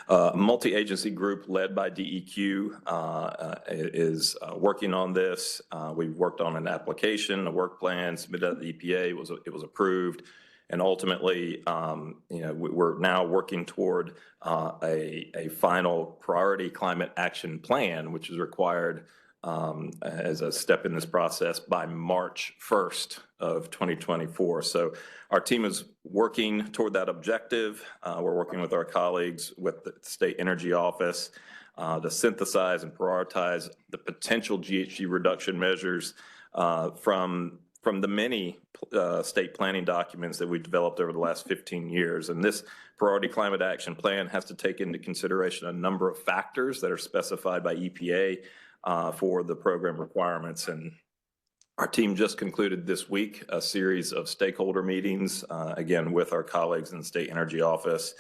A multi-agency group led by DEQ is working on this. We've worked on an application, a work plan submitted to the EPA. It was approved, and ultimately, we're now working toward a final priority climate action plan, which is required as a step in this process by March 1st of 2024. So our team is working toward that objective. We're working with our colleagues with the State Energy Office to synthesize and prioritize the potential GHG reduction measures from the many state planning documents that we've developed over the last 15 years. And this Priority Climate Action Plan has to take into consideration a number of factors that are specified by EPA for the program requirements. And our team just concluded this week a series of stakeholder meetings, again, with our colleagues in the State Energy Office.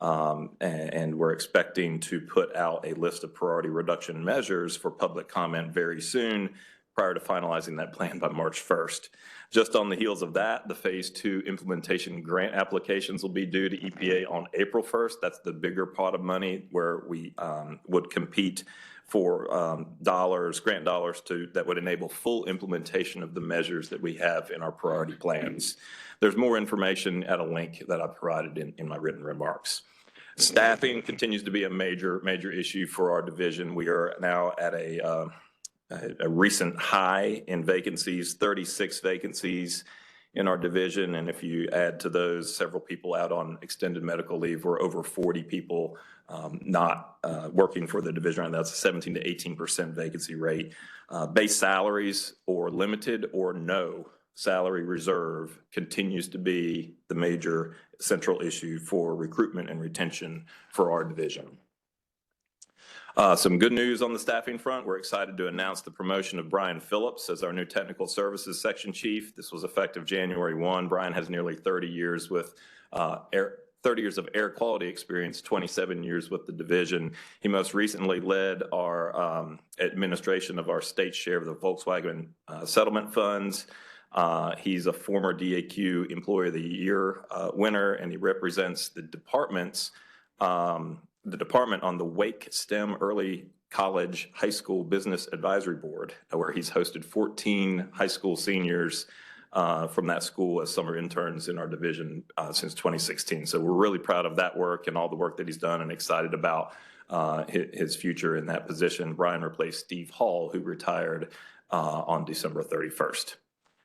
And we're expecting to put out a list of priority reduction measures for public comment very soon, prior to finalizing that plan by March 1st. Just on the heels of that, the Phase 2 implementation grant applications will be due to EPA on April 1st. That's the bigger pot of money where we would compete for grant dollars that would enable full implementation of the measures that we have in our priority plans. There's more information at a link that I provided in my written remarks. Staffing continues to be a major issue for our division. We are now at a recent high in vacancies, 36 vacancies in our division. And if you add to those several people out on extended medical leave, we're over 40 people not working for the division. And that's a 17 to 18% vacancy rate. Base salaries or limited or no salary reserve continues to be the major central issue for recruitment and retention for our division. Some good news on the staffing front. We're excited to announce the promotion of Brian Phillips as our new Technical Services Section Chief. This was effective January 1. Brian has nearly 30 years with 30 years of air quality experience, 27 years with the division. He most recently led our administration of our state share of the Volkswagen settlement funds. He's a former DAQ Employee of the Year winner, and he represents the department on the Wake STEM Early College High School Business Advisory Board, where he's hosted 14 high school seniors from that school as summer interns in our division since 2016. So we're really proud of that work and all the work that he's done and excited about his future in that position. Brian replaced Steve Hall, who retired on December 31st.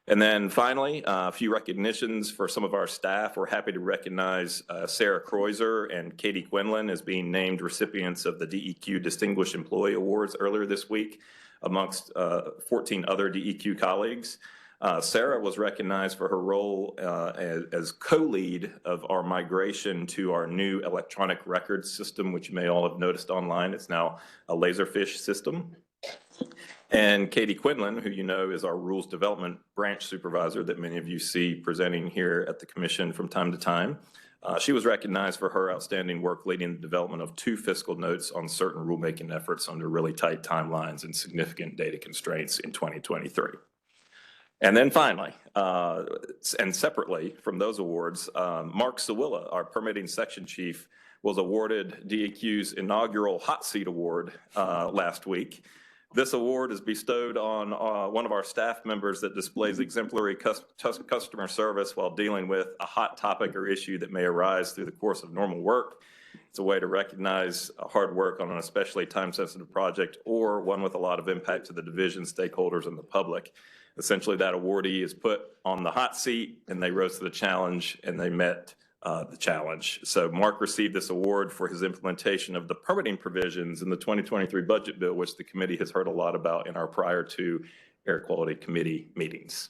And then finally, a few recognitions for some of our staff. We're happy to recognize Sarah Kreuzer and Katie Quinlan as being named recipients of the DEQ Distinguished Employee Awards earlier this week amongst 14 other DEQ colleagues. Sarah was recognized for her role as co-lead of our migration to our new electronic records system, which you may all have noticed online. It's now a Laserfish system. And Katie Quinlan, who you know is our Rules Development Branch Supervisor that many of you see presenting here at the Commission from time to time. She was recognized for her outstanding work leading the development of 2 fiscal notes on certain rulemaking efforts under really tight timelines and significant data constraints in 2023. And then finally, and separately from those awards, Mark Sawilla, our Permitting Section Chief, was awarded DEQ's inaugural Hot Seat Award last week. This award is bestowed on one of our staff members that displays exemplary customer service while dealing with a hot topic or issue that may arise through the course of normal work. It's a way to recognize hard work on an especially time-sensitive project or one with a lot of impact to the division, stakeholders, and the public. Essentially, that awardee is put on the hot seat and they rose to the challenge and they met the challenge. So Mark received this award for his implementation of the permitting provisions in the 2023 budget bill, which the committee has heard a lot about in our prior 2 air quality committee meetings.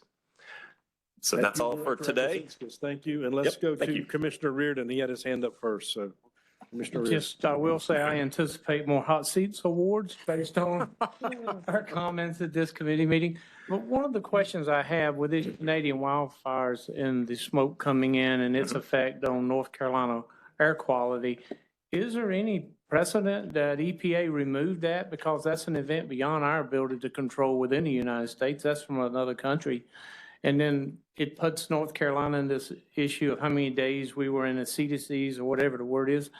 So that's all for today. Thank you. And let's go to Commissioner Reardon. He had his hand up first. So Commissioner Reardon. I will say I anticipate more hot seats awards based on our comments at this committee meeting. But one of the questions I have with these Canadian wildfires and the smoke coming in and its effect on North Carolina air quality, is there any precedent that EPA removed that? Because that's an event beyond our ability to control within the United States. That's from another country. And then it puts North Carolina in this issue of how many days we were in a CDCs or whatever the word is.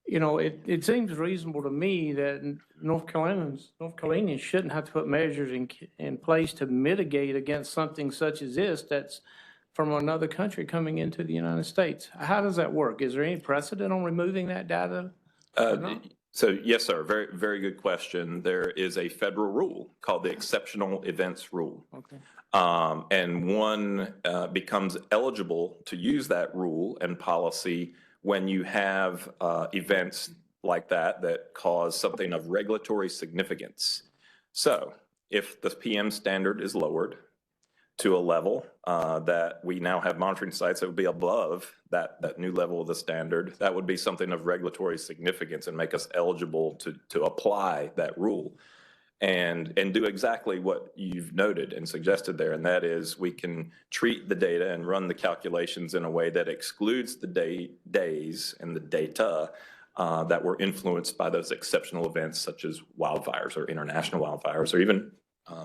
You know, it seems reasonable to me that North Carolinians shouldn't have to put measures in place to mitigate against something such as this that's from another country coming into the United States. How does that work? Is there any precedent on removing that data? So yes, sir. Very, very good question. There is a federal rule called the Exceptional Events Rule. Okay. And one becomes eligible to use that rule and policy when you have events like that cause something of regulatory significance. So if the PM standard is lowered to a level that we now have monitoring sites that would be above that new level of the standard, that would be something of regulatory significance and make us eligible to apply that rule and do exactly what you've noted and suggested there. And that is we can treat the data and run the calculations in a way that excludes the days and the data that were influenced by those exceptional events such as wildfires or international wildfires or even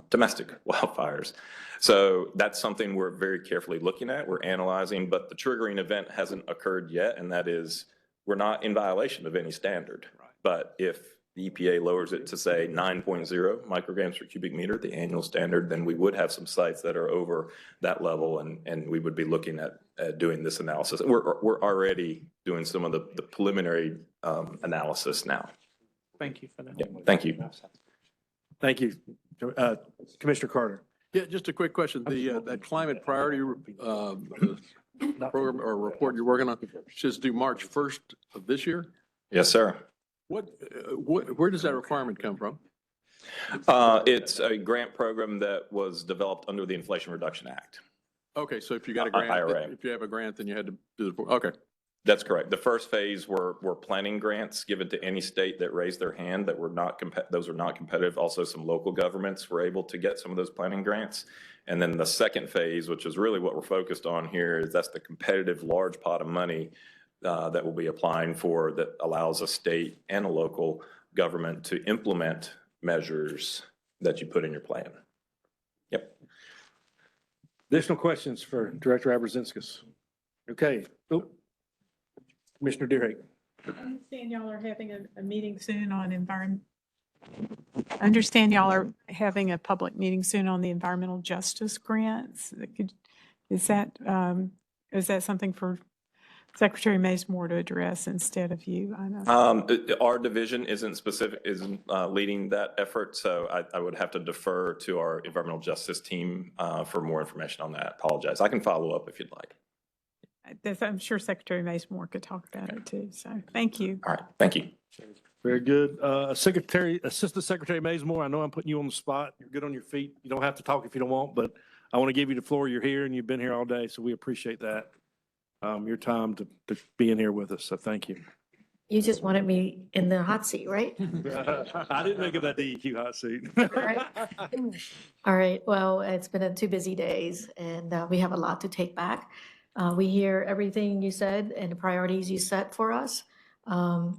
domestic wildfires. So that's something we're very carefully looking at, we're analyzing, but the triggering event hasn't occurred yet, and that is we're not in violation of any standard. Right. But if the EPA lowers it to say 9.0 micrograms per cubic meter, the annual standard, then we would have some sites that are over that level, and we would be looking at doing this analysis. We're already doing some of the preliminary analysis now. Thank you for that. Yeah, thank you. Thank you. Commissioner Carter. Yeah, just a quick question. That climate priority program or report you're working on says due March 1st of this year? Yes, sir. Where does that requirement come from? It's a grant program that was developed under the Inflation Reduction Act. Okay, so if you got a grant, IRA. if you have a grant, then you had to do the, okay. That's correct. The first phase were planning grants given to any state that raised their hand that were not those are not competitive. Also, some local governments were able to get some of those planning grants. And then the second phase, which is really what we're focused on here, is that's the competitive large pot of money that we'll be applying for that allows a state and a local government to implement measures that you put in your plan. Yep. Additional questions for Director Abrazinskis? Okay. Oh. Commissioner Deerhake. I understand y'all are having a meeting soon on environment. I understand y'all are having a public meeting soon on the environmental justice grants. Is that something for Secretary Mazemore to address instead of you? I know. Our division isn't leading that effort, so I would have to defer to our environmental justice team for more information on that. Apologize. I can follow up if you'd like. I'm sure Secretary Mazemore could talk about it too. So thank you. All right. Thank you. Very good. Assistant Secretary Mazemore, I know I'm putting you on the spot. You're good on your feet. You don't have to talk if you don't want, but I want to give you the floor. You're here and you've been here all day, so we appreciate that. Your time to be in here with us. So thank you. You just wanted me in the hot seat, right? I didn't make it that DEQ hot seat. All right. Well, it's been 2 busy days and we have a lot to take back. We hear everything you said and the priorities you set for us.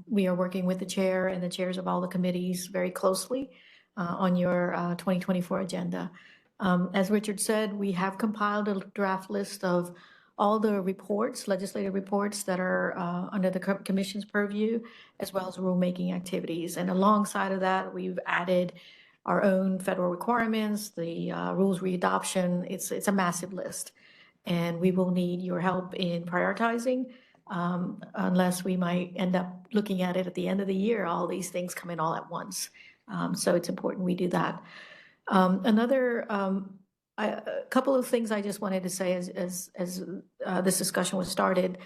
We are working with the chair and the chairs of all the committees very closely on your 2024 agenda. As Richard said, we have compiled a draft list of all the reports, legislative reports that are under the commission's purview, as well as rulemaking activities. And alongside of that, we've added our own federal requirements, the rules readoption. It's a massive list. And we will need your help in prioritizing, unless we might end up looking at it at the end of the year, all these things come in all at once. So it's important we do that. A couple of things I just wanted to say as this discussion was started.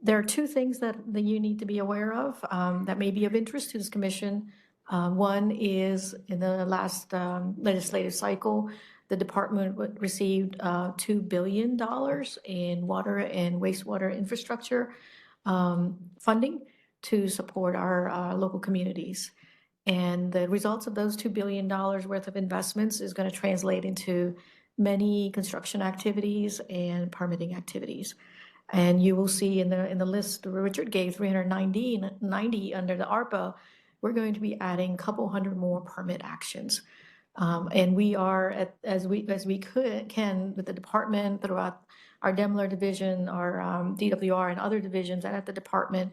There are 2 things that you need to be aware of that may be of interest to this commission. One is in the last legislative cycle, the department received $2 billion in water and wastewater infrastructure funding to support our local communities. And the results of those $2 billion worth of investments is going to translate into many construction activities and permitting activities. And you will see in the list Richard gave, 390 under the ARPA, we're going to be adding a couple hundred more permit actions. And we are, as we can with the department throughout our Demler division, our DWR and other divisions and at the department,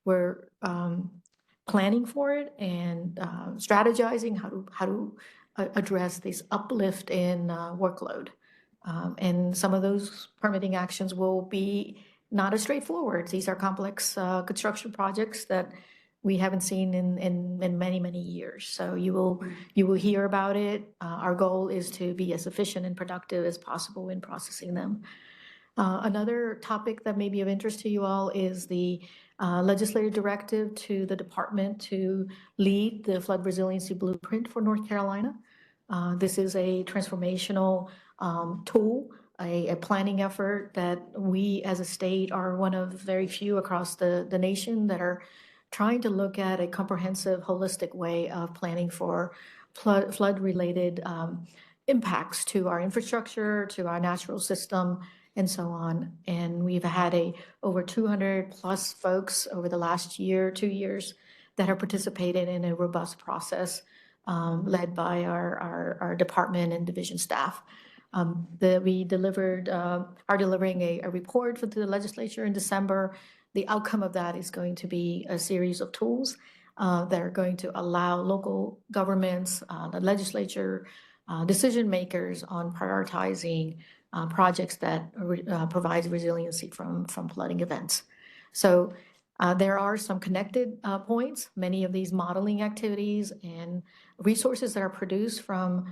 we're planning for it and strategizing how to address this uplift in workload. And some of those permitting actions will be not as straightforward. These are complex construction projects that we haven't seen in many, many years. So you will hear about it. Our goal is to be as efficient and productive as possible in processing them. Another topic that may be of interest to you all is the legislative directive to the department to lead the flood resiliency blueprint for North Carolina. This is a transformational tool, a planning effort that we as a state are one of very few across the nation that are trying to look at a comprehensive, holistic way of planning for flood-related impacts to our infrastructure, to our natural system, and so on. And we've had over 200 plus folks over the last year, 2 years, that have participated in a robust process led by our department and division staff. We are delivering a report for the legislature in December. The outcome of that is going to be a series of tools that are going to allow local governments, the legislature, decision makers on prioritizing projects that provide resiliency from flooding events. So there are some connected points. Many of these modeling activities and resources that are produced from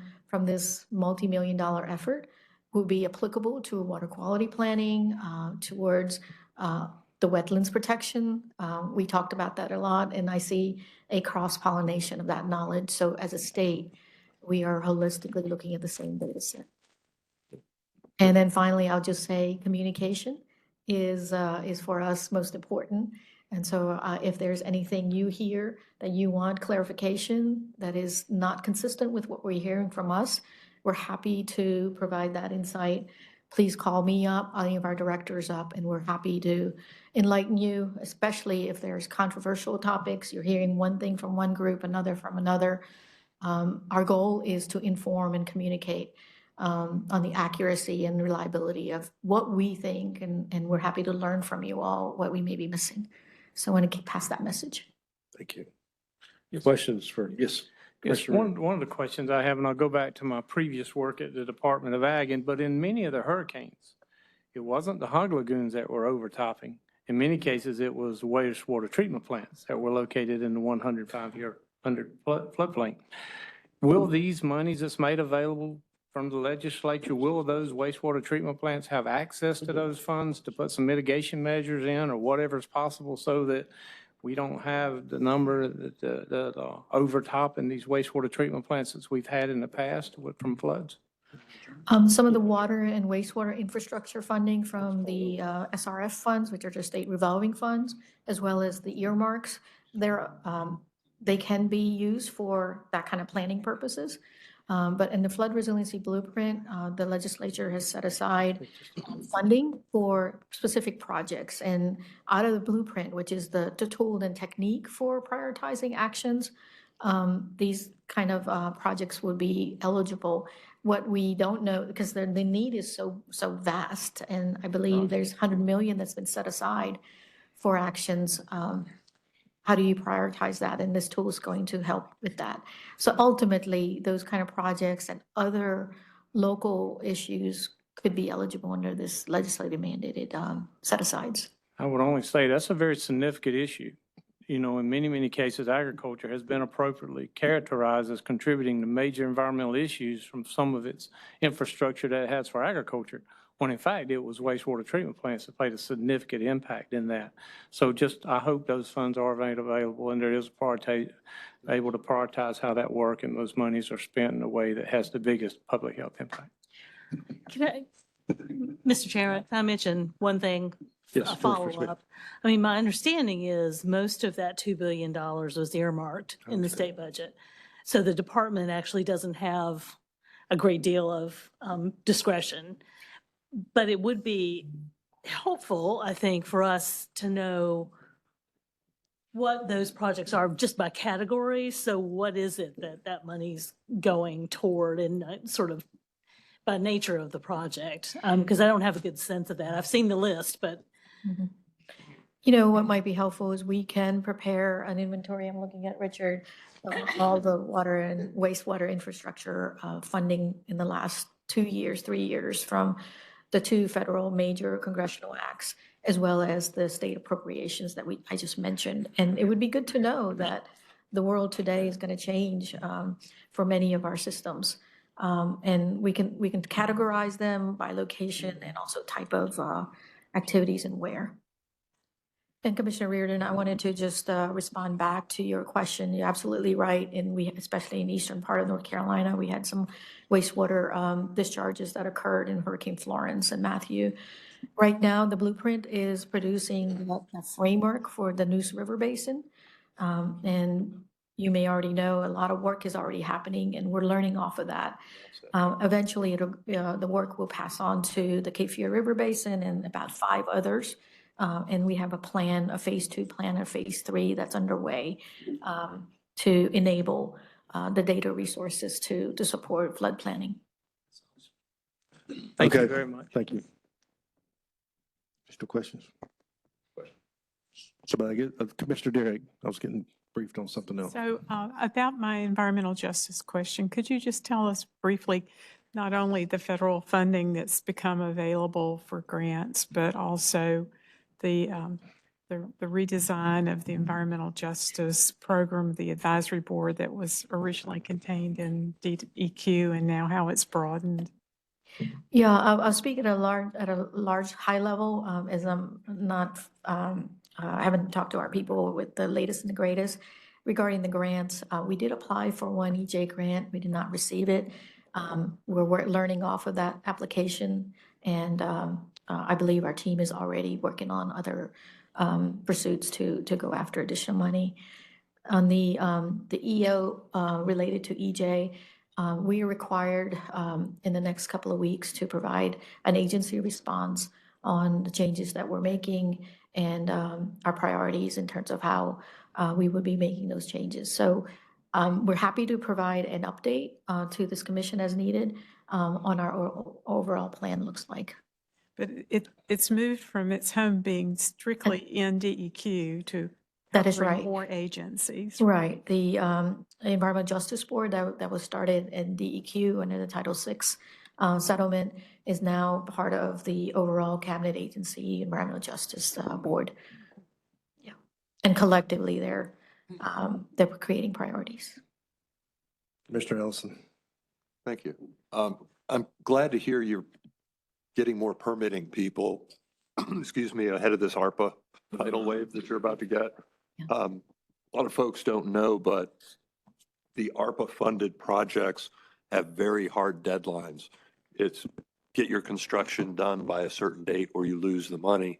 this multi-million-dollar effort will be applicable to water quality planning, towards the wetlands protection. We talked about that a lot, and I see a cross-pollination of that knowledge. So as a state, we are holistically looking at the same data set. And then finally, I'll just say communication is for us most important. And so if there's anything you hear that you want clarification that is not consistent with what we're hearing from us, we're happy to provide that insight. Please call me up, any of our directors up, and we're happy to enlighten you, especially if there's controversial topics. You're hearing one thing from one group, another from another. Our goal is to inform and communicate on the accuracy and reliability of what we think, and we're happy to learn from you all what we may be missing. So I want to pass that message. Thank you. Questions for, yes. Yes, one of the questions I have, and I'll go back to my previous work at the Department of Ag, but in many of the hurricanes, it wasn't the hog lagoons that were overtopping. In many cases, it was wastewater treatment plants that were located in the 105-year floodplain. Will these monies that's made available from the legislature, will those wastewater treatment plants have access to those funds to put some mitigation measures in or whatever's possible so that we don't have the number that overtop in these wastewater treatment plants that we've had in the past from floods? Some of the water and wastewater infrastructure funding from the SRF funds, which are just state revolving funds, as well as the earmarks, they can be used for that kind of planning purposes. But in the flood resiliency blueprint, the legislature has set aside funding for specific projects. And out of the blueprint, which is the tool and technique for prioritizing actions, these kind of projects would be eligible. What we don't know, because the need is so vast, and I believe there's 100 million that's been set aside for actions. How do you prioritize that? And this tool is going to help with that. So ultimately, those kind of projects and other local issues could be eligible under this legislative mandated set-asides. I would only say that's a very significant issue. You know, in many cases, agriculture has been appropriately characterized as contributing to major environmental issues from some of its infrastructure that it has for agriculture, when in fact it was wastewater treatment plants that played a significant impact in that. So I hope those funds are made available and there is able to prioritize how that work and those monies are spent in a way that has the biggest public health impact. Mr. Chairman, can I mention one thing? Yes, A follow-up. I mean, my understanding is most of that $2 billion was earmarked in the state budget. So the department actually doesn't have a great deal of discretion. But it would be helpful, I think, for us to know what those projects are just by category. So what is it that money's going toward and sort of by nature of the project? Because I don't have a good sense of that. I've seen the list, but. Mm-hmm. You know, what might be helpful is we can prepare an inventory. I'm looking at Richard, all the water and wastewater infrastructure funding in the last 2 years, 3 years from the 2 federal major congressional acts. as well as the state appropriations that I just mentioned. And it would be good to know that the world today is going to change for many of our systems. And we can categorize them by location and also type of activities and where. And Commissioner Reardon, I wanted to just respond back to your question. You're absolutely right. And we, especially in the eastern part of North Carolina, we had some wastewater discharges that occurred in Hurricane Florence and Matthew. Right now, the blueprint is producing a framework for the Neuse River Basin. And you may already know, a lot of work is already happening and we're learning off of that. Eventually, the work will pass on to the Cape Fear River Basin and about 5 others. And we have a plan, a phase 2 plan, a phase 3 that's underway to enable the data resources to support flood planning. Thank you Okay, very much. Thank you. Still questions? Somebody get, Commissioner Derrick, I was getting briefed on something else. So about my environmental justice question, could you just tell us briefly, not only the federal funding that's become available for grants, but also the redesign of the environmental justice program, the advisory board that was originally contained in DEQ and now how it's broadened? Yeah, I'll speak at a large high level, as I'm not, I haven't talked to our people with the latest and the greatest regarding the grants. We did apply for one EJ grant. We did not receive it. We're learning off of that application, and I believe our team is already working on other pursuits to go after additional money. On the EO related to EJ, we are required in the next couple of weeks to provide an agency response on the changes that we're making and our priorities in terms of how we would be making those changes. So we're happy to provide an update to this commission as needed on our overall plan looks like. But it's moved from its home being strictly in DEQ to That is covering right. more agencies. Right. The Environmental Justice Board that was started in DEQ under the Title VI settlement is now part of the overall cabinet agency Environmental Justice Board. Yeah. And collectively they're creating priorities. Commissioner Ellison. Thank you. I'm glad to hear you're getting more permitting people, excuse me, ahead of this ARPA tidal wave that you're about to get. A lot of folks don't know, but the ARPA funded projects have very hard deadlines. It's get your construction done by a certain date or you lose the money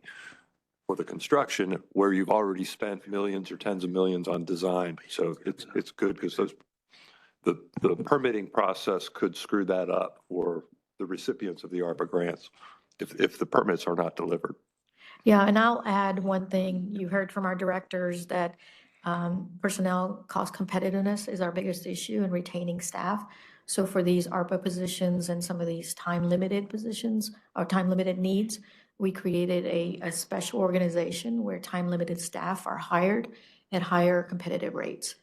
for the construction where you've already spent millions or tens of millions on design. So it's good because the permitting process could screw that up for the recipients of the ARPA grants if the permits are not delivered. Yeah, and I'll add one thing. You heard from our directors that personnel cost competitiveness is our biggest issue in retaining staff. So for these ARPA positions and some of these time-limited positions or time-limited needs, we created a special organization where time-limited staff are hired at higher competitive rates.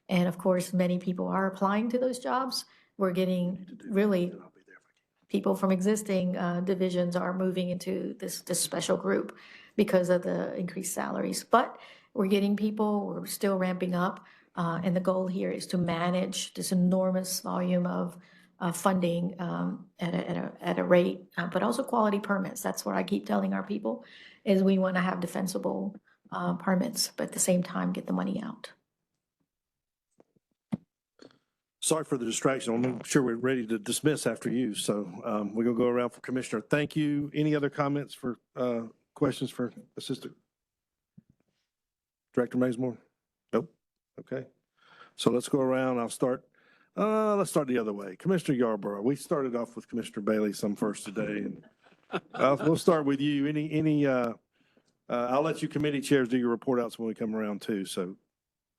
And of course, many people are applying to those jobs. We're getting really people from existing divisions are moving into this special group because of the increased salaries. But we're getting people, we're still ramping up. And the goal here is to manage this enormous volume of funding at a rate, but also quality permits. That's what I keep telling our people is we want to have defensible permits, but at the same time, get the money out. Sorry for the distraction. I'm sure we're ready to dismiss after you. So we're going to go around for Commissioner. Thank you. Any other comments for questions for Assistant Director Mazemore? Nope. Okay. So let's go around. I'll start. Let's start the other way. Commissioner Yarborough. We started off with Commissioner Bailey some first today, and we'll start with you. I'll let you committee chairs do your report outs when we come around too. So,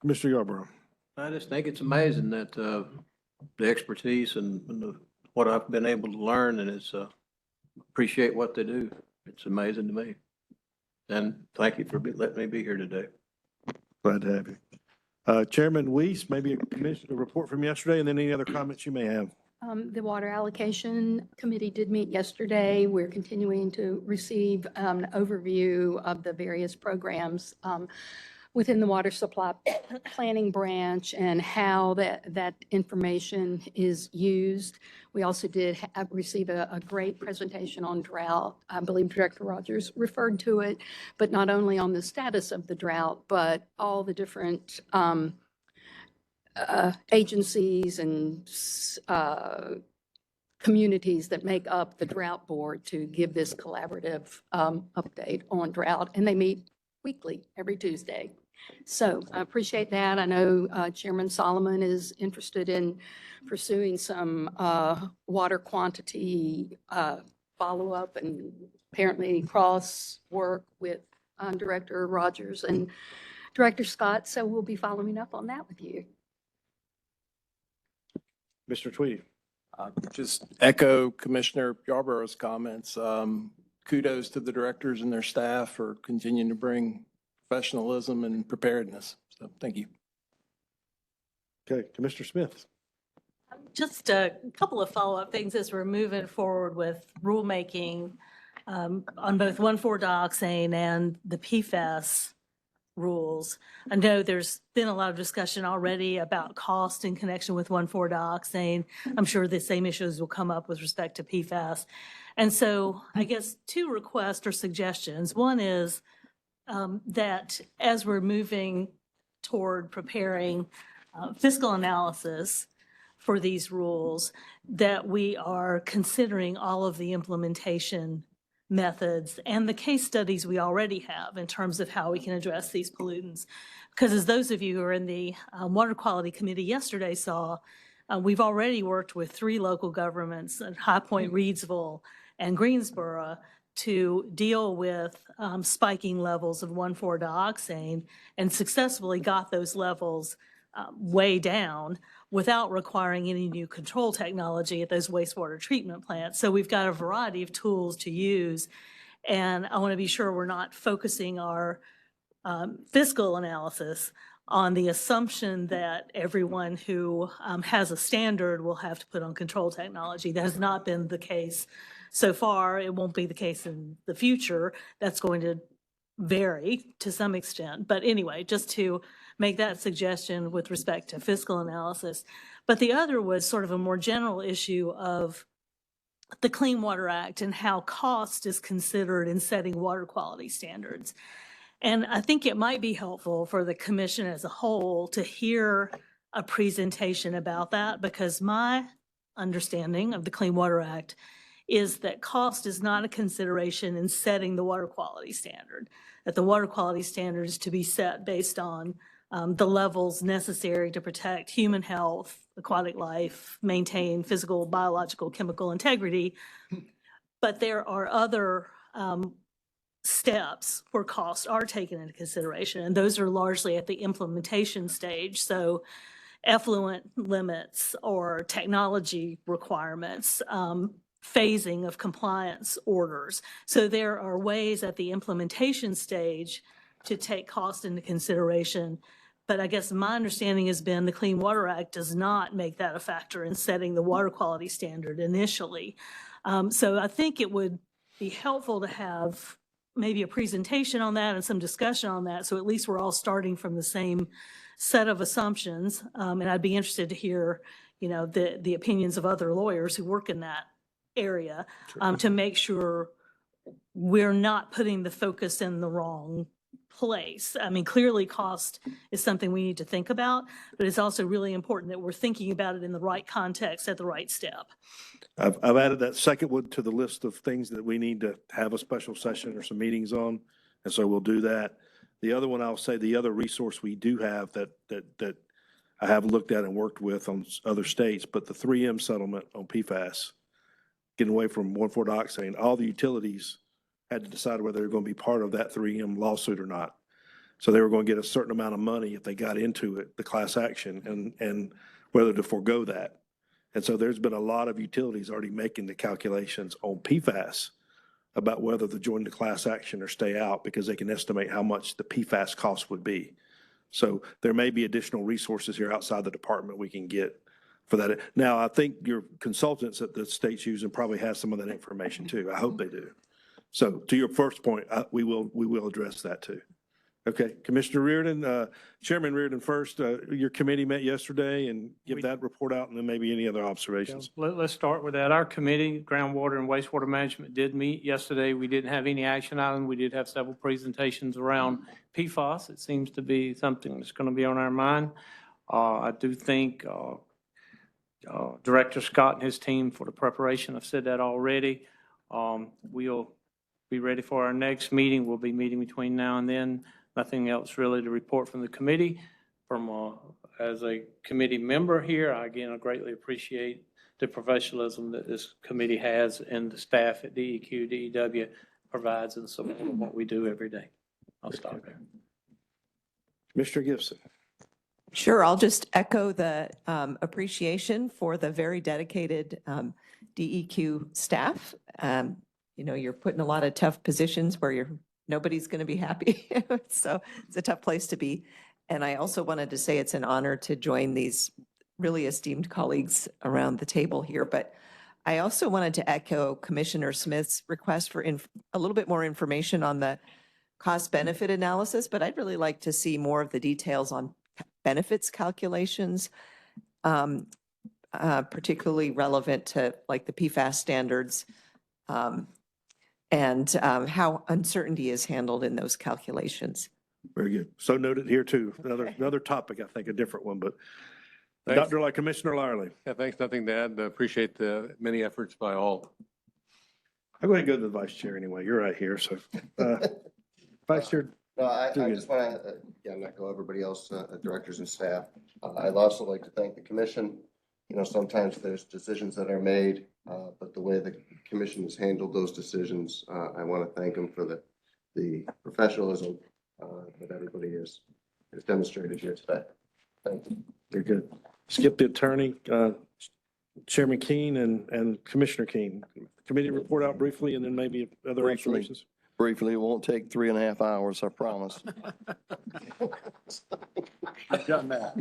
Commissioner Yarborough. I just think it's amazing that the expertise and what I've been able to learn, and it's appreciate what they do. It's amazing to me. And thank you for letting me be here today. Glad to have you. Chairman Weiss, maybe a report from yesterday, and then any other comments you may have. The Water Allocation Committee did meet yesterday. We're continuing to receive an overview of the various programs within the water supply planning branch and how that information is used. We also did receive a great presentation on drought. I believe Director Rogers referred to it, but not only on the status of the drought, but all the different agencies and communities that make up the drought board to give this collaborative update on drought. And they meet weekly, every Tuesday. So I appreciate that. I know Chairman Solomon is interested in pursuing some water quantity follow-up and apparently cross work with Director Rogers and Director Scott. So we'll be following up on that with you. Mr. Tweedy. Just echo Commissioner Yarborough's comments. Kudos to the directors and their staff for continuing to bring professionalism and preparedness. So thank you. Okay, Commissioner Smith. Just a couple of follow-up things as we're moving forward with rulemaking on both 1,4-dioxane and the PFAS rules. I know there's been a lot of discussion already about cost in connection with 1,4-dioxane. I'm sure the same issues will come up with respect to PFAS. And so I guess two requests or suggestions. One is that as we're moving toward preparing fiscal analysis for these rules, that we are considering all of the implementation methods and the case studies we already have in terms of how we can address these pollutants. Because as those of you who are in the Water Quality Committee yesterday saw, we've already worked with 3 local governments at High Point, Reidsville, and Greensboro to deal with spiking levels of 1,4-dioxane and successfully got those levels way down without requiring any new control technology at those wastewater treatment plants. So we've got a variety of tools to use, and I want to be sure we're not focusing our fiscal analysis on the assumption that everyone who has a standard will have to put on control technology. That has not been the case so far. It won't be the case in the future. That's going to vary to some extent. But anyway, just to make that suggestion with respect to fiscal analysis. But the other was sort of a more general issue of the Clean Water Act and how cost is considered in setting water quality standards. And I think it might be helpful for the commission as a whole to hear a presentation about that, because my understanding of the Clean Water Act is that cost is not a consideration in setting the water quality standard, that the water quality standard is to be set based on the levels necessary to protect human health, aquatic life, maintain physical, biological, chemical integrity. But there are other steps where costs are taken into consideration, and those are largely at the implementation stage. So effluent limits or technology requirements, phasing of compliance orders. So there are ways at the implementation stage to take cost into consideration. But I guess my understanding has been the Clean Water Act does not make that a factor in setting the water quality standard initially. So I think it would be helpful to have maybe a presentation on that and some discussion on that, so at least we're all starting from the same set of assumptions. And I'd be interested to hear, the opinions of other lawyers who work in that area, to make sure we're not putting the focus in the wrong place. I mean, clearly cost is something we need to think about, but it's also really important that we're thinking about it in the right context at the right step. I've added that second one to the list of things that we need to have a special session or some meetings on, and so we'll do that. The other one, I'll say, the other resource we do have that I have looked at and worked with on other states, but the 3M settlement on PFAS, getting away from 1,4-dioxane, all the utilities had to decide whether they were going to be part of that 3M lawsuit or not. So they were going to get a certain amount of money if they got into it, the class action, and whether to forego that. And so there's been a lot of utilities already making the calculations on PFAS about whether to join the class action or stay out, because they can estimate how much the PFAS cost would be. So there may be additional resources here outside the department we can get for that. Now, I think your consultants that the state's using probably has some of that information too. I hope they do. So to your first point, we will address that too. Okay, Commissioner Reardon, Chairman Reardon first, your committee met yesterday and give that report out and then maybe any other observations. Let's start with that. Our committee, Groundwater and Wastewater Management, did meet yesterday. We didn't have any action items. We did have several presentations around PFAS. It seems to be something that's going to be on our mind. I do think Director Scott and his team for the preparation, I've said that already. We'll be ready for our next meeting. We'll be meeting between now and then. Nothing else really to report from the committee. As a committee member here, I greatly appreciate the professionalism that this committee has and the staff at DEQ, DEW provides in support of what we do every day. I'll stop there. Commissioner Gibson. Sure, I'll just echo the appreciation for the very dedicated DEQ staff. You're put in a lot of tough positions where nobody's going to be happy. So it's a tough place to be. And I also wanted to say it's an honor to join these really esteemed colleagues around the table here. But I also wanted to echo Commissioner Smith's request for a little bit more information on the cost-benefit analysis, but I'd really like to see more of the details on benefits calculations, particularly relevant to like the PFAS standards, and how uncertainty is handled in those calculations. Very good. So noted here too. Another topic, I think, a different one, but Thanks. Commissioner Lyerly. Yeah, thanks. Nothing to add. Appreciate the many efforts by all. I'm going to go to the vice chair anyway. You're right here, so. Vice Chair. No, I just want to, again, echo everybody else, directors and staff. I'd also like to thank the commission. Sometimes there's decisions that are made, but the way the commission has handled those decisions, I want to thank them for the professionalism that everybody has demonstrated here today. Thank you. Very good. Skip the attorney, Chairman Keene and Commissioner Keene. Committee report out briefly and then maybe other observations. Briefly, it won't take 3.5 hours, I promise. I've done that.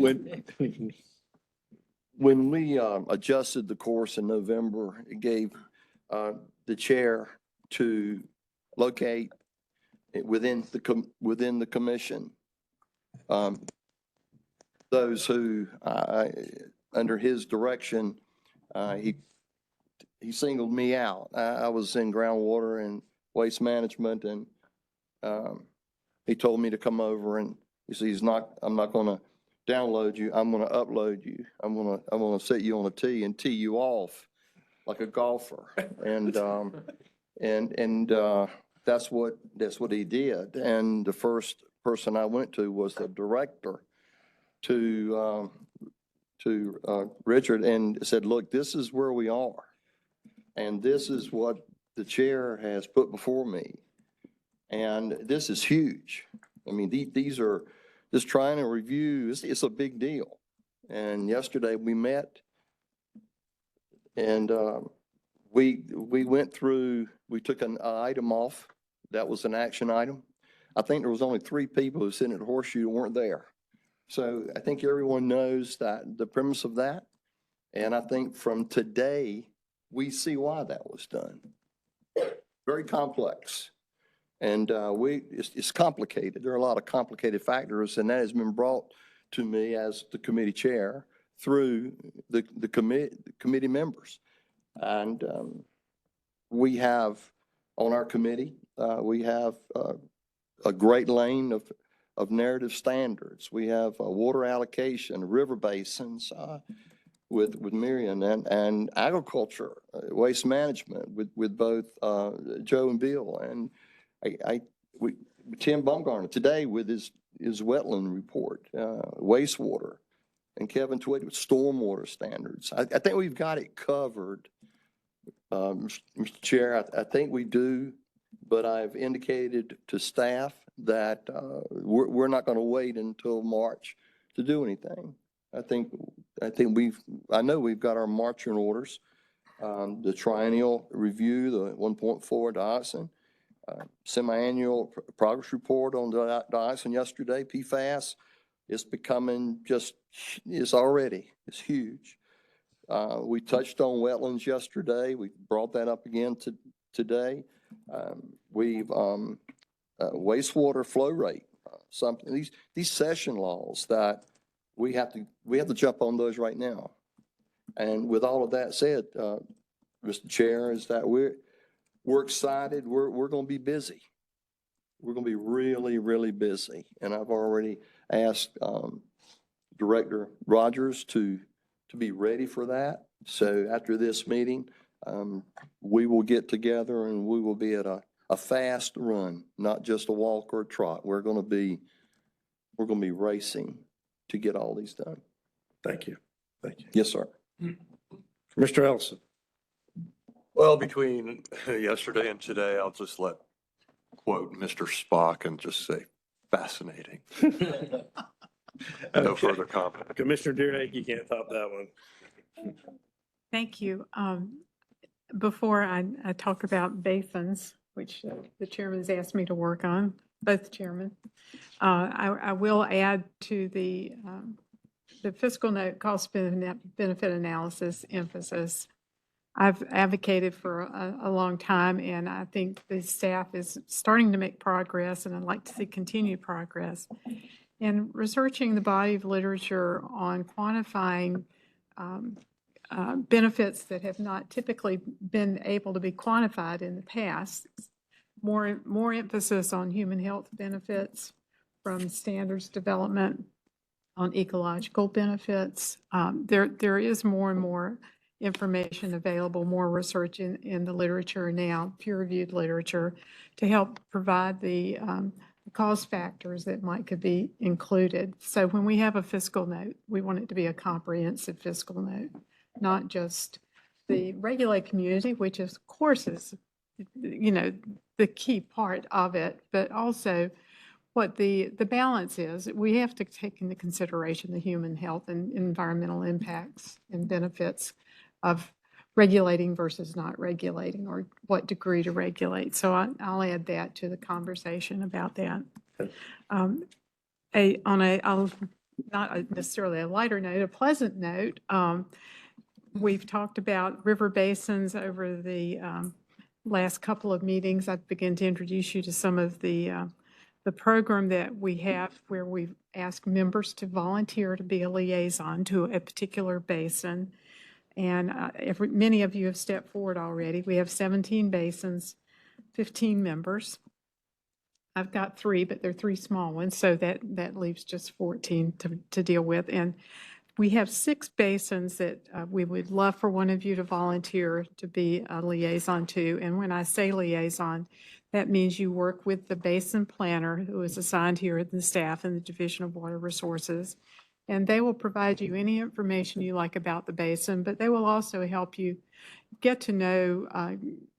When we adjusted the course in November, it gave the chair to locate within the commission those who, under his direction, he singled me out. I was in groundwater and waste management, and he told me to come over, and he says, I'm not going to download you. I'm going to upload you. I'm going to set you on a tee and tee you off like a golfer. And that's what he did. And the first person I went to was the director to Richard and said, look, this is where we are. And this is what the chair has put before me. And this is huge. I mean, these are just trying to review. It's a big deal. And yesterday we met and we went through, we took an item off. That was an action item. I think there was only 3 people who sitting at the Horseshoe who weren't there. So I think everyone knows that the premise of that. And I think from today, we see why that was done. Very complex. And it's complicated. There are a lot of complicated factors, and that has been brought to me as the committee chair through the committee members. And we have on our committee, we have a great lane of narrative standards. We have water allocation, river basins with Miriam, and agriculture, waste management with both Joe and Bill. And Tim Baumgartner today with his wetland report, wastewater, and Kevin Twitty with stormwater standards. I think we've got it covered, Mr. Chair. I think we do, but I've indicated to staff that we're not going to wait until March to do anything. I know we've got our marching orders, the triennial review, the 1.4 dioxin, semi-annual progress report on the dioxin yesterday, PFAS. It's becoming it's huge. We touched on wetlands yesterday. We brought that up again today. Wastewater flow rate, something, these session laws that we have to jump on those right now. And with all of that said, Mr. Chair, is that we're excited. We're going to be busy. We're going to be really, really busy. And I've already asked Director Rogers to be ready for that. So after this meeting, we will get together and we will be at a fast run, not just a walk or a trot. We're going to be racing to get all these done. Thank you. Thank you. Yes, sir. Mr. Ellison. Well, between yesterday and today, I'll just quote Mr. Spock and just say, fascinating. No further comment. Commissioner Deerhake, you can't top that one. Thank you. Before I talk about basins, which the chairman's asked me to work on, both chairmen, I will add to the fiscal note cost benefit analysis emphasis. I've advocated for a long time, and I think the staff is starting to make progress, and I'd like to see continued progress. In researching the body of literature on quantifying benefits that have not typically been able to be quantified in the past, more emphasis on human health benefits from standards development, on ecological benefits. There is more and more information available, more research in the literature now, peer-reviewed literature, to help provide the cost factors that could be included. So when we have a fiscal note, we want it to be a comprehensive fiscal note, not just the regulated community, which of course is, the key part of it, but also what the balance is. We have to take into consideration the human health and environmental impacts and benefits of regulating versus not regulating, or what degree to regulate. So I'll add that to the conversation about that. Not necessarily a lighter note, a pleasant note, we've talked about river basins over the last couple of meetings. I've begun to introduce you to some of the program that we have, where we've asked members to volunteer to be a liaison to a particular basin. And many of you have stepped forward already. We have 17 basins, 15 members. I've got 3, but they're 3 small ones, so that leaves just 14 to deal with. And we have 6 basins that we would love for one of you to volunteer to be a liaison to. And when I say liaison, that means you work with the basin planner, who is assigned here at the staff in the Division of Water Resources. And they will provide you any information you like about the basin, but they will also help you get to know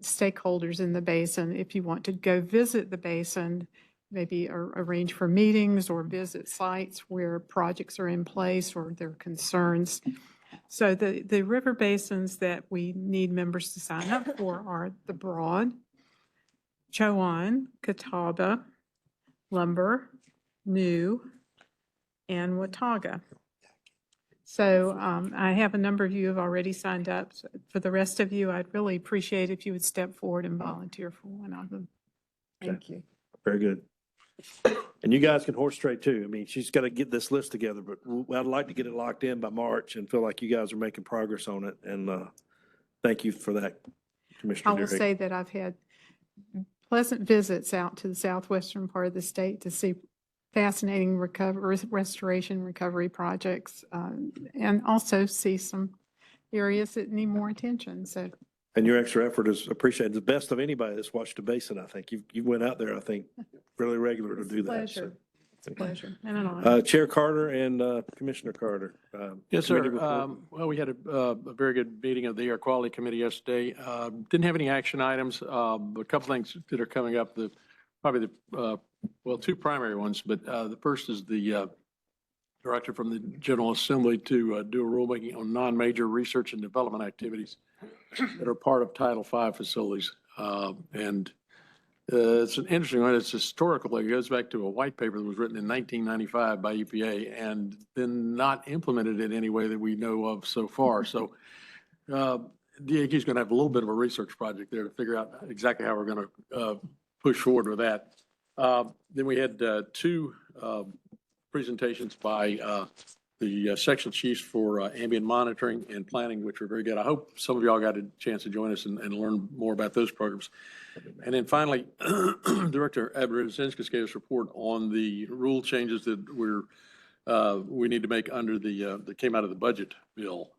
stakeholders in the basin. If you want to go visit the basin, maybe arrange for meetings or visit sites where projects are in place or there are concerns. So the river basins that we need members to sign up for are the Broad, Chowan, Catawba, Lumber, New, and Watauga. So I have a number of you have already signed up. For the rest of you, I'd really appreciate if you would step forward and volunteer for one of them. Thank you. Very good. And you guys can horse trade too. I mean, she's got to get this list together, but I'd like to get it locked in by March and feel like you guys are making progress on it. And thank you for that, Commissioner I will Deering. say that I've had pleasant visits out to the southwestern part of the state to see fascinating restoration recovery projects, and also see some areas that need more attention. So. And your extra effort is appreciated. The best of anybody that's watched a basin, I think. You went out there, I think, really regular to do that. Pleasure. It's a pleasure and an honor. Chair Carter and Commissioner Carter. Yes, sir. committee report. Well, we had a very good meeting of the Air Quality Committee yesterday. Didn't have any action items, but a couple things that are coming up. Probably the 2 primary ones, but the first is the director from the General Assembly to do a rulemaking on non-major research and development activities that are part of Title V facilities. And It's an interesting one. It's historical. It goes back to a white paper that was written in 1995 by EPA and then not implemented in any way that we know of so far. So DEQ is going to have a little bit of a research project there to figure out exactly how we're going to push forward with that. Then we had two presentations by the section chiefs for ambient monitoring and planning, which were very good. I hope some of y'all got a chance to join us and learn more about those programs. And then finally, Director Abrazinskis gave us a report on the rule changes that we need to make under that came out of the budget bill,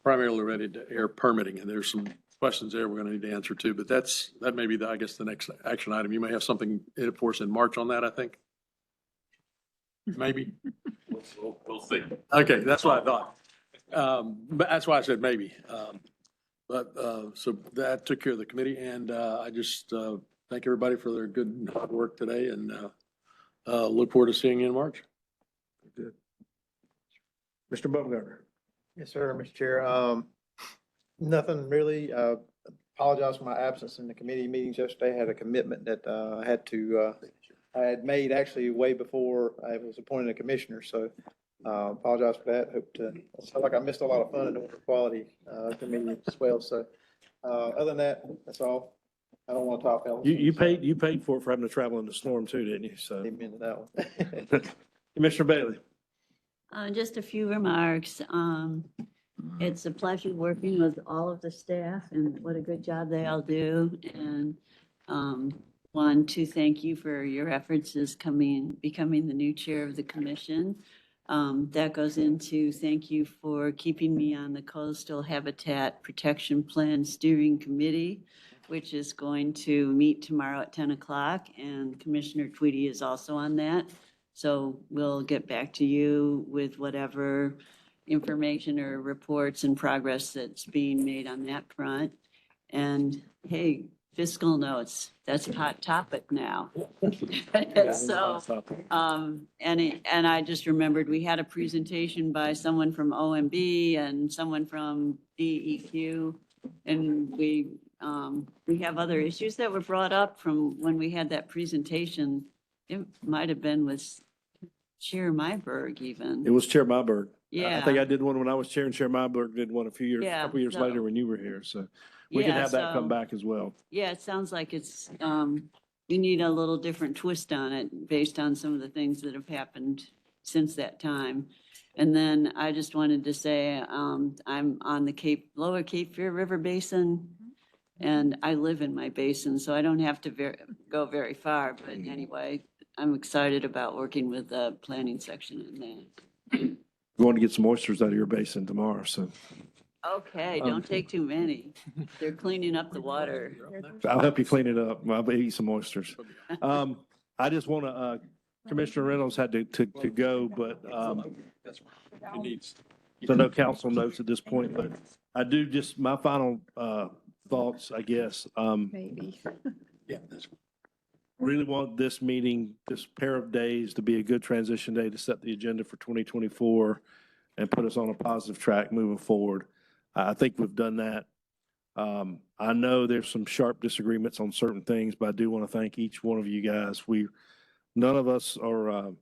primarily related to air permitting. And there's some questions there we're going to need to answer too, but that may be I guess the next action item. You may have something for us in March on that, I think. Maybe. We'll see. Okay, that's what I thought. But that's why I said maybe. So that took care of the committee, and I just thank everybody for their good and hard work today, and look forward to seeing you in March. Good. Mr. Baumgartner. Yes, sir, Mr. Chair. Nothing really. Apologize for my absence in the committee meetings yesterday. I had a commitment that I had made actually way before I was appointed a commissioner. So apologize for that. I felt like I missed a lot of fun in the water quality committee as well. So other than that, that's all. I don't want to talk else. You paid for it for having to travel in the storm too, didn't you? So. Amen to that one. Commissioner Bailey. Just a few remarks. It's a pleasure working with all of the staff and what a good job they all do. And want to thank you for your efforts as becoming the new chair of the commission. That goes into thank you for keeping me on the Coastal Habitat Protection Plan Steering Committee, which is going to meet tomorrow at 10 o'clock. And Commissioner Tweedy is also on that. So we'll get back to you with whatever information or reports and progress that's being made on that front. And hey, fiscal notes, that's a hot topic now. So, and I just remembered we had a presentation by someone from OMB and someone from DEQ. And we have other issues that were brought up from when we had that presentation. It might have been with Chair Myberg even. It was Chair Myberg. Yeah. I think I did one when I was chair, and Chair Myberg did one a couple years so- later when you were here. So we can Yeah, have that come so- back as well. Yeah, it sounds like it's, we need a little different twist on it based on some of the things that have happened since that time. And then I just wanted to say, I'm on the Lower Cape Fear River Basin, and I live in my basin, so I don't have to go very far. But anyway, I'm excited about working with the planning section on that. We're going to get some oysters out of your basin tomorrow, so Okay, don't take too many. They're cleaning up the water. I'll help you clean it up. I'll eat some oysters. I just want to, Commissioner Reynolds had to go, but so no council notes at this point, but I do just, my final thoughts, I guess. Maybe. Yeah. Really want this meeting, this pair of days to be a good transition day to set the agenda for 2024 and put us on a positive track moving forward. I think we've done that. I know there's some sharp disagreements on certain things, but I do want to thank each one of you guys. None of us are,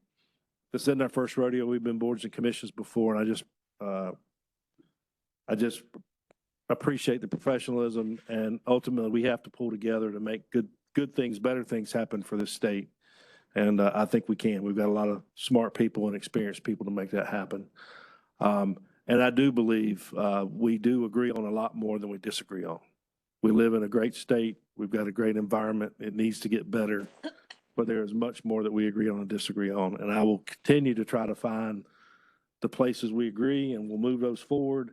this isn't our first rodeo. We've been boards and commissions before, and I just appreciate the professionalism, and ultimately we have to pull together to make good things, better things happen for this state. And I think we can. We've got a lot of smart people and experienced people to make that happen. And I do believe we do agree on a lot more than we disagree on. We live in a great state. We've got a great environment. It needs to get better, but there is much more that we agree on and disagree on. And I will continue to try to find the places we agree, and we'll move those forward.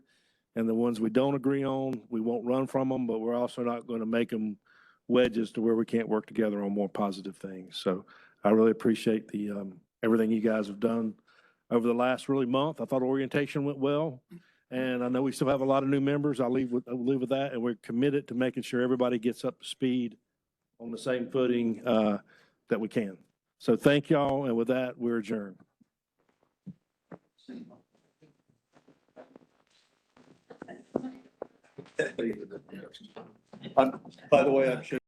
And the ones we don't agree on, we won't run from them, but we're also not going to make them wedges to where we can't work together on more positive things. So I really appreciate everything you guys have done over the last month. I thought orientation went well, and I know we still have a lot of new members. I'll leave with that, and we're committed to making sure everybody gets up to speed on the same footing that we can. So thank y'all, and with that, we're adjourned. By the way, I'm sure.